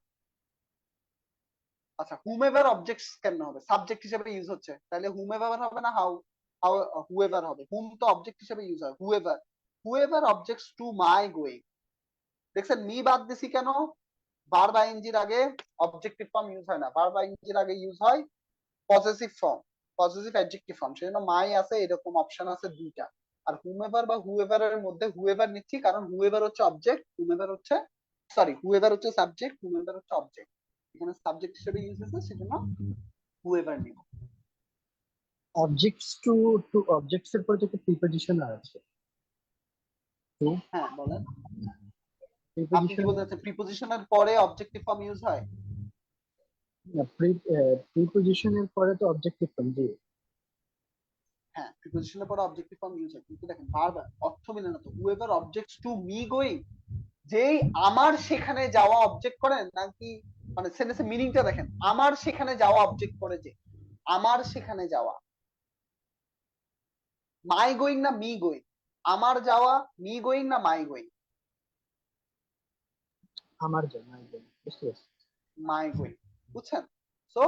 আচ্ছা, হুমেভার অবজেক্টস কেন হবে, সাবজেক্ট হিসেবে ইউজ হচ্ছে, তাহলে হুমেভার হবে না হাউ, হাউ হুএভার হবে। হুম তো অবজেক্ট হিসেবে ইউজ হয়, whoever, whoever objects to my going. দেখছেন মি বাদ দিছি কেন, বার বা ইনজির আগে অবজেক্টিভ ফর্ম ইউজ হয় না, বার বা ইনজির আগে ইউজ হয় possessive form, possessive adjective form, সেজন্য মাই আছে, এরকম অপশন আছে দুইটা। আর হুমেভার বা হুএভার এর মধ্যে হুএভার নিচ্ছি, কারণ হুএভার হচ্ছে অবজেক্ট, হুমেভার হচ্ছে সরি হুএভার হচ্ছে সাবজেক্ট, হুমেভার হচ্ছে অবজেক্ট, এখানে সাবজেক্ট হিসেবে ইউজ হয়েছে সেজন্য হুএভার নিব। অবজেক্টস টু অবজেক্টস এর পরে তো একটা প্রিপজিশন আছে, তো হ্যাঁ বলেন, আপনি কি প্রিপজিশন, বলতে চাচ্ছেন প্রিপোজিশনের পরে অবজেক্টিভ ফর্ম ইউজ হয়? প্রিপজিশনের পরে তো অবজেক্টিভ ফর্ম জি। হ্যাঁ, প্রিপোজিশনের পরে অবজেক্টিভ ফর্ম ইউজ হয়, কিন্তু দেখেন বারবার অর্থ মিলে না তো। Whoever objects to me going, যেই আমার সেখানে যাওয়া অবজেক্ট করেন নাকি, মানে সেন্টেন্সের মিনিংটা দেখেন, আমার সেখানে যাওয়া অবজেক্ট করে, যে আমার সেখানে যাওয়া, মাই গোয়িং না মি গোয়িং, আমার যাওয়া মি গোয়িং না মাই গোয়িং, আমার জন্য একদম বুঝতে পারছি। মাই গোয়িং, বুঝছেন? সো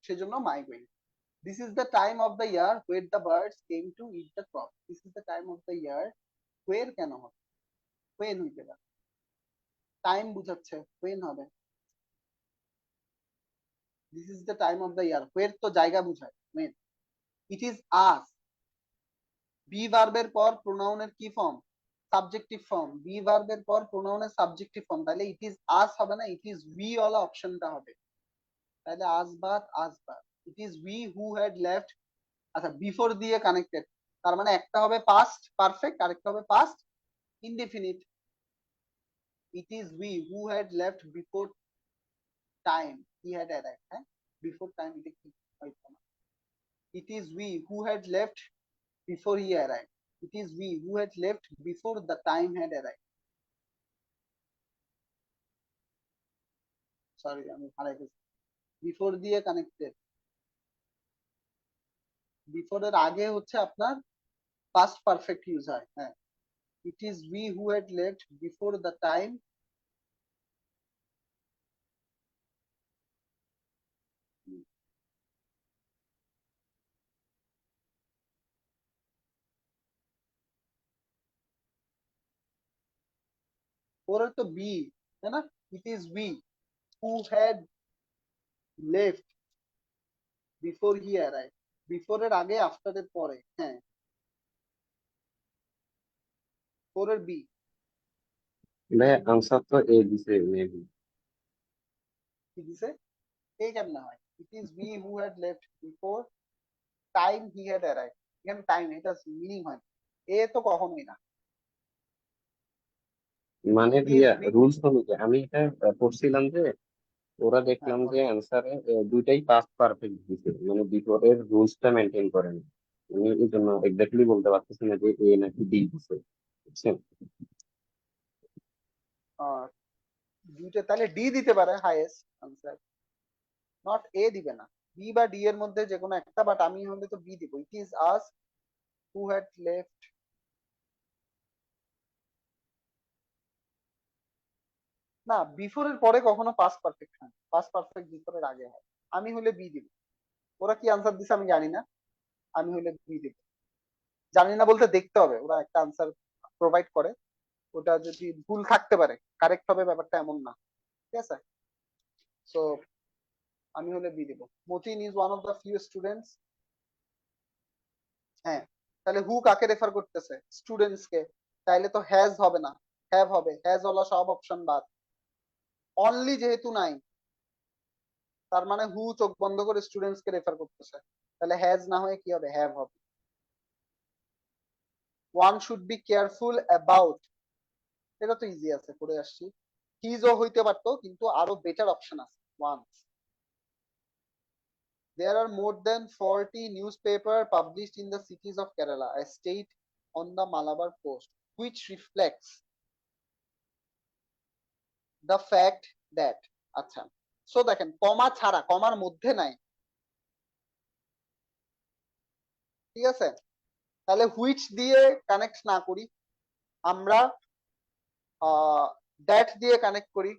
সেজন্য my going. This is the time of the year where the birds came to eat the crop. This is the time of the year, where কেন হবে, হোয়েন হইতে পারে, টাইম বুঝাচ্ছে, হোয়েন হবে। This is the time of the year, where তো জায়গা বুঝায়, when. It is us, be ভার্বের পর প্রোনাউনের কি ফর্ম, সাবজেক্টিভ ফর্ম, বি ভার্বের পর প্রোনাউনের সাবজেক্টিভ ফর্ম, তাহলে ইট ইজ আস হবে না, ইট ইজ উই ওয়ালা অপশনটা হবে। তাহলে আসবাত আসবাত, it is we who had left, আচ্ছা বিফোর দিয়ে কানেক্টেড, তার মানে একটা হবে পাস্ট পারফেক্ট আরেকটা হবে past indefinite. It is we who had left before time he had arrived, হ্যাঁ বিফোর টাইম এটা কি হইতো না। It is we who had left before he arrived. It is we who had left before the time had arrived. Sorry, আমি হারাই গেছি। Before দিয়ে connected, before এর আগে হচ্ছে আপনার past perfect ইউজ হয়। হ্যাঁ, it is we who had left before the time, ওর তো বি তাই না, it is we who had left before he arrived, before এর আগে আফটার এর পরে, হ্যাঁ ফোর এর বি। ভাই আনসার তো এ দিছে মেবি। কি দিছে, এই কেমনে হয়, it is we who had left before time he had arrived, এখানে টাইম এটা মিনিং হয়, এ তো কখনোই না। মানে হি ইজ ভাইয়া বিং, রুলস অনুযায়ী আমি এটা পড়ছিলাম যে ওরা হ্যাঁ দেখলাম যে বলেন। অ্যান্সারে দুইটাই পাস পারফেক্ট দিছে, মানে বিফোরের রুলসটা মেনটেন করেন। আমি এই জন্য এক্স্যাক্টলি বলতে পারতেছি না যে এ নাকি বি দিছে, বুঝছেন? আহ, দুইটা তাহলে ডি দিতে পারে হাইয়েস্ট আনসার, নট এ দিবে না। বি বা ডি এর মধ্যে যে কোনো একটা, বাট আমি হলে তো বি দিব। ইট is us who had left, না বিফোর এর পরে কখনো পাস পারফেক্ট হয়, পাস পারফেক্ট বিফোর এর আগে হয়। আমি হলে বি দিব। ওরা কি আনসার দিছে আমি জানি না, আমি হলে বি দিব। জানি না বলতে দেখতে হবে, ওরা একটা আনসার প্রোভাইড করে, ওটা যদি ভুল থাকতে পারে, কারেক্ট হবে ব্যাপারটা এমন না, ঠিক আছে। সো আমি হলে বি দিব। Matin is one of the few students, হ্যাঁ। তাহলে হু কাকে রেফার করতেছে? স্টুডেন্টস কে। তাইলে তো হ্যাজ হবে না, হ্যাভ হবে। হ্যাজ ওলা সব অপশন বাদ। অনলি যেহেতু নাই, তার মানে হু চোখ বন্ধ করে স্টুডেন্টস কে রেফার করতেছে, তাহলে হ্যাজ না হয়ে কি হবে? হ্যাভ হবে। One should be careful about, এটা তো ইজি আছে, করে আসছি। হিজও হইতে পারতো, কিন্তু আরো বেটার অপশন আছে one. There are more than 40 newspapers published in the cities of Kerala, a state on the Malabar coast, which reflects the fact that, আচ্ছা, সো দেখেন কমা ছাড়া, কমার মধ্যে নাই, ঠিক আছে। তাহলে হুইচ দিয়ে কানেক্ট না করি, আমরা দ্যাট দিয়ে কানেক্ট করি।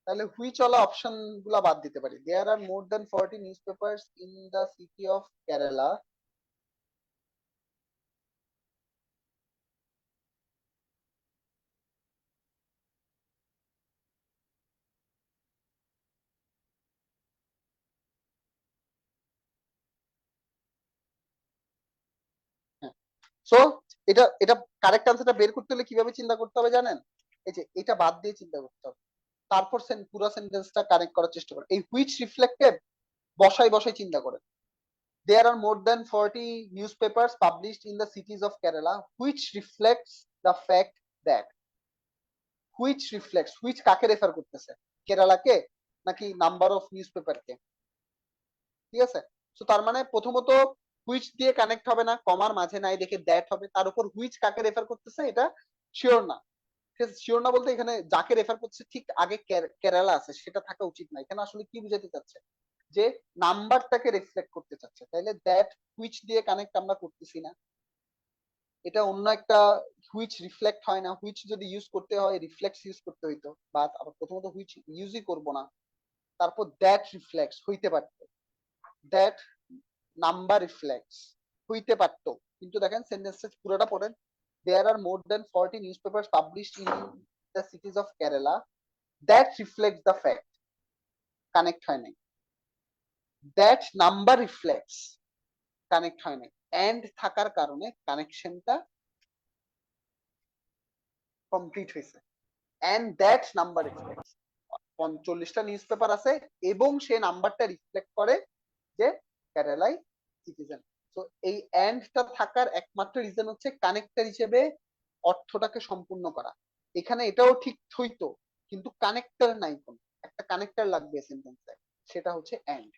তাহলে হুইচ ওয়ালা অপশন গুলা বাদ দিতে পারি। There are more than 40 newspapers in the city of Kerala, so এটা এটা কারেক্ট আনসারটা বের করতে হলে কিভাবে চিন্তা করতে হবে জানেন? এই যে এটা বাদ দিয়ে চিন্তা করতে হবে, তারপর পুরো সেন্টেন্সটা কানেক্ট করার চেষ্টা করেন। এই হুইচ রিফ্লেক্টেড বসাই বসাই চিন্তা করেন। There are more than 40 newspapers published in the cities of Kerala, which reflects the fact that, which reflects, which কাকে রেফার করতেছে? কেরালাকে নাকি নাম্বার অফ নিউজপেপার কে? ঠিক আছে। তো তার মানে প্রথমত হুইচ দিয়ে কানেক্ট হবে না, কমার মাঝে নাই দেখে দ্যাট হবে, তার উপর হুইচ কাকে রেফার করতেছে এটা শিওর না। শিওর না বলতে এখানে যাকে রেফার করছে ঠিক আগে কেরালা আছে সেটা থাকা উচিত না। এখানে আসলে কি বুঝাতে চাচ্ছে? যে নাম্বারটাকে রিফ্লেক্ট করতে চাচ্ছে, তাইলে দ্যাট হুইচ দিয়ে কানেক্ট আমরা করতেছি না, এটা অন্য একটা হুইচ রিফ্লেক্ট হয় না। হুইচ যদি ইউজ করতে হয় রিফ্লেক্স ইউজ করতে হইতো, বা আবার প্রথমত হুইচ ইউজই করব না, তারপর দ্যাট রিফ্লেক্স হইতে পারতো, দ্যাট নাম্বার রিফ্লেক্স হইতে পারতো। কিন্তু দেখেন সেন্টেন্সটা পুরোটা পড়েন। There are more than 40 newspapers published in the cities of Kerala that reflect the fact, connect হয় নাই। দ্যাট নাম্বার রিফ্লেক্টস, কানেক্ট হয় নাই। এন্ড থাকার কারণে কানেকশনটা কমপ্লিট হয়েছে। এন্ড দ্যাট নাম্বার রিফ্লেক্টস, 45টা নিউজ পেপার আছে এবং সে নাম্বারটা রিফ্লেক্ট করে যে কেরালাই সিটিজেন। তো এই এন্ডটা থাকার একমাত্র রিজন হচ্ছে কানেক্টর হিসেবে অর্থটাকে সম্পূর্ণ করা। এখানে এটাও ঠিক হইতো, কিন্তু কানেক্টর নাই, কোন একটা কানেক্টর লাগবে সেন্টেন্সে, সেটা হচ্ছে এন্ড।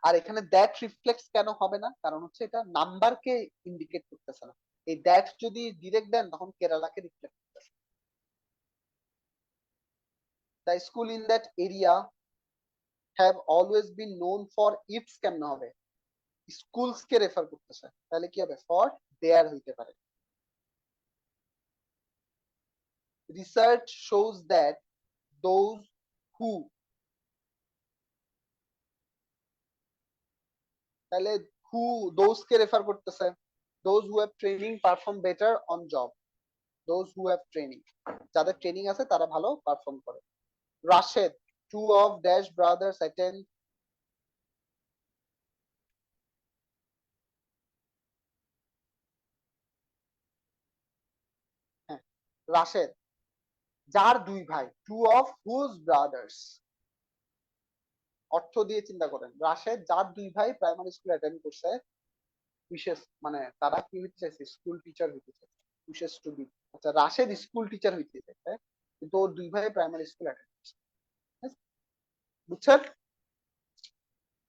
আর এখানে দ্যাট রিফ্লেক্টস কেন হবে না? কারণ হচ্ছে এটা নাম্বারকে ইন্ডিকেট করতেছে না। এই দ্যাট যদি ডিরেক্ট দেন তখন কেরালাকে রিফ্লেক্ট করতেছে। The school in that area have always been known for its, কেমন হবে? স্কুলস কে রেফার করতেছে, তাহলে কি হবে? ফর দেয়ার হইতে পারে। Research shows that those who, তাহলে হু দোজ কে রেফার করতেছে। Those who have training perform better on job, those who have training, যাদের ট্রেনিং আছে তারা ভালো পারফর্ম করে। Rashed, two of dash brothers attend, হ্যাঁ রাশেদ যার দুই ভাই, টু অফ হুজ ব্রাদার্স, অর্থ দিয়ে চিন্তা করেন। রাশেদ যার দুই ভাই প্রাইমারি স্কুল অ্যাটেন্ড করছে, উইশেস মানে তারা কি হইতে চাইছে, স্কুল টিচার হইতে চাইছে, উইশেস টু বি। আচ্ছা রাশেদ স্কুল টিচার হইতে চাইছে, কিন্তু ওর দুই ভাই প্রাইমারি স্কুল অ্যাটেন্ড করছে। বুঝছেন?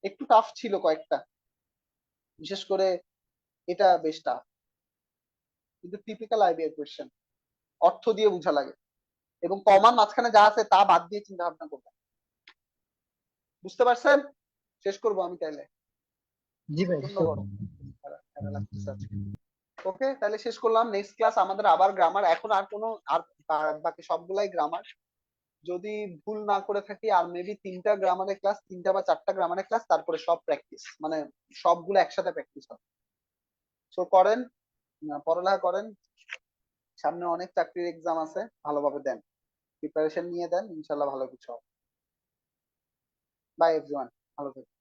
একটু টাফ ছিল কয়েকটা, বিশেষ করে এটা বেশ টাফ, কিন্তু টিপিক্যাল আইবিএ কোয়েশ্চেন, অর্থ দিয়ে বোঝা লাগে এবং কমান মাঝখানে যা আছে তা বাদ দিয়ে চিন্তা ভাবনা করবেন। বুঝতে পারছেন? শেষ করবো আমি তাইলে, জি ভাই প্রচন্ড গরম, লাগতেছে আজকে। ওকে তাহলে শেষ করলাম। নেক্সট ক্লাস আমাদের আবার গ্রামার, এখন আর কোনো আর বাকি সবগুলাই গ্রামার, যদি ভুল না করে থাকি আর মেবি 3টা গ্রামারের ক্লাস, 3টা বা 4টা গ্রামারের ক্লাস, তারপরে সব প্র্যাকটিস, মানে সবগুলো একসাথে প্র্যাকটিস হবে। সো করেন, পড়ালেখা করেন, সামনে অনেক চাকরির এক্সাম আছে, ভালোভাবে দেন, প্রিপারেশন নিয়ে দেন, ইনশাল্লাহ ভালো কিছু হবে। বাই এভরিওয়ান, ভালো থাকবেন।